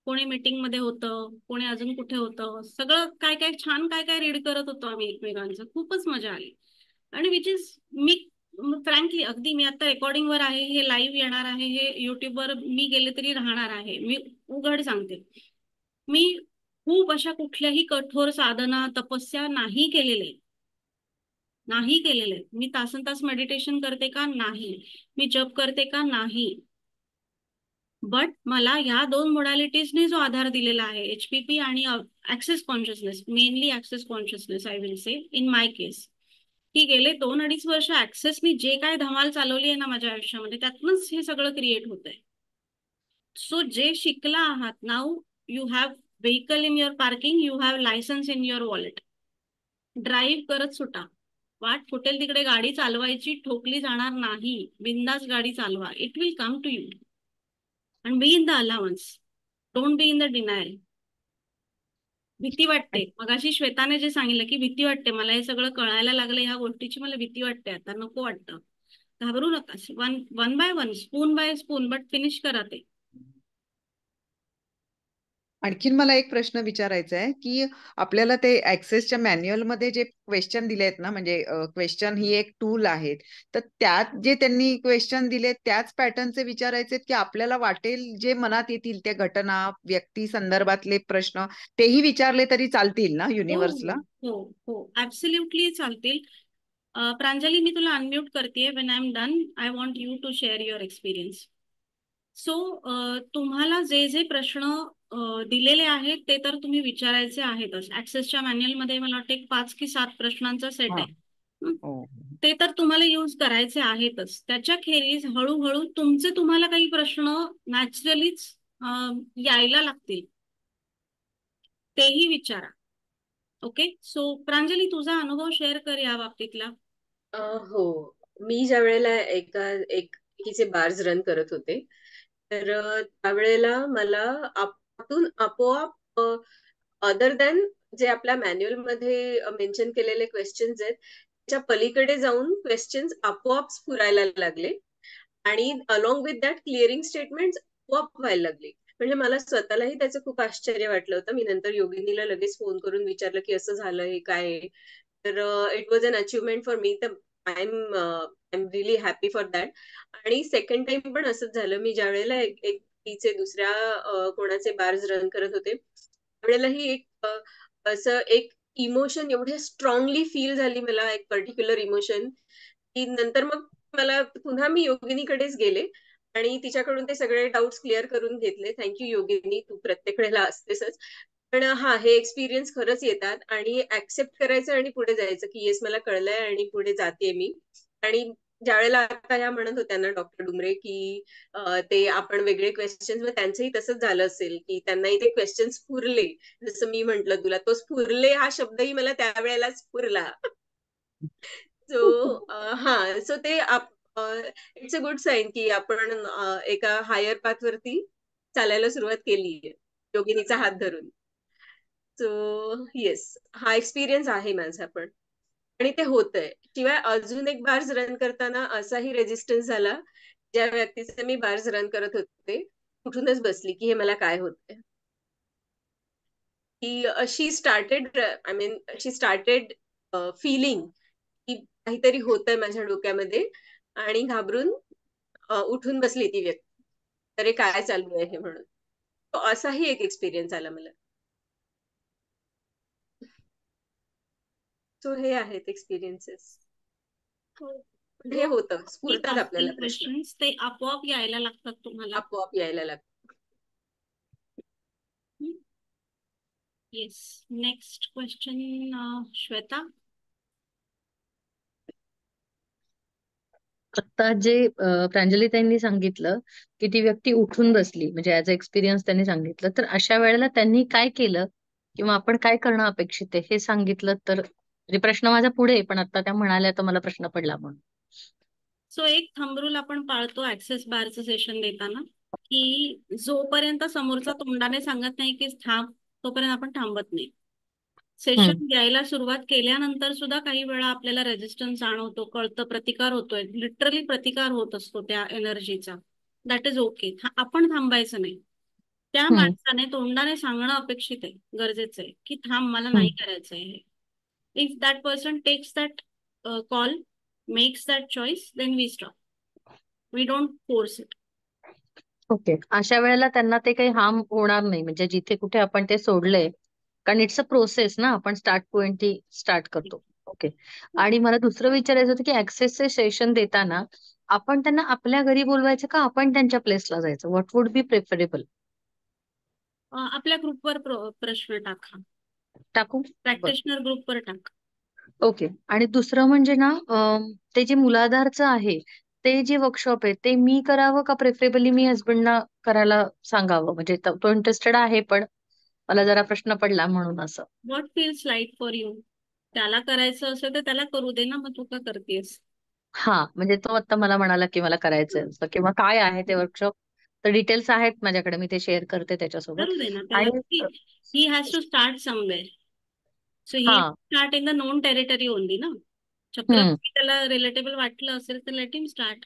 कोणी मीटिंग मध्ये होतं, कोणी अजून कुठे होतं, सगळं काय काय छान काय काय रीड करत होतो आम्ही एकमेकांचं, खूपच मजा आली. आणि विच इज, मी फ्रँकली अगदी, मी आता रेकॉर्डिंग वर आहे, हे लाईव्ह येणार आहे, हे युट्यूबवर मी गेले तरी राहणार आहे, मी उघड सांगते, मी खूप अशा कुठल्याही कठोर साधना तपस्या नाही केलेले, नाही केलेले. मी तासन तास मेडिटेशन करते का? नाही. मी जप करते का? नाही. बट मला ह्या 2 मोडॅलिटीजने जो आधार दिलेला आहे, HPP आणि access consciousness, mainly access consciousness I will say in my case, की गेले 2-2.5 वर्ष ऍक्सेसनी जे काय धमाल चालवली आहे ना माझ्या आयुष्यामध्ये, त्यातनंच हे सगळं क्रिएट होत आहे. सो जे शिकला आहात, now you have vehicle in your parking, you have licence in your wallet, drive करत सुटा. वाट फुटेल तिकडे गाडी चालवायची, ठोकली जाणार नाही, बिंदास गाडी चालवा, it will come to you. आणि be in the allowance, don't be in the denial. भीती वाटते, मगाशी श्वेताने जे सांगितलं की भीती वाटते, मला हे सगळं कळायला लागलं, ह्या गोष्टीची मला भीती वाटते, आता नको वाटतं. घाबरू नका, one by one, spoon by spoon, but finish करा ते. आणखीन मला एक प्रश्न विचारायचा आहे की आपल्याला ते ऍक्सेसच्या मॅन्युअल मध्ये जे क्वेश्चन दिले आहेत ना, म्हणजे क्वेश्चन ही एक टूल आहे, तर त्यात जे त्यांनी क्वेश्चन दिले त्याच पॅटर्नचे विचारायचे की आपल्याला वाटेल जे मनात येतील त्या घटना, व्यक्ती संदर्भातले प्रश्न तेही विचारले तरी चालतील ना युनिव्हर्सला? हो हो, ऍब्सोल्युटली चालतील. प्रांजली, मी तुला अनम्यूट करते. When I am done, I want you to share your experience. So तुम्हाला जे जे प्रश्न दिलेले आहेत ते तर तुम्ही विचारायचे आहेतच. ऍक्सेसच्या मॅन्युअलमध्ये मला वाटतं एक 5 की 7 प्रश्नांचा सेट हा. आहे. हं. हो. ते तर तुम्हाला यूज करायचे आहेतच. त्याच्या खेरीज हळूहळू तुम्हाला काही प्रश्न नॅचरलीच यायला लागतील, तेही विचारा. ओके. सो प्रांजली, तुझा अनुभव शेअर कर या बाबतीतला. हो, मी ज्या वेळेला एकीचे बार्स रन करत होते, तर त्यावेळेला मला आतून आपोआप अदर दॅन जे आपल्या मॅन्युअल मध्ये मेन्शन केलेले क्वेश्चन्स आहेत, त्याच्या पलीकडे जाऊन क्वेश्चन्स आपोआप स्फुरायला लागले आणि along with that clearing statement आपोआप व्हायला लागले. म्हणजे मला स्वतःलाही त्याचं खूप आश्चर्य वाटलं होतं. मी नंतर योगिनीला लगेच फोन करून विचारलं की असं झालं, हे काय आहे? तर it was an achievement for me. तर I am really happy for that. आणि सेकंड टाइम पण असंच झालं. मी ज्या वेळेला तिचे दुसऱ्या कोणाचे बार्स रन करत होते, त्यावेळेलाही असं एक इमोशन एवढे स्ट्रॉंगली फील झाली मला, एक पर्टिक्युलर इमोशन, की नंतर मग मला पुन्हा मी योगिनीकडेच गेले आणि तिच्याकडून ते सगळे डाऊट्स क्लिअर करून घेतले. थँक्यू योगिनी, तू प्रत्येक वेळेला असतेसच. पण हा, हे एक्सपिरियन्स खरंच येतात आणि ऍक्सेप्ट करायचं आणि पुढे जायचं की येस, मला कळलंय आणि पुढे जाते मी. आणि ज्या वेळेला आता ह्या म्हणत होत्या ना डॉक्टर डुमरे की ते आपण वेगळे क्वेश्चन्स, मग त्यांचंही तसंच झालं असेल की त्यांनाही ते क्वेश्चन्स स्फुरले. जसं मी म्हंटल तुला, तो स्फुरले हा शब्दही मला त्यावेळेला स्फुरला. सो हा, सो ते इट्स अ गुड साईन की आपण एका हायर पाथवरती चालायला सुरुवात केली योगिनीचा हात धरून. सो येस, हा एक्सपिरियन्स आहे माझा पण, आणि ते होतंय. शिवाय अजून एक बार्स रन करताना असाही रेजिस्टन्स झाला, ज्या व्यक्तीचे मी बार्स रन करत होते उठूनच बसली की हे मला काय होतंय. की शी स्टार्टेड फिलिंग की काहीतरी होतंय माझ्या डोक्यामध्ये, आणि घाबरून उठून बसली ती व्यक्ती, अरे काय चालू आहे हे म्हणून. तो असाही एक एक्सपिरियन्स आला मला. सो हे आहेत एक्सपिरियन्सेस. हे होतं, स्फुरतात आपल्याला प्रश्न, क्वेश्चन्स ते आपोआप यायला लागतात तुम्हाला. आपोआप यायला लागतात. येस. Next question, Shweta. आता जे प्रांजली त्यांनी सांगितलं की ती व्यक्ती उठून बसली, म्हणजे ऍज अ एक्सपिरियन्स त्यांनी सांगितलं, तर अशा वेळेला त्यांनी काय केलं किंवा आपण काय करणं अपेक्षित आहे हे सांगितलं तर, म्हणजे प्रश्न माझा पुढे आहे, पण आता त्या म्हणाल्या तर मला प्रश्न पडला म्हणून. सो एक थंब रूल आपण पाळतो ऍक्सेस बारचं सेशन देताना, की जोपर्यंत समोरचा तोंडाने सांगत नाही की थांब, तोपर्यंत आपण थांबत नाही. सेशन द्यायला सुरुवात केल्यानंतर सुद्धा काही वेळा आपल्याला रेजिस्टन्स जाणवतो, कळतं, प्रतिकार होतोय, लिटरली प्रतिकार होत असतो त्या एनर्जीचा. That is okay. आपण थांबायचं नाही. त्या माणसाने तोंडाने सांगणं अपेक्षित आहे, गरजेचं आहे, की थांब, मला नाही करायचंय हे. If that person takes that call, makes that choice, then we stop. We don't force it. Okay. अशा वेळेला त्यांना ते काही हार्म होणार नाही, म्हणजे जिथे कुठे आपण ते सोडलंय, कारण इट्स अ प्रोसेस ना, आपण स्टार्ट पॉइंट स्टार्ट करतो. ओके. आणि मला दुसरं विचारायचं होतं की ऍक्सेसचे सेशन देताना आपण त्यांना आपल्या घरी बोलवायचं का आपण त्यांच्या प्लेसला जायचं? What would be preferable? आपल्या ग्रुपवर प्रश्न टाका, टाकू? प्रॅक्टिशनर ग्रुपवर टाका. ओके. आणि दुसरं म्हणजे ना, ते जे मुलाधारचं आहे, ते जे वर्कशॉप आहे ते मी करावं का प्रेफरेबली मी हसबंडना करायला सांगावं? म्हणजे तो इंटरेस्टेड आहे, पण मला जरा प्रश्न पडला म्हणून असं. What feels light for you? त्याला करायचं असेल तर त्याला करू दे ना, मग तू का करतेस? हा, म्हणजे तो आता मला म्हणाला की मला करायचंय असं, किंवा काय आहे ते वर्कशॉप, तर डिटेल्स आहेत माझ्याकडे, मी ते शेअर करते त्याच्यासोबत. करू दे ना त्याला. आणि he has to start somewhere. So he हा, start in the known territory only ना. चक्रवर्ती त्याला रिलेटेबल वाटलं असेल तर लेट हिम स्टार्ट.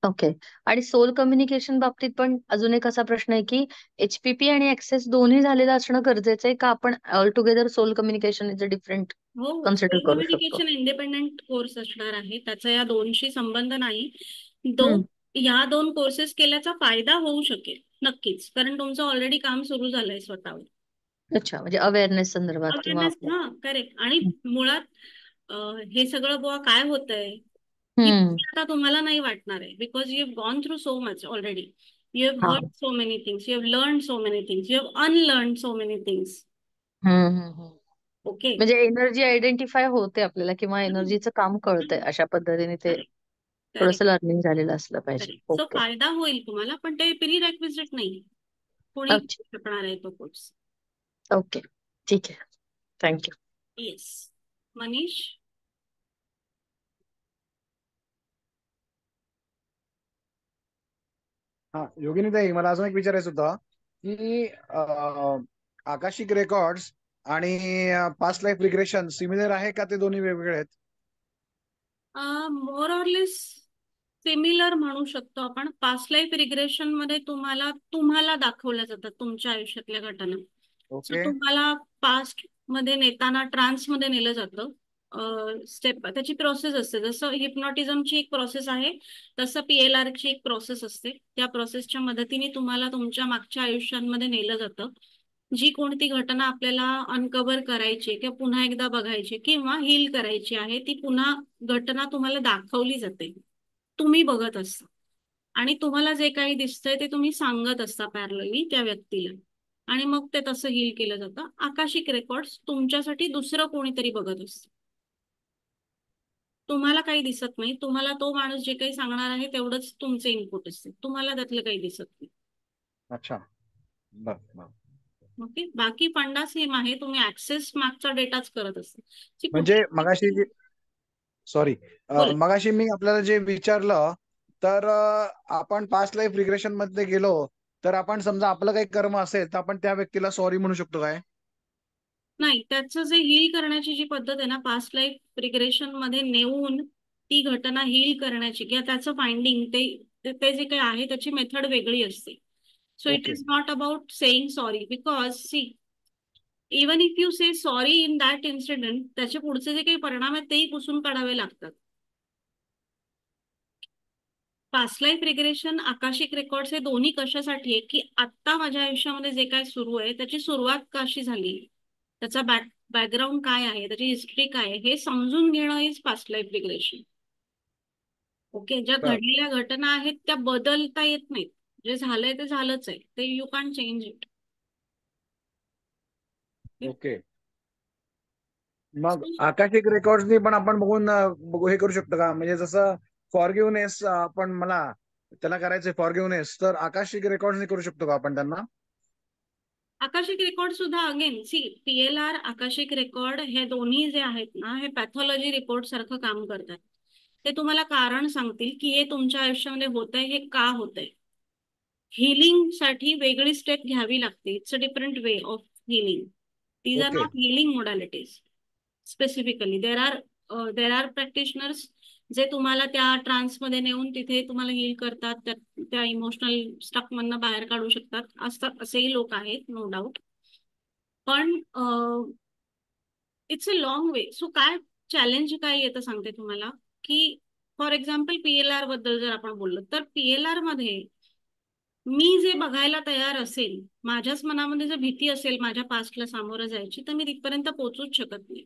ओके. आणि सोल कम्युनिकेशन बाबतीत पण अजून एक असा प्रश्न आहे की एचपीपी आणि ऍक्सेस दोन्ही झालेलं असणं गरजेचं आहे का आपण all together soul communication is a different हो, कन्सिडर सोल करू शकतो? कम्युनिकेशन इंडिपेंडेंट कोर्स असणार आहे, त्याचा या दोनशी संबंध नाही. हम्म. या 2 कोर्सेस केल्याचा फायदा होऊ शकेल नक्कीच, कारण तुमचं ऑलरेडी काम सुरू झालंय स्वतःवर. अच्छा, म्हणजे अवेअरनेस संदर्भात किंवा अवेअरनेस, आपल्या. हा करेक्ट. आणि मुळात हे सगळं बुवा काय होतंय, ही हम्म. आता तुम्हाला नाही वाटणार आहे, because you have gone through so much already. You have हा. heard so many things. You have learned so many things. You have unlearned so many things. Okay. म्हणजे एनर्जी आयडेंटिफाय होते आपल्याला किंवा एनर्जीचं काम कळतंय अशा पद्धतीने ते करेक्ट थोडस करेक्ट लर्निंग झालेलं असलं पाहिजे. करेक्ट. So okay. फायदा होईल तुम्हाला, पण ते प्री-रेक्विजिट नाही. कोणी अच्छा. शकणार आहे तो कोर्स. ओके, ठीक आहे. थँक्यू. येस. मनीष. हा, योगिनीताई, मला अजून एक विचारायचं होतं की आकाशिक रेकॉर्ड्स आणि पास्ट लाईफ रिग्रेशन सिमिलर आहे का, ते दोन्ही वेगवेगळे आहेत? मोर ऑर लेस सिमिलर म्हणू शकतो आपण. पास्ट लाईफ रिग्रेशन मध्ये तुम्हाला दाखवल्या जातात तुमच्या आयुष्यातल्या घटना. So okay. तुम्हाला पास्ट मध्ये नेताना ट्रान्स मध्ये नेलं जातं. स्टेप त्याची प्रोसेस असते. जसं हिप्नॉटिझमची एक प्रोसेस आहे, तसं PLR ची एक प्रोसेस असते. त्या प्रोसेसच्या मदतीने तुम्हाला तुमच्या मागच्या आयुष्यांमध्ये नेलं जातं. जी कोणती घटना आपल्याला अनकव्हर करायची किंवा पुन्हा एकदा बघायची किंवा हील करायची आहे, ती पुन्हा घटना तुम्हाला दाखवली जाते. तुम्ही बघत असता आणि तुम्हाला जे काही दिसतंय ते तुम्ही सांगत असता पॅरलली त्या व्यक्तीला, आणि मग ते तसं हील केलं जातं. आकाशिक रेकॉर्ड्स तुमच्यासाठी दुसरं कोणीतरी बघत असतं. तुम्हाला काही दिसत नाही. तुम्हाला तो माणूस जे काही सांगणार आहे तेवढंच तुमचे इनपुट असते. तुम्हाला त्यातलं काही दिसत नाही. अच्छा, बर बर. ओके. बाकी फंडा सेम आहे. तुम्ही ऍक्सेस मागचा डेटाच करत असता. म्हणजे मगाशी सॉरी बोला. मगाशी मी आपल्याला जे विचारलं, तर आपण पास्ट लाईफ रिग्रेशन मध्ये गेलो तर आपण समजा आपलं काही कर्म असेल तर आपण त्या व्यक्तीला सॉरी म्हणू शकतो काय? नाही, त्याचं जे हील करण्याची जी पद्धत आहे ना, पास्ट लाईफ रिग्रेशन मध्ये नेऊन ती घटना हील करण्याची किंवा त्याचं फाइंडिंग ते जे काही आहे त्याची मेथड वेगळी असते. So it okay. Is not about saying sorry, because see, even if you say sorry in that incident, त्याचे पुढचे जे काही परिणाम आहेत तेही पुसून काढावे लागतात. Past life regression, Akashic records हे दोन्ही कशासाठी आहे की आत्ता माझ्या आयुष्यामध्ये जे काय सुरू आहे त्याची सुरुवात कशी झाली, त्याचा बॅकग्राऊंड काय आहे, त्याची हिस्ट्री काय आहे, हे समजून घेणं is past life regression. Okay. ज्या बर. घडलेल्या घटना आहेत त्या बदलता येत नाहीत. जे झालंय ते झालंच आहे. ते you can change it. Okay. मग आकाशिक रेकॉर्ड्सनी पण आपण बघून हे करू शकतो का? म्हणजे जसं फॉरगिव्हनेस आपण मला त्याला करायचंय फॉरगिव्हनेस, तर आकाशिक रेकॉर्ड्सनी करू शकतो का आपण त्यांना? आकाशिक रेकॉर्ड सुद्धा again see, PLR, akashic record हे दोन्ही जे आहेत ना, हे पॅथॉलॉजी रिपोर्ट सारखं काम करतात. ते तुम्हाला कारण सांगतील की हे तुमच्या आयुष्यामध्ये होतंय, हे का होतंय. हिलिंग साठी वेगळी स्टेप घ्यावी लागते. It's a different way of healing. These are okay. Not healing modalities specifically. There are practitioners जे तुम्हाला त्या ट्रान्समध्ये नेऊन तिथे तुम्हाला हील करतात, त्या इमोशनल स्टक मधनं बाहेर काढू शकतात. असतात असेही लोक आहेत, नो डाऊट. पण it's a long way. So काय चॅलेंज काय येतं सांगते तुम्हाला, की फॉर एक्झाम्पल PLR बद्दल जर आपण बोललो तर PLR मध्ये मी जे बघायला तयार असेल, माझ्याच मनामध्ये जर भीती असेल माझ्या पास्टला सामोरं जायची, तर मी तिथपर्यंत पोहोचूच शकत नाही.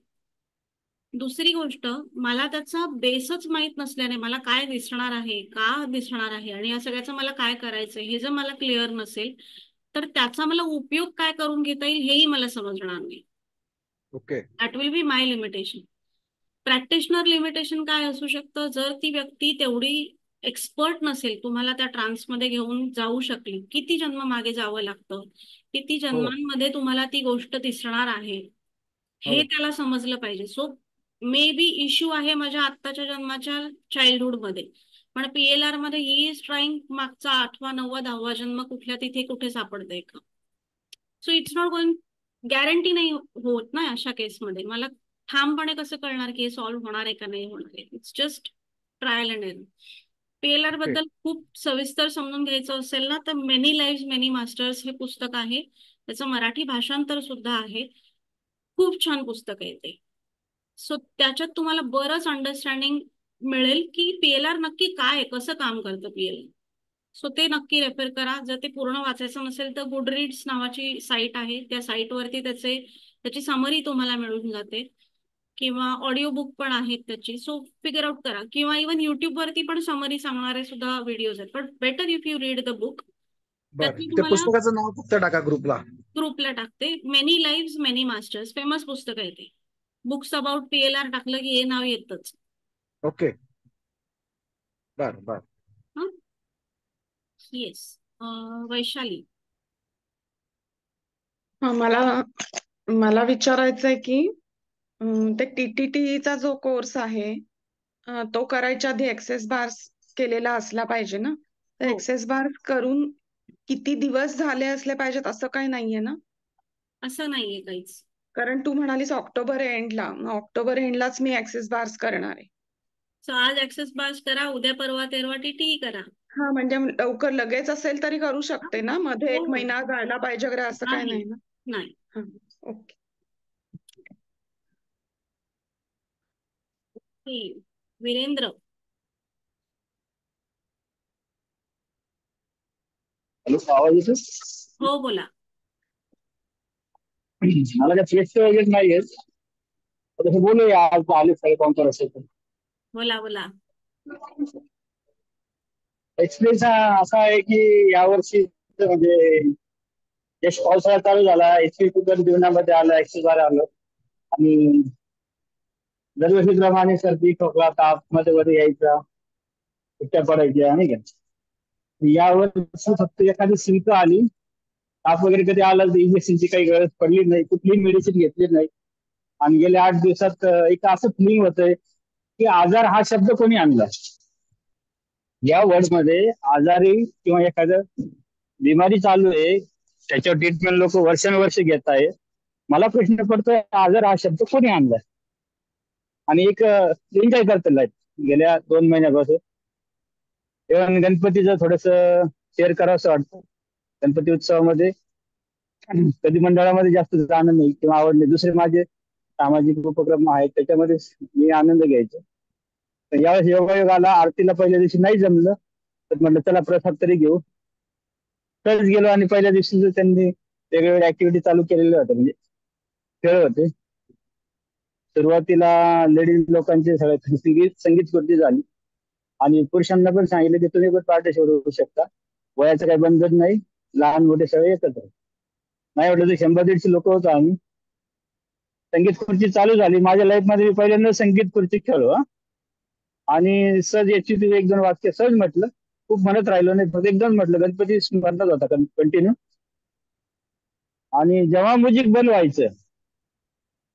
दुसरी गोष्ट, मला त्याचा बेसच माहित नसल्याने मला काय दिसणार आहे, का दिसणार आहे आणि या सगळ्याचं मला काय करायचंय हे जर मला क्लिअर नसेल, तर त्याचा मला उपयोग काय करून घेता येईल हेही मला समजणार नाही. Okay. That will be my limitation. Practitioner limitation काय असू शकतं, जर ती व्यक्ती तेवढी एक्सपर्ट नसेल, तुम्हाला त्या ट्रान्समध्ये घेऊन जाऊ शकली, किती जन्म मागे जावं लागतं, किती जन्मांमध्ये तुम्हाला ती गोष्ट दिसणार आहे, हे त्याला समजलं पाहिजे. सो मे बी इश्यू आहे माझ्या आत्ताच्या जन्माच्या चाइल्डहुड मध्ये, पण PLR मध्ये ही इज ट्राईंग मागचा 8वा 9वा 10वा जन्म कुठल्या तिथे कुठे सापडतंय का. So it's not going, guarantee नाही होत ना अशा केसमध्ये. मला ठामपणे कसं कळणार की हे सॉल्व्ह होणार आहे का नाही होणार आहे. It's just trial and error. PLR बद्दल खूप सविस्तर समजून घ्यायचं असेल ना, तर मेनी लाईव्ह मेनी मास्टर्स हे पुस्तक आहे. त्याचं मराठी भाषांतर सुद्धा आहे. खूप छान पुस्तक आहे ते. सो त्याच्यात तुम्हाला बरंच अंडरस्टँडिंग मिळेल की PLR नक्की काय, कसं काम करतं PLR. सो ते नक्की रेफर करा. जर ते पूर्ण वाचायचं नसेल तर गुडरीड्स नावाची साईट आहे, त्या साईटवरती त्याची समरी तुम्हाला मिळून जाते, किंवा ऑडिओ बुक पण आहेत त्याची. सो फिगर आउट करा, किंवा इव्हन युट्यूब वरती पण समरी सांगणारे सुद्धा व्हिडिओज आहेत. But better if you read the book बर, त्यातली ते तुम्हाला पुस्तकाचं नाव फक्त टाका ग्रुपला. ग्रुपला टाकते. Many lives many masters, famous पुस्तक आहे ते. बुक्स अबाउट PLR टाकलं की हे नाव येतच. ओके, बर बर. येस. वैशाली. मला विचारायचंय की ते TTT चा जो कोर्स आहे तो करायच्या आधी एक्सेस बार केलेला असला पाहिजे ना? तर हो. एक्सेस बार करून किती दिवस झाले असले पाहिजेत असं काही नाहीये ना? असं नाहीये काहीच. कारण तू म्हणालीस ऑक्टोबर एंडला, मग ऑक्टोबर एंडलाच मी एक्सेस बार्स करणार आहे. सो आज एक्सेस बार्स करा, उद्या परवा तेरवा TTE करा. हा, म्हणजे लवकर लगेच असेल तरी करू शकते ना? मध्ये हो एक हो. महिना जायला पाहिजे वगैरे असं काही नाही नाही ना? नाही. हा, ओके. वीरेंद्र. हॅलो, आवाज येतो? हो बोला. मला काय टेस्ट वगैरे नाही येत, तसं बोलूया आज आले सगळे काउंटर असेल तर. बोला बोला. एक्सपिरियन्स असा आहे की यावर्षी म्हणजे जस्ट पावसाळा चालू झाला, HP तर जीवनामध्ये आलं, एक्सेस बार आलं आणि दरवर्षीप्रमाणे सर्दी खोकला ताप मध्ये मध्ये यायचा, सुट्ट्या पडायच्या नाही का. यावर्षी फक्त एखादी शिंक आली, ताप वगैरे कधी आला तर इंजेक्शनची काही गरज पडली नाही, कुठलीही मेडिसिन घेतली नाही. आणि गेल्या 8 दिवसात एक असं फिलिंग होतंय की आजार हा शब्द कोणी आणला. या वर्ल्ड मध्ये आजारी किंवा एखादं बिमारी चालू आहे, त्याच्यावर ट्रीटमेंट लोक वर्षानुवर्ष घेत आहे. मला प्रश्न पडतोय आजार हा शब्द कोणी आणलाय. आणि एक एन्जॉय करतो गेल्या 2 महिन्यापासून. तेव्हा गणपतीचं थोडस शेअर करावं असं वाटतं. गणपती उत्सवामध्ये कधी मंडळामध्ये जास्त जाणं नाही किंवा आवड नाही, दुसरे माझे सामाजिक उपक्रम आहेत त्याच्यामध्ये मी आनंद घ्यायचो. तर यावेळेस योगायोग आला, आरतीला पहिल्या दिवशी नाही जमलं तर म्हटलं चला प्रसाद तरी घेऊ. तरच गेलो आणि पहिल्या दिवशी त्यांनी वेगवेगळ्या ऍक्टिव्हिटी चालू केलेल्या होत्या, म्हणजे खेळ होते. सुरुवातीला लेडीज लोकांचे सगळे संगीत खुर्ची झाली आणि पुरुषांना पण सांगितलं की तुम्ही पण पार्टिसिपेट होऊ शकता, वयाचं काही बंधन नाही, लहान मोठे सगळे एकत्र. नाही म्हटलं तर 100-150 लोक होतो आम्ही. संगीत खुर्ची चालू झाली, माझ्या लाईफ मध्ये मी पहिल्यांदा संगीत खुर्ची खेळलो आणि सहज याची 1-2 वाक्य सहज म्हटलं, खूप म्हणत राहिलो नाही, फक्त एकदम म्हटलं. गणपती स्मरणात होता कंटिन्यू. आणि जेव्हा म्युझिक बंद व्हायचं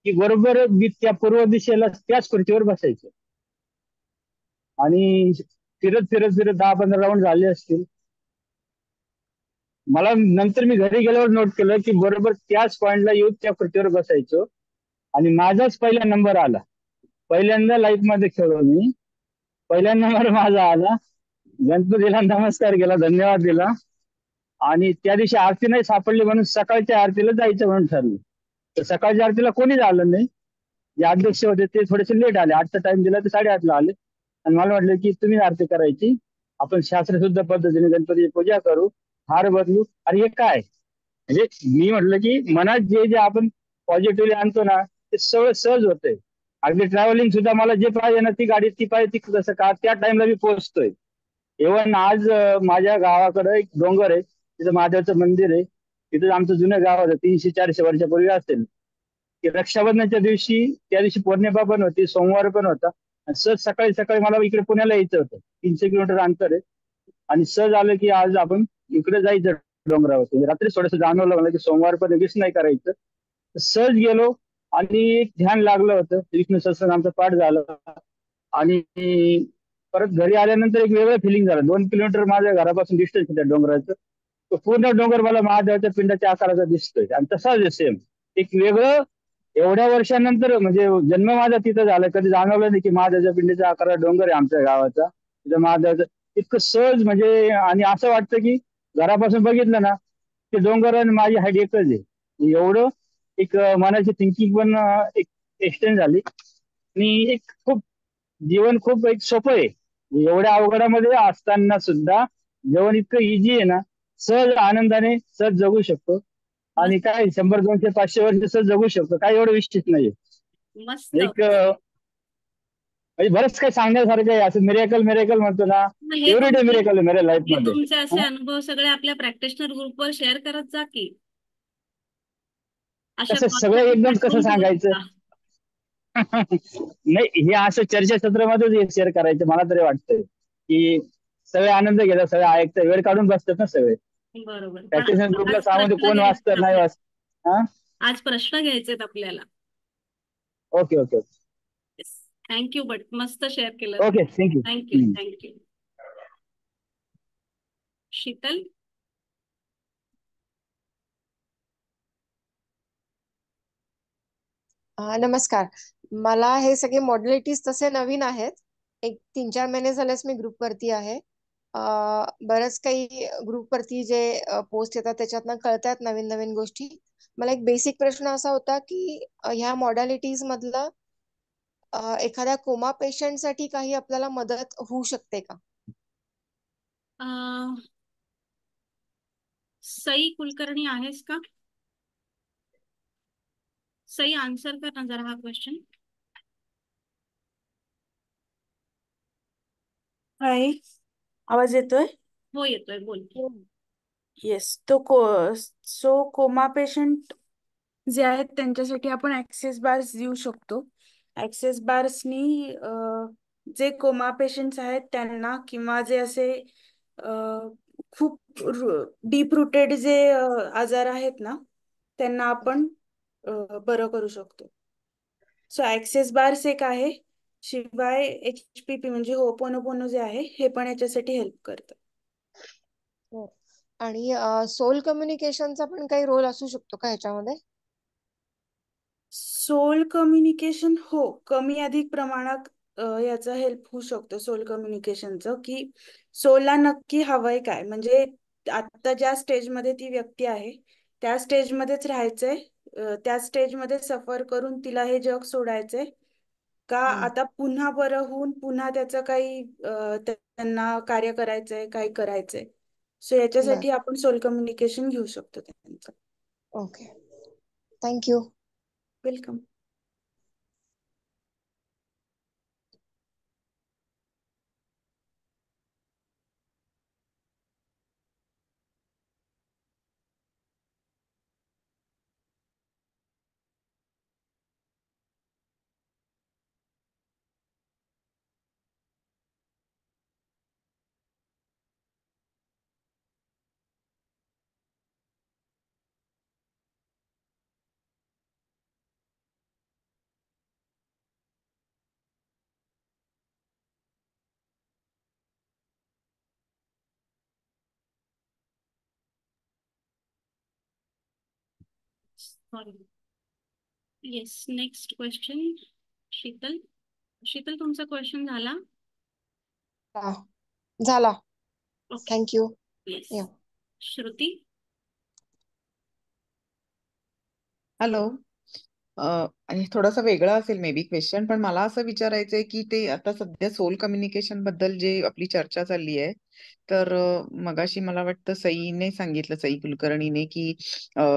की बरोबर मी त्या पूर्व दिशेला त्याच खुर्चीवर बसायचं आणि फिरत फिरत फिरत 10-15 राऊंड झाले असतील. मला नंतर मी घरी गेल्यावर नोट केलं की बरोबर त्याच पॉइंटला येऊन त्या खुर्चीवर बसायचो आणि माझाच पहिला नंबर आला. पहिल्यांदा लाईफ मध्ये खेळलो मी, पहिला नंबर माझा आला. गणपतीला नमस्कार केला, धन्यवाद दिला आणि त्या दिवशी आरती नाही सापडली म्हणून सकाळच्या आरतीला जायचं म्हणून ठरलं. तर सकाळच्या आरतीला कोणीच आलं नाही. जे अध्यक्ष होते ते थोडेसे लेट आले, 8चा टाइम दिला तर 8:30ला आले आणि मला म्हटलं की तुम्ही आरती करायची, आपण शास्त्रशुद्ध पद्धतीने गणपतीची पूजा करू, हार बदलू. आणि हे काय म्हणजे मी म्हटलं की मनात जे जे आपण पॉझिटिव्हली आणतो ना ते सगळं सहज होतंय. अगदी ट्रॅव्हलिंग सुद्धा मला जे पाहिजे ना ती गाडी ती पाहिजे ती कसं का त्या टाइमला मी पोहोचतोय. इव्हन आज माझ्या गावाकडे एक डोंगर आहे, तिथं महादेवचं मंदिर आहे. तिथं आमचं जुनं गाव होतं, 300-400 वर्षापूर्वी असेल. की रक्षाबंधनच्या दिवशी त्या दिवशी पौर्णिमा पण होती, सोमवार पण होता आणि सहज सकाळी सकाळी मला इकडे पुण्याला यायचं होतं. 300 किलोमीटर अंतर आहे आणि सहज आलं की आज आपण इकडे जायचं डोंगरावरती. रात्री थोडंसं जाणवलं मला की सोमवार पण लगेच नाही करायचं. सहज गेलो आणि एक ध्यान लागलं होतं, विष्णू सहस्त्रनाम आमचा पाठ झाला आणि परत घरी आल्यानंतर एक वेगळं फिलिंग झालं. 2 किलोमीटर माझ्या घरापासून डिस्टन्स होत्या डोंगराचं. तो पूर्ण डोंगर मला महादेवाच्या पिंडाच्या आकाराचा दिसतोय आणि तसाच सेम एक वेगळं. एवढ्या वर्षानंतर म्हणजे जन्म माझा तिथं झाला, कधी जाणवलं नाही की महादेवाच्या पिंडीचा आकाराचा डोंगर आहे आमच्या गावाचा. तिथं महादेवाचं इतकं सहज म्हणजे आणि असं वाटतं की घरापासून बघितलं ना ते डोंगर आणि माझी हाईट एकच आहे. एवढं एक मनाची थिंकिंग पण एक एक्सटेंड झाली आणि एक खूप जीवन खूप एक सोपं आहे. एवढ्या अवघडामध्ये असताना सुद्धा जेवण इतकं इझी आहे ना, सहज आनंदाने सहज जगू शकतो आणि काय 100-200-500 वर्ष सहज जगू शकतो, काय एवढं विशेष नाहीये. मस्त. एक म्हणजे बरंच काही सांगण्यासारखं आहे, असं मिरेकल मिरेकल म्हणतो ना, मग हे एव्हरी डे मिरेकल आहे माझ्या लाईफ हे मध्ये. तुमचे असे हा? अनुभव सगळे आपल्या प्रॅक्टिशनर ग्रुपवर शेअर करत जा की अशा कसं सगळं कॉलसाठी एकदम कसं पाठवून ठेवू सांगायचं? नका. नाही, हे असं चर्चासत्रामध्येच शेअर करायचं मला तरी वाटतंय, की सगळे आनंद घेतात, सगळे ऐकतात, वेळ काढून बसतात ना सगळे. बरोबर. पण प्रॅक्टिस ग्रुपला आज सांगून प्रश्न कोण घ्यायचे वाचतं नाही आपल्याला. वाचत. हा, आज प्रश्न घ्यायचेत आपल्याला. ओके ओके थँक्यू, बट मस्त शेअर केलं. Okay, thank you. Thank you thank you. Sheetal. नमस्कार. मला हे सगळे मॉड्युलिटीज तसे नवीन आहेत. एक 3-4 महिने झालेच मी ग्रुपवरती आहे. बरंच काही ग्रुपवरती जे पोस्ट येतात त्याच्यातनं कळतात नवीन नवीन गोष्टी. मला एक बेसिक प्रश्न असा होता की ह्या मॉडॅलिटीज मधलं एखाद्या कोमा पेशंट साठी काही आपल्याला मदत होऊ शकते का? सई कुलकर्णी आहेस का? सई आन्सर कर ना जरा हा क्वेश्चन. हाय, आवाज येतोय? हो येतोय, बोल. येस. सो कोमा पेशंट जे आहेत त्यांच्यासाठी आपण ऍक्सेस बार्स देऊ शकतो. ऍक्सेस बार्सनी जे कोमा पेशंट्स आहेत त्यांना, किंवा जे असे खूप डीप रुटेड जे आजार आहेत ना त्यांना आपण बरं करू शकतो. सो ऍक्सेस बार्स एक आहे. शिवाय HPP म्हणजे होपोनोपोनो जे आहे हे पण याच्यासाठी हेल्प करतं. आणि सोल कम्युनिकेशनचा पण काही रोल असू शकतो का ह्याच्यामध्ये? सोल कम्युनिकेशन हो, कमी अधिक प्रमाणात याचा हेल्प होऊ शकतो सोल कम्युनिकेशनचं, की सोलला नक्की हवंय काय, म्हणजे आता ज्या स्टेजमध्ये ती व्यक्ती आहे त्या स्टेजमध्येच राहायचंय, त्या स्टेजमध्ये सफर करून तिला हे जग सोडायचंय का आता पुन्हा बरं होऊन पुन्हा त्याचं काही त्यांना कार्य करायचंय, काही करायचंय. सो याच्यासाठी आपण सोल कम्युनिकेशन घेऊ शकतो त्यांचं. Okay, thank you. Welcome. Sorry. Yes, next question. Sheetal. Sheetal, तुमचा क्वेश्चन झाला? झाला. Okay. Thank you. Yes. Shruti. Hello. आणि थोडासा वेगळा असेल मे बी क्वेश्चन, पण मला असं विचारायचंय की ते आता सध्या सोल कम्युनिकेशन बद्दल जे आपली चर्चा चालली आहे, तर मगाशी मला वाटतं सईने सांगितलं, सई कुलकर्णीने, की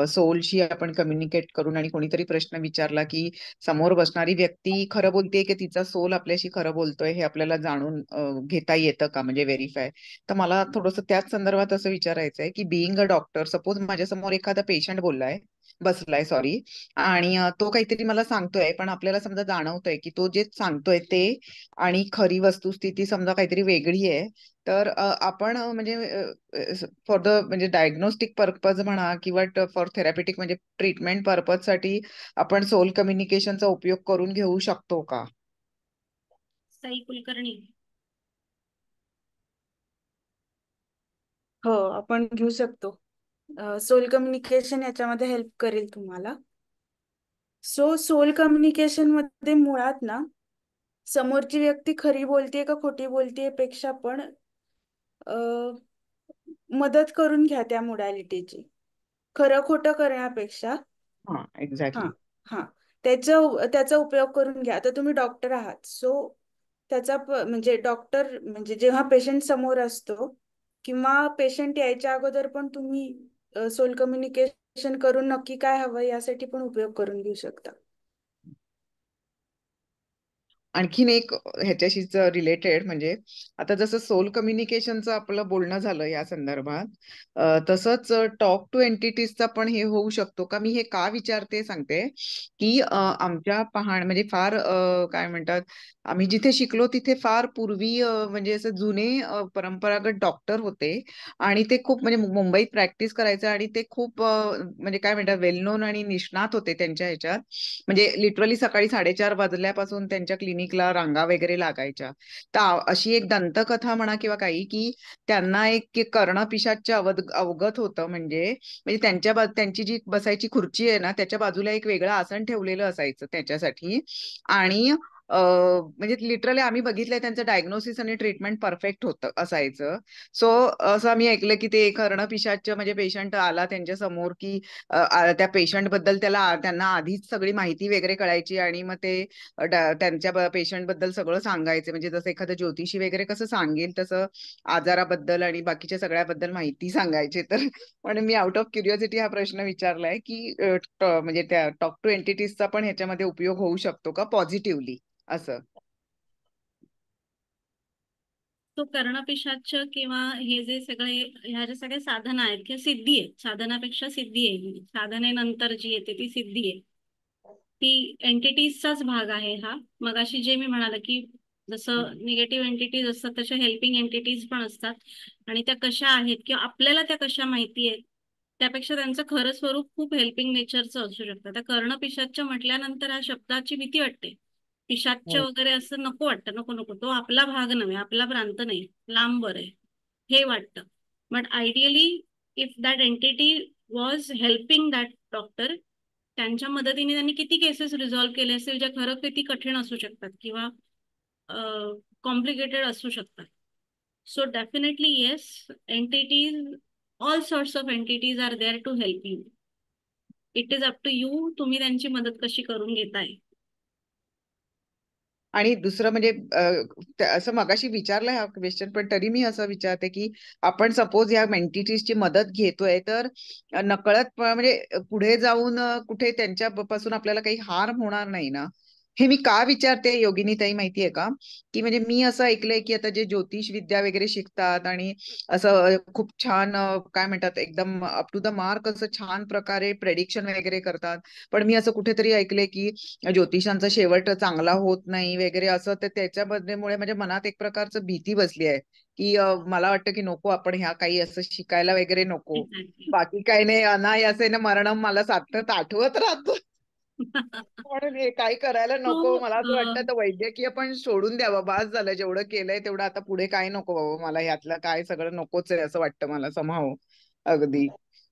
सोलशी आपण कम्युनिकेट करून, आणि कोणीतरी प्रश्न विचारला की समोर बसणारी व्यक्ती खरं बोलतेय की तिचा सोल आपल्याशी खरं बोलतोय हे आपल्याला जाणून घेता येतं का, म्हणजे व्हेरीफाय. तर मला थोडंसं त्याच संदर्भात असं विचारायचंय की बिईंग अ डॉक्टर, सपोज माझ्यासमोर एखादा पेशंट बसलाय सॉरी, आणि तो काहीतरी मला सांगतोय, पण आपल्याला समजा जाणवतोय की तो जे सांगतोय ते आणि खरी वस्तुस्थिती समजा काहीतरी वेगळी आहे, तर आपण म्हणजे फॉर द म्हणजे डायग्नोस्टिक पर्पज म्हणा किंवा फॉर थेरॅपेटिक म्हणजे ट्रीटमेंट पर्पज साठी आपण सोल कम्युनिकेशनचा उपयोग करून घेऊ शकतो का? सई कुलकर्णी. हो, आपण घेऊ शकतो. सोल कम्युनिकेशन याच्यामध्ये हेल्प करेल तुम्हाला. सो सोल कम्युनिकेशन मध्ये मुळात ना समोरची व्यक्ती खरी बोलतेय का खोटी बोलतेय पेक्षा पण मदत करून घ्या त्या मोडॅलिटीची, खरं खोटं करण्यापेक्षा. एक्झॅक्टली. हा त्याचा उपयोग करून घ्या. आता तुम्ही डॉक्टर आहात, सो त्याचा म्हणजे डॉक्टर म्हणजे जेव्हा पेशंट समोर असतो किंवा पेशंट यायच्या अगोदर पण तुम्ही सोल कम्युनिकेशन करून नक्की काय हवं यासाठी पण उपयोग करून घेऊ शकता. आणखीन एक ह्याच्याशीच रिलेटेड, म्हणजे आता जसं सोल कम्युनिकेशनचं आपलं बोलणं झालं या संदर्भात, तसंच टॉक टू एंटिटीजचा पण हे होऊ शकतो का? मी हे का विचारते सांगते की आमच्या म्हणजे फार काय म्हणतात, आम्ही जिथे शिकलो तिथे फार पूर्वी म्हणजे असं जुने परंपरागत डॉक्टर होते आणि ते खूप म्हणजे मुंबईत प्रॅक्टिस करायचे आणि ते खूप म्हणजे काय म्हणतात वेल नोन आणि निष्णात होते त्यांच्या ह्याच्यात. म्हणजे लिटरली सकाळी 4:30 वाजल्यापासून त्यांच्या क्लिनिकला रांगा वगैरे लागायच्या. तर अशी एक दंतकथा म्हणा किंवा काही, की त्यांना एक कर्णपिशाच्च अवगत होतं. म्हणजे त्यांची जी बसायची खुर्ची आहे ना, त्याच्या बाजूला एक वेगळं आसन ठेवलेलं असायचं त्याच्यासाठी. आणि म्हणजे लिटरली आम्ही बघितलंय त्यांचं डायग्नोसिस आणि ट्रीटमेंट परफेक्ट होतं असायचं. सो असं आम्ही ऐकलं की ते कर्णपिशाच्च म्हणजे पेशंट आला त्यांच्या समोर की त्या पेशंट बद्दल त्यांना आधीच सगळी माहिती वगैरे कळायची आणि मग ते त्यांच्या पेशंट बद्दल सगळं सांगायचे. म्हणजे जसं एखादं ज्योतिषी वगैरे कसं सांगेल तसं आजाराबद्दल आणि बाकीच्या सगळ्याबद्दल माहिती सांगायचे. तर म्हणून मी आउट ऑफ क्युरिओसिटी हा प्रश्न विचारलाय की म्हणजे त्या टॉक टू एंटिटीजचा पण ह्याच्यामध्ये उपयोग होऊ शकतो का पॉझिटिव्हली असं? तो कर्णपिशाच्च किंवा हे जे सगळे ह्या जे सगळे साधना आहेत किंवा सिद्धी आहेत, साधनापेक्षा सिद्धी आहे, साधनेनंतर जी येते ती सिद्धी आहे, ती एंटिटीजचाच भाग आहे हा. मगाशी जे मी म्हणाले की जसं निगेटिव्ह एंटिटीज असतात तशा हेल्पिंग एंटिटीज पण असतात आणि त्या कशा आहेत किंवा आपल्याला त्या कशा माहिती आहेत त्यापेक्षा त्यांचं खरं स्वरूप खूप हेल्पिंग नेचरचं असू शकतं. त्या कर्णपिशाच्च म्हटल्यानंतर ह्या शब्दाची भीती वाटते. पिशाच्च वगैरे असं नको वाटतं, नको नको, तो आपला भाग नव्हे, आपला प्रांत नाही, लांब आहे हे वाटतं. But ideally if that entity was helping that doctor, त्यांच्या मदतीने त्यांनी किती केसेस रिझॉल्व्ह केले असेल ज्या खरं किती कठीण असू शकतात किंवा कॉम्प्लिकेटेड असू शकतात. So definitely yes, entities, all sorts of entities are there to help you. It is up to you, तुम्ही त्यांची मदत कशी करून घेताय. आणि दुसरं म्हणजे असं मगाशी विचारलं हा क्वेश्चन, पण तरी मी असं विचारते की आपण सपोज या एंटिटीजची मदत घेतोय तर नकळत म्हणजे पुढे जाऊन कुठे त्यांच्यापासून आपल्याला काही हार्म होणार नाही ना? हे मी का विचारते योगिनी ताई माहितीये का, की म्हणजे मी असं ऐकलंय की आता जे ज्योतिष विद्या वगैरे शिकतात आणि असं खूप छान काय म्हणतात एकदम अप टू द मार्क असं छान प्रकारे प्रेडिक्शन वगैरे करतात, पण मी असं कुठेतरी ऐकलंय की ज्योतिषांचा शेवट चांगला होत नाही वगैरे असं. तर त्याच्यामुळे माझ्या मनात एक प्रकारचं भीती बसली आहे की मला वाटतं की नको आपण ह्या काही असं शिकायला वगैरे नको. बाकी काही नाही, अनायासेन मरणम मला सातत्यात आठवत राहतो. म्हणून हे काही करायला नको. मला असं वाटतं तर वैद्यकीय पण सोडून द्यावं, बास झालं, जेवढं केलंय तेवढं, आता पुढे काय नको बाबा, मला ह्यातलं काय सगळं नकोच आहे असं वाटतं मला समाव अगदी.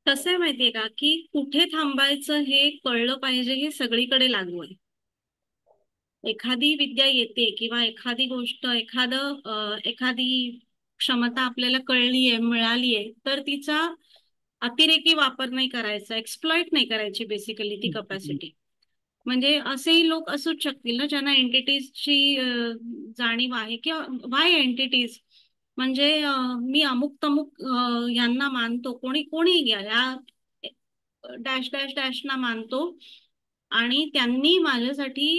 कसं आहे माहितीये का की कुठे थांबायचं हे कळलं पाहिजे, हे सगळीकडे लागू आहे. एखादी विद्या येते किंवा एखादी गोष्ट, एखादी क्षमता आपल्याला कळलीये, मिळालीये, तर तिचा अतिरेकी वापर नाही करायचा, एक्सप्लॉइट नाही करायची बेसिकली ती कपॅसिटी. म्हणजे असेही लोक असूच शकतील ना ज्यांना एंटिटीजची जाणीव आहे किंवा वाय एंटिटीज म्हणजे मी अमुक तमुक यांना मानतो, कोणी घ्या, या डॅश डॅश डॅशना मानतो आणि त्यांनी माझ्यासाठी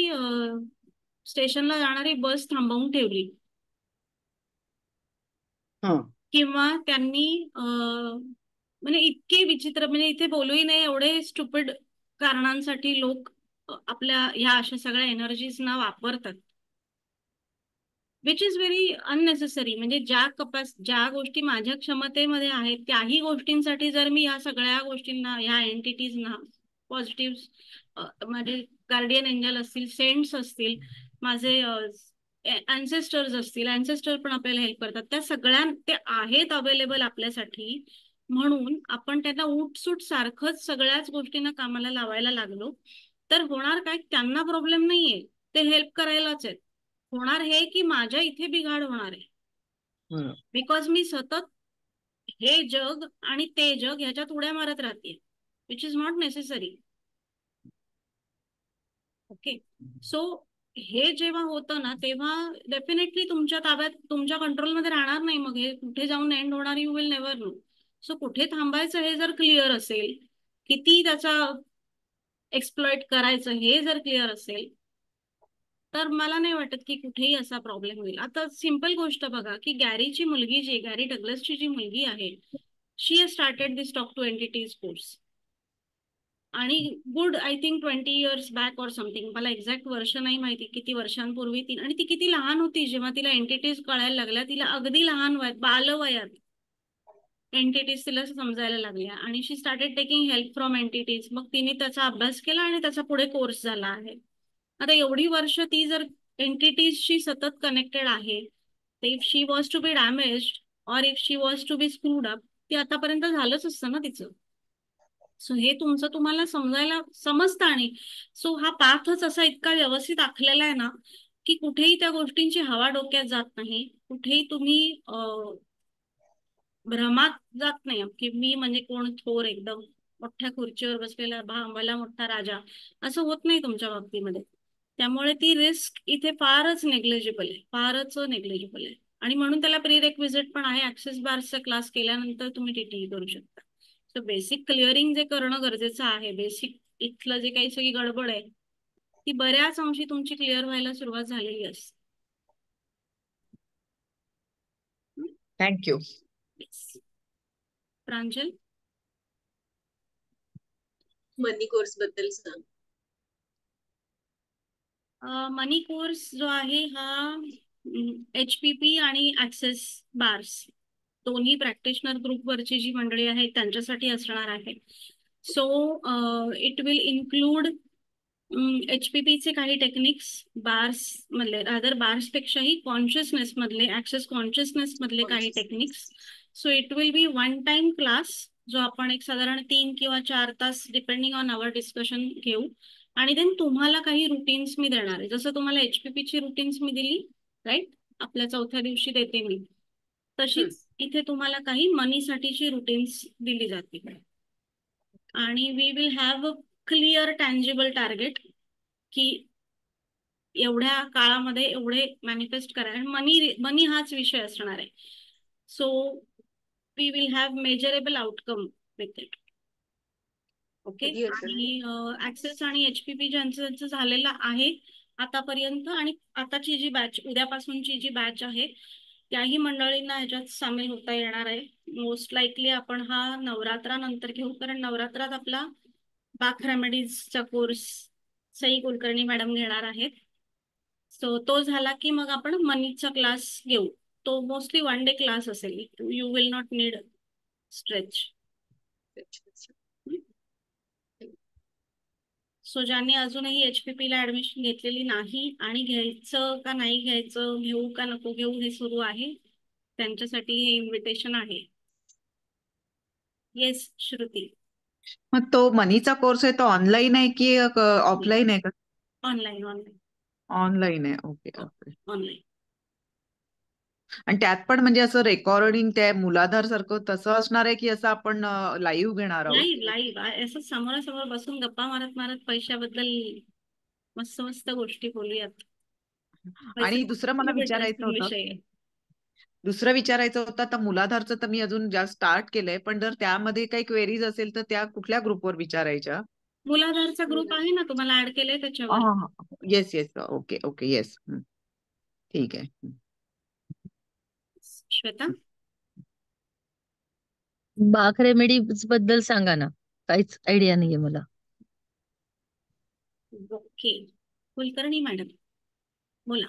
स्टेशनला जाणारी बस थांबवून ठेवली किंवा त्यांनी म्हणजे इतके विचित्र, म्हणजे इथे बोलूही नाही एवढे स्टुपिड कारणांसाठी लोक आपल्या ह्या अशा सगळ्या एनर्जीजना वापरतात, विच इज व्हेरी अननेसेसरी. म्हणजे ज्या गोष्टी माझ्या क्षमतेमध्ये आहेत त्याही गोष्टींसाठी जर मी ह्या सगळ्या गोष्टींना, ह्या एंटिटीजना, पॉझिटिव्ह माझे गार्डियन एंजल असतील, सेंट्स असतील, माझे अँसेस्टर्स असतील, अँसेस्टर पण आपल्याला हेल्प करतात, त्या सगळ्या ते आहेत अवेलेबल आपल्यासाठी, म्हणून आपण त्यांना उठसूट सारखंच सगळ्याच गोष्टींना कामाला लावायला लागलो तर होणार काय, त्यांना प्रॉब्लेम नाहीये, ते हेल्प करायलाच आहेत. होणार हे की माझ्या इथे बिघाड होणार आहे, बिकॉज मी सतत हे जग आणि ते जग ह्याच्यात उड्या मारत राहते, which is not necessary. Okay, so हे जेव्हा होतं ना तेव्हा डेफिनेटली तुमच्या ताब्यात, तुमच्या कंट्रोलमध्ये राहणार नाही. मग हे कुठे जाऊन एंड होणार you will never know. So कुठे थांबायचं हे जर क्लिअर असेल, किती त्याचा एक्सप्लॉइट करायचं हे जर क्लिअर असेल, तर मला नाही वाटत की कुठेही असा प्रॉब्लेम होईल. आता सिंपल गोष्ट बघा की गॅरीची मुलगी जी गॅरी डग्लसची जी मुलगी आहे, she has started this talk to entities course आणि good I think 20 years back और समथिंग, मला एक्झॅक्ट वर्ष नाही माहिती किती वर्षांपूर्वी ती, आणि ती किती लहान होती जेव्हा तिला एंटिटीज कळायला लागल्या. तिला अगदी लहान वयात, बालवयात एंटिटीज तिला समजायला लागल्या आणि she started taking help from entities. मग तिने त्याचा अभ्यास केला आणि त्याचा पुढे कोर्स झाला आहे. आता एवढी वर्ष ती जर एंटिटीजशी सतत कनेक्टेड आहे, तर if she was to be damaged और if she was to be screwed up, ती आतापर्यंत झालंच असतं ना तिचं. सो हे तुमचं तुम्हाला समजायला समजतं. आणि सो हा पाथच असा इतका व्यवस्थित आखलेला आहे ना की कुठेही त्या गोष्टींची हवा डोक्यात जात नाही, कुठेही तुम्ही भ्रमात जात नाही की मी म्हणजे कोण थोर एकदम मोठ्या खुर्चीवर बसलेला मला मोठा राजा, असं होत नाही तुमच्या बाबतीमध्ये. त्यामुळे ती रिस्क इथे फारच नेग्लिजिबल आहे, फारच नेग्लिजिबल आहे. आणि म्हणून त्याला प्री रेक्विजिट पण आहे. ऍक्सेस बारचा क्लास केल्यानंतर तुम्ही टीटीई करू शकता. सो बेसिक क्लिअरिंग जे करणं गरजेचं आहे, बेसिक इथलं जे काही सगळी गडबड आहे ती बऱ्याच अंशी तुमची क्लिअर व्हायला सुरुवात झालेली असते. थँक्यू. प्रांजल, मनी कोर्स बद्दल सांग. मनी कोर्स जो आहे हा HPP आणि ऍक्सेस बार्स दोन्ही प्रॅक्टिशनर ग्रुपवरची जी मंडळी आहे त्यांच्यासाठी असणार आहे. सो इट विल इन्क्लूड HPPचे काही टेक्निक्स, बार्स मधले रादर बार्स पेक्षाही कॉन्शियसनेस मधले, ऍक्सेस कॉन्शियसनेस मधले काही techniques. So it will be one time class जो आपण एक साधारण 3 किंवा 4 तास डिपेंडिंग ऑन आवर डिस्कशन घेऊ. आणि देन तुम्हाला काही रुटीन्स मी देणार आहे, जसं तुम्हाला HPPची रुटीन्स मी दिली राईट, आपल्या चौथ्या दिवशी देते मी, तशीच इथे तुम्हाला काही मनीसाठीची रुटीन्स दिली जातील. आणि we will have a clear tangible target की एवढ्या काळामध्ये एवढे मॅनिफेस्ट करा. आणि मनी हाच विषय असणार आहे. So we will have measurable outcome with it. Okay. आणि ऍक्सेस आणि HPP ज्यांचं झालेलं आहे आतापर्यंत आणि आताची जी बॅच, उद्यापासूनची जी बॅच आहे, त्याही मंडळींना ह्याच्यात सामील होता येणार आहे. मोस्ट लाईकली आपण हा नवरात्रानंतर घेऊ, कारण नवरात्रात आपला बाक रेमेडीजचा कोर्स सई कुलकर्णी मॅडम घेणार आहेत. सो तो झाला की मग आपण मनीचा क्लास घेऊ. तो मोस्टली 1 day क्लास असेल. You will not need stretch. So ज्यांनी अजूनही HPP ला ऍडमिशन घेतलेली नाही आणि घ्यायचं का नाही घ्यायचं, घेऊ का नको घेऊ हे सुरू आहे, त्यांच्यासाठी हे इन्व्हिटेशन आहे. येस श्रुती. मग तो मनीचा कोर्स आहे तो ऑनलाईन आहे की ऑफलाईन आहे का? ऑनलाईन. ऑनलाईन ऑनलाईन आहे. Okay okay. ऑनलाईन. आणि त्यात पण म्हणजे असं रेकॉर्डिंग त्या मुलाधार सारखं तसं असणार आहे की असं आपण लाईव्ह घेणार आहोत? लाईव्ह असं समोरासमोर बसून गप्पा मारत मारत पैशाबद्दल मस्त मस्त गोष्टी बोलूयात. आणि दुसरं मला विचारायचं होतं, आता मुलाधारचं तर मी अजून जास्त स्टार्ट केलंय, पण जर त्यामध्ये काही क्वेरीज असेल तर त्या कुठल्या ग्रुपवर विचारायच्या? मुलाधारचा ग्रुप आहे ना, तुम्हाला ऍड केलंय त्याच्यावर. Yes yes. Okay okay. Yes. ठीक आहे. श्वेता, बाक रेमेडीज बद्दल सांगा ना, काहीच आयडिया नाहीये मला. ओके. कुलकर्णी मॅडम बोला.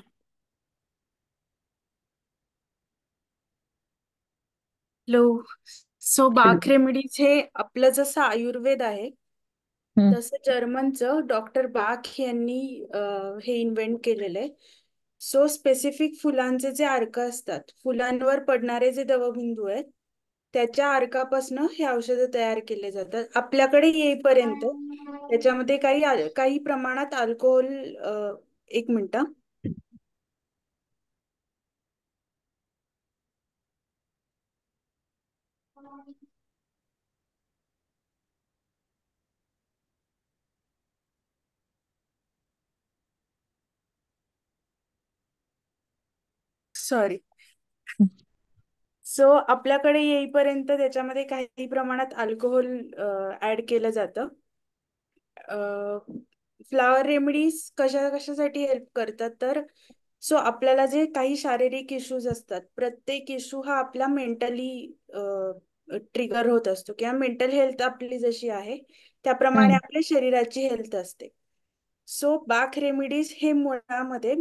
हॅलो. सो बाक रेमेडीज हे आपलं जसं आयुर्वेद आहे तसं जर्मनचं डॉक्टर बाक यांनी हे इन्व्हेंट केलेलं आहे. सो स्पेसिफिक फुलांचे जे अर्क असतात, फुलांवर पडणारे जे दवबिंदू आहेत त्याच्या अर्कापासून हे औषधं तयार केले जातात. आपल्याकडे येईपर्यंत त्याच्यामध्ये काही प्रमाणात अल्कोहोल, एक मिनिट, सॉरी. सो आपल्याकडे येईपर्यंत त्याच्यामध्ये काही प्रमाणात अल्कोहोल ऍड केलं जातं. फ्लावर रेमेडीज कशासाठी हेल्प करतात तर सो आपल्याला जे काही शारीरिक इश्यूज असतात, प्रत्येक इश्यू हा आपला मेंटली ट्रिगर होत असतो, किंवा मेंटल हेल्थ आपली जशी आहे त्याप्रमाणे आपल्या शरीराची हेल्थ असते. सो बाथ रेमेडीज हे मुळामध्ये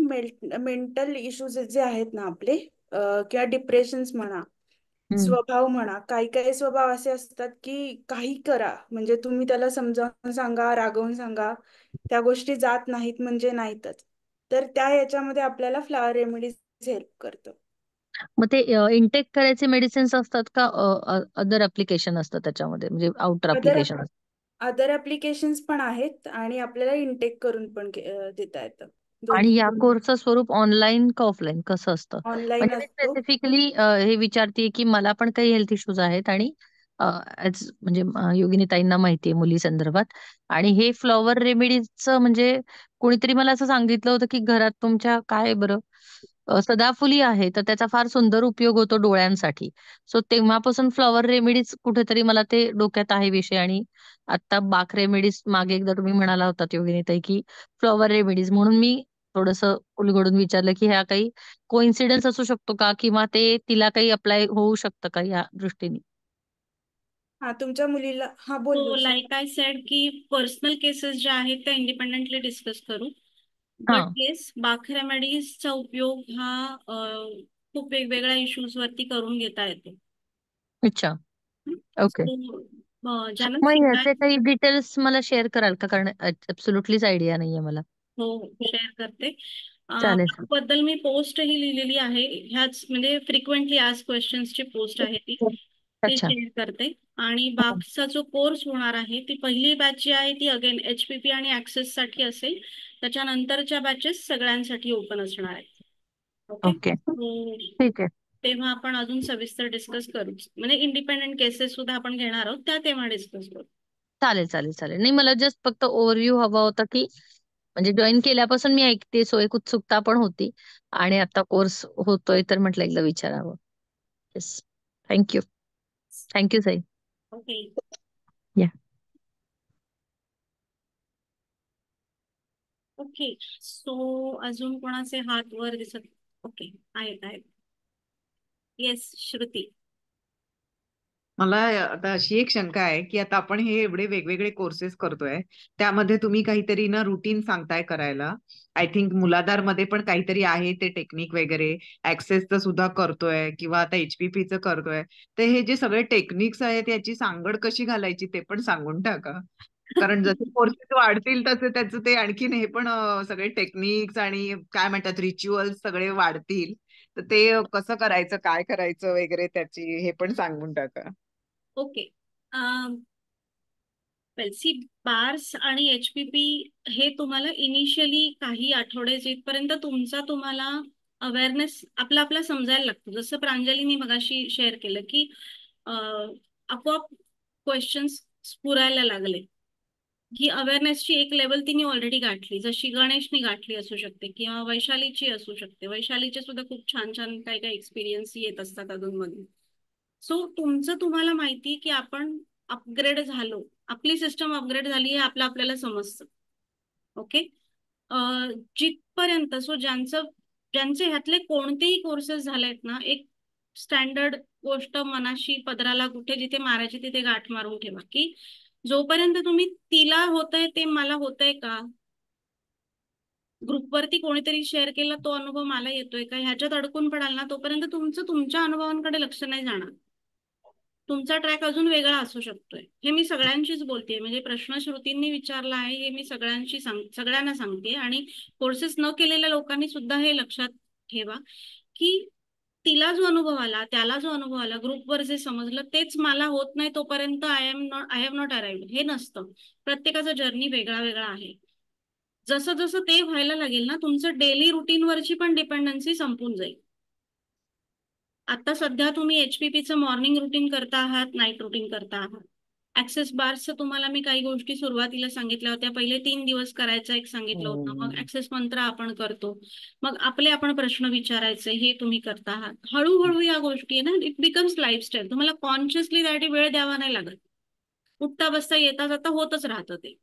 मेंटल इश्यूज जे आहेत ना आपले, किंवा डिप्रेशन्स म्हणा, स्वभाव म्हणा, काही काही स्वभाव असे असतात की काही करा म्हणजे तुम्ही त्याला समजावून सांगा, रागवून सांगा, त्या गोष्टी जात नाहीत म्हणजे नाहीतच. तर त्या याच्यामध्ये आपल्याला फ्लावर रेमेडीज हेल्प करतं. मग ते इंटेक करायचे मेडिसिन्स असतात का अदर ऍप्लिकेशन असतं त्याच्यामध्ये, म्हणजे outer other application? Other applications पण आहेत आणि आपल्याला इंटेक करून पण देता येतं. आणि दोन्ही या कोर्सचं स्वरूप ऑनलाईन का ऑफलाईन कसं असतं? ऑनलाईन म्हणजे मी असतो. स्पेसिफिकली हे विचारते की मला पण काही हेल्थ इश्यूज आहेत आणि म्हणजे योगिनी ताईंना माहिती आहे मुली संदर्भात. आणि हे फ्लॉवर रेमेडीजचं म्हणजे कोणीतरी मला असं सांगितलं होतं की घरात तुमच्या काय बरं सदाफुली आहे तर त्याचा फार सुंदर उपयोग होतो डोळ्यांसाठी. सो तेव्हापासून फ्लॉवर रेमेडीज कुठेतरी मला ते डोक्यात आहे विषय. आणि आता बाक रेमेडीज मागे एकदा तुम्ही म्हणाला होतात योगिनी ताई की फ्लॉवर रेमेडीज, म्हणून मी थोडंसं उलगडून विचारलं की ह्या काही कोइन्सिडन्स असू शकतो का, किंवा ते तिला काही अप्लाय होऊ शकतं का या दृष्टीने? हा तुमच्या मुलीला बोल तो बोल सर. लाईक आय सेड की पर्सनल केसेस ज्या आहेत त्या इंडिपेंडेंटली डिस्कस करू. हा. बट येस, बाथ रेमेडीजचा उपयोग हा खूप वेगवेगळ्या इश्यूज वरती करून घेता येतो. अच्छा. ओके. ज्यांना मग ह्याचे सिंगायत काही डिटेल्स मला शेअर कराल का, कारण ऍब्सोल्युटलीच आयडिया नाहीये मला. हो शेअर करते. चालेल. बद्दल मी पोस्ट ही लिहिलेली आहे, ह्याच म्हणजे फ्रिक्वेंटली आज क्वेश्चन्सची पोस्ट आहे ती, ते अच्छा. शेअर करते. आणि बाक्सचा जो कोर्स होणार आहे ती पहिली बॅच जी आहे ती अगेन HPP आणि ऍक्सेस साठी असेल. त्याच्यानंतरच्या बॅचेस सगळ्यांसाठी ओपन असणार आहेत. Okay, okay. ठीक आहे. तेव्हा आपण अजून सविस्तर डिस्कस करू, म्हणजे इंडिपेंडेंट केसेस सुद्धा आपण घेणार आहोत, त्या तेव्हा डिस्कस करू. चालेल चालेल चालेल. नाही मला जस्ट फक्त ओव्हरव्ह्यू हवा होता की म्हणजे जॉईन केल्यापासून मी ऐकते, सो एक उत्सुकता पण होती आणि आता कोर्स होतोय तर म्हटलं एकदा विचारावं. Yes, thank you. Thank you Sai. Okay. या. ओके, सो अजून कोणाचे हात वर दिसत? ओके, आहेत. येस, श्रुती. मला आता अशी एक शंका आहे की आता आपण हे एवढे वेगवेगळे कोर्सेस करतोय, त्यामध्ये तुम्ही काहीतरी ना रुटीन सांगताय करायला. आय थिंक मुलाधार मध्ये पण काहीतरी आहे ते टेक्निक वगैरे, ऍक्सेसचं सुद्धा करतोय किंवा आता HPPचं करतोय. तर हे जे सगळे टेक्निक्स आहेत याची सांगड कशी घालायची ते पण सांगून टाका. कारण जसे कोर्सेस वाढतील तसे त्याचं ते आणखीन हे पण सगळे टेक्निक्स आणि काय म्हणतात रिच्युअल्स सगळे वाढतील. तर ते कसं करायचं, काय करायचं वगैरे त्याची हे पण सांगून टाका. ओके, सी बार्स आणि HPP हे तुम्हाला इनिशियली काही आठवडे जिथपर्यंत तुम्हाला अवेअरनेस आपला समजायला लागतो. जसं प्रांजलीने मगाशी शेअर केलं की आपोआप क्वेश्चन्स पुरायला लागले, ही अवेअरनेसची एक लेवल तिने ऑलरेडी गाठली, जशी गणेशनी गाठली असू शकते किंवा वैशालीची असू शकते. वैशालीचे सुद्धा खूप छान छान काही एक्सपिरियन्स येत असतात अधूनमधून. सो तुम्हाला माहिती की आपण अपग्रेड झालो, आपली सिस्टम अपग्रेड झाली हे आपल्याला समजतं. ओके, जिथपर्यंत ज्यांचे ह्यातले कोणतेही कोर्सेस झालेत ना, एक स्टँडर्ड गोष्ट मनाशी पदराला कुठे जिथे मारायची तिथे गाठ मारून ठेवा की जोपर्यंत तुम्ही तिला होतंय ते मला होतंय का, ग्रुपवरती कोणीतरी शेअर केला तो अनुभव मला येतोय का, ह्याच्यात अडकून पडाल ना तोपर्यंत तुमच्या अनुभवांकडे लक्ष नाही जाणार. तुमचा ट्रॅक अजून वेगळा असू शकतोय. हे मी सगळ्यांशीच बोलतेय, म्हणजे प्रश्न श्रुतींनी विचारला आहे हे मी सगळ्यांना सांगते. आणि कोर्सेस न केलेल्या लोकांनी सुद्धा हे लक्षात ठेवा की तिला जो अनुभव आला, त्याला जो अनुभव आला, ग्रुपवर जे समजलं तेच मला होत नाही तोपर्यंत आय हॅव नॉट अराइव्ड हे नसतं. प्रत्येकाचा जर्नी वेगळा वेगळा आहे. जसं जसं ते व्हायला लागेल ना, तुमचं डेली रुटीनवरची पण डिपेंडन्सी संपून जाईल. आता सध्या तुम्ही HPPचं मॉर्निंग रुटीन करता आहात, नाईट रुटीन करता आहात. ऍक्सेस बार्सचं तुम्हाला मी काही गोष्टी सुरुवातीला सांगितल्या होत्या. पहिले 3 दिवस करायचं एक सांगितलं होतं, मग ऍक्सेस मंत्र आपण करतो, मग आपण प्रश्न विचारायचे हे तुम्ही करता आहात. हळूहळू या गोष्टी आहे ना, इट बिकम्स लाईफस्टाईल. तुम्हाला कॉन्शियसली त्यासाठी वेळ द्यावा नाही लागत. उठता बसता येता जाता होतच राहतं ते.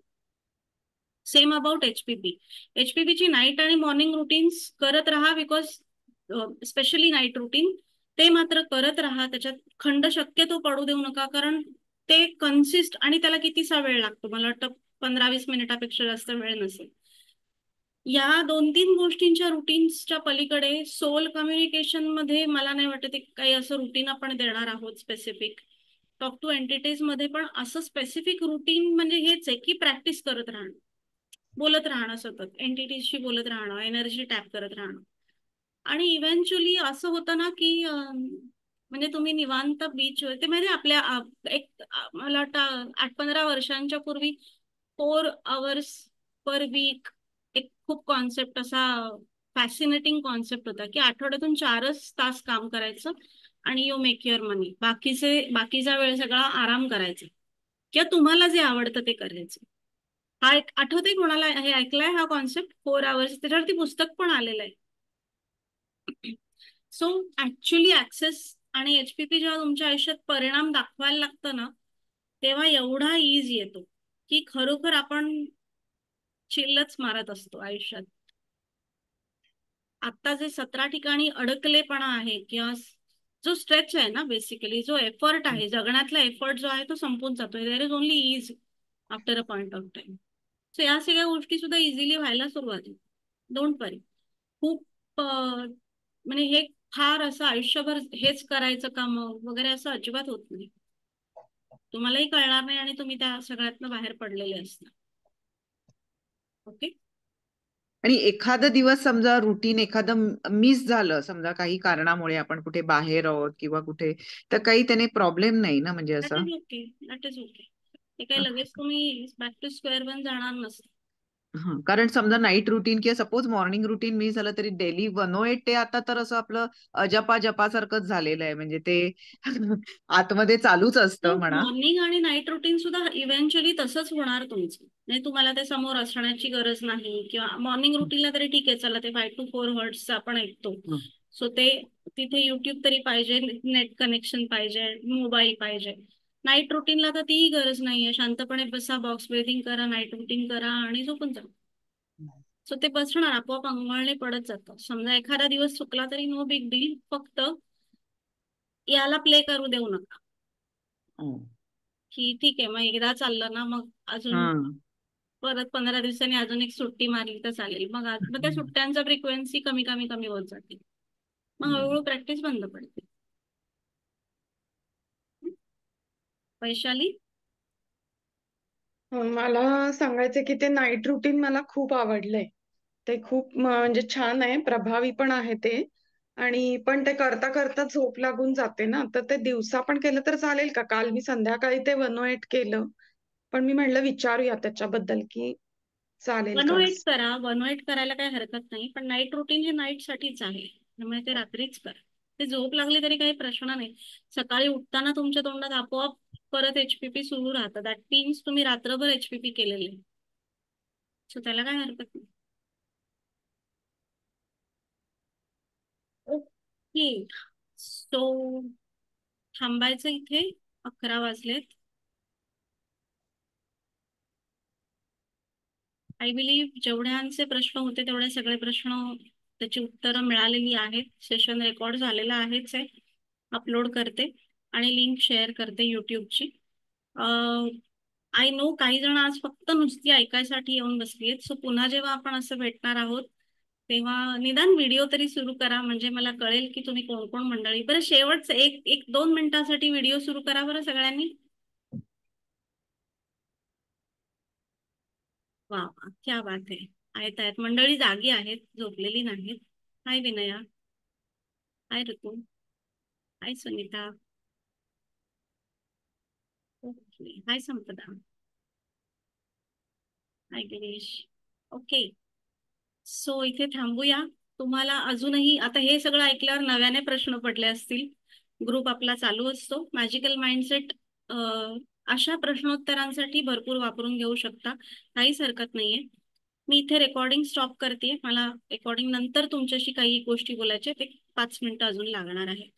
Same about HPP. HPP ची नाईट आणि मॉर्निंग रुटीन्स करत राहा, बिकॉज स्पेशली नाईट रुटीन ते मात्र करत राहा. त्याच्यात खंड शक्यतो पडू देऊ नका, कारण ते कन्सिस्ट आणि त्याला कितीसा वेळ लागतो, मला वाटतं 15-20 मिनिटापेक्षा जास्त वेळ नसेल. या 2-3 गोष्टींच्या रुटीन्सच्या पलीकडे सोल कम्युनिकेशन मध्ये मला नाही वाटत काही असं रुटीन आपण देणार आहोत स्पेसिफिक. टॉक टू एंटिटीज मध्ये पण असं स्पेसिफिक रुटीन म्हणजे हेच आहे की प्रॅक्टिस करत राहणं, बोलत राहणं, सतत एंटिटीजशी बोलत राहणं, एनर्जी टॅप करत राहणं. आणि इव्हेंच्युअली असं होतं ना की म्हणजे तुम्ही निवांत बीचवर, ते म्हणजे आपल्या मला वाटतं 8-15 वर्षांच्या पूर्वी 4 hours पर वीक एक खूप कॉन्सेप्ट असा फॅसिनेटिंग कॉन्सेप्ट होता की आठवड्यातून 4च तास काम करायचं आणि यू मेक युअर मनी. बाकीचा वेळ सगळा आराम करायचा किंवा तुम्हाला जे आवडतं ते करायचं. हा एक आठवतंय कोणाला हे ऐकलंय हा कॉन्सेप्ट 4 hours? त्याच्यावरती पुस्तक पण आलेलं आहे. सो ऍक्च्युली ऍक्सेस आणि HPP जेव्हा तुमच्या आयुष्यात परिणाम दाखवायला लागतं ना, तेव्हा एवढा ईज येतो की खरोखर आपण चिल्लच मारत असतो आयुष्यात. आता जे 17 ठिकाणी अडकलेपणा आहे किंवा जो स्ट्रेच आहे ना, बेसिकली जो एफर्ट आहे, जगण्यातला एफर्ट जो आहे तो संपून जातोय. There is only ease after a point of time. So या सगळ्या गोष्टी सुद्धा इझिली व्हायला सुरुवात आहे. Don't worry. खूप म्हणजे हे फार असं आयुष्यभर हेच करायचं काम वगैरे असं अजिबात होत नाही. तुम्हालाही कळणार नाही आणि तुम्ही त्या सगळ्यातनं बाहेर पडलेले असणार. ओके. आणि एखादा दिवस समजा रुटीन एखादं मिस झालं, समजा काही कारणामुळे आपण कुठे बाहेर आहोत किंवा कुठे, तर काही त्याने प्रॉब्लेम नाही ना, म्हणजे दॅट असं. Is okay, that is okay. ते काही लगेच तुम्ही बॅक टू स्क्वेअर वन जाणार नसतं. कारण समजा नाईट रुटीन किंवा सपोज मॉर्निंग रुटीन मिस झालं तरी डेली 108 ते आता तर असं आपलं जपासारखंच झालेलं आहे, म्हणजे ते आतमध्ये चालूच असतं म्हणा. मॉर्निंग आणि नाईट रुटीन सुद्धा इव्हेंच्युअली तसंच होणार तुमचं. नाही तुम्हाला ते समोर असण्याची गरज नाही. किंवा मॉर्निंग रुटीनला तरी ठीक आहे, चला ते 5 to 4 हर्ट्स आपण ऐकतो. सो ते तिथे युट्यूब तरी पाहिजे, नेट कनेक्शन पाहिजे, मोबाईल पाहिजे. नाईट रुटीनला तर तीही गरज नाहीये. शांतपणे बसा, बॉक्स ब्रीथिंग करा, नाईट रुटीन करा आणि झोपून जा. सो ते बसणार, आपोआप अंगवळणी पडत जातं. समजा एखादा दिवस चुकला तरी नो बिग डील, फक्त याला प्ले करू देऊ नका की ठीक आहे मग एकदा चाललं ना, मग अजून परत 15 दिवसांनी अजून एक सुट्टी मारली तर चालेल. मग त्या सुट्ट्यांचा फ्रिक्वेन्सी कमी होत जाते. मग हळूहळू प्रॅक्टिस बंद पडते. वैशाली, मला सांगायचं की ते नाईट रुटीन मला खूप आवडलंय. ते खूप म्हणजे छान आहे, प्रभावी पण आहे ते. आणि पण ते करता करता झोप लागून जाते ना, तर ते दिवसा पण केलं तर चालेल का? काल मी संध्याकाळी ते 108 केलं, पण मी म्हणलं विचारूया त्याच्याबद्दल की चालेल का? 108 करा. 108 करायला काही हरकत नाही, पण नाईट रुटीन हे नाईट साठीच आहे, त्यामुळे ते रात्रीच करा. ते झोप लागली तरी काही प्रश्न नाही. सकाळी उठताना तुमच्या तोंडात आपोआप परत HPP सुरू राहतं. दॅट मीन्स तुम्ही रात्रभर HPP केलेले, सो त्याला काही हरकत नाही. ओके, सो थांबायचं इथे. 11 वाजलेत. आय बिलीव्ह जेवढ्यांचे प्रश्न होते तेवढे सगळे प्रश्न त्याची उत्तरं मिळालेली आहेत. सेशन रेकॉर्ड झालेला आहेच आहे. अपलोड करते आणि लिंक शेअर करते युट्यूबची. आय नो काही जण आज फक्त नुसती ऐकायसाठी येऊन बसली आहेत. सो पुन्हा जेव्हा आपण असं भेटणार आहोत तेव्हा निदान व्हिडिओ तरी सुरू करा, म्हणजे मला कळेल की तुम्ही कोण कोण मंडळी. बरं शेवटचं 1-2 मिनिटासाठी व्हिडिओ सुरू करा बरं सगळ्यांनी. वा वा, क्या बात आहे. आहेत मंडळी, जागी आहेत, झोपलेली नाहीत. हाय विनया, हाय ऋतू, हाय सुनीता, ओके, हाय संपदा, हाय गिरीश. ओके, सो इथे थांबूया. तुम्हाला अजूनही आता हे सगळं ऐकल्यावर नव्याने प्रश्न पडले असतील. ग्रुप आपला चालू असतो. मॅजिकल माइंडसेट अशा प्रश्नोत्तरांसाठी भरपूर वापरून घेऊ शकता, काहीच हरकत नाहीये. मी इथे रेकॉर्डिंग स्टॉप करते. मला रेकॉर्डिंग नंतर तुमच्याशी काही गोष्टी बोलायचे, ते 5 मिनिटं अजून लागणार आहे.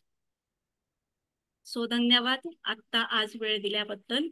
सो धन्यवाद आता आज वेळ दिल्याबद्दल.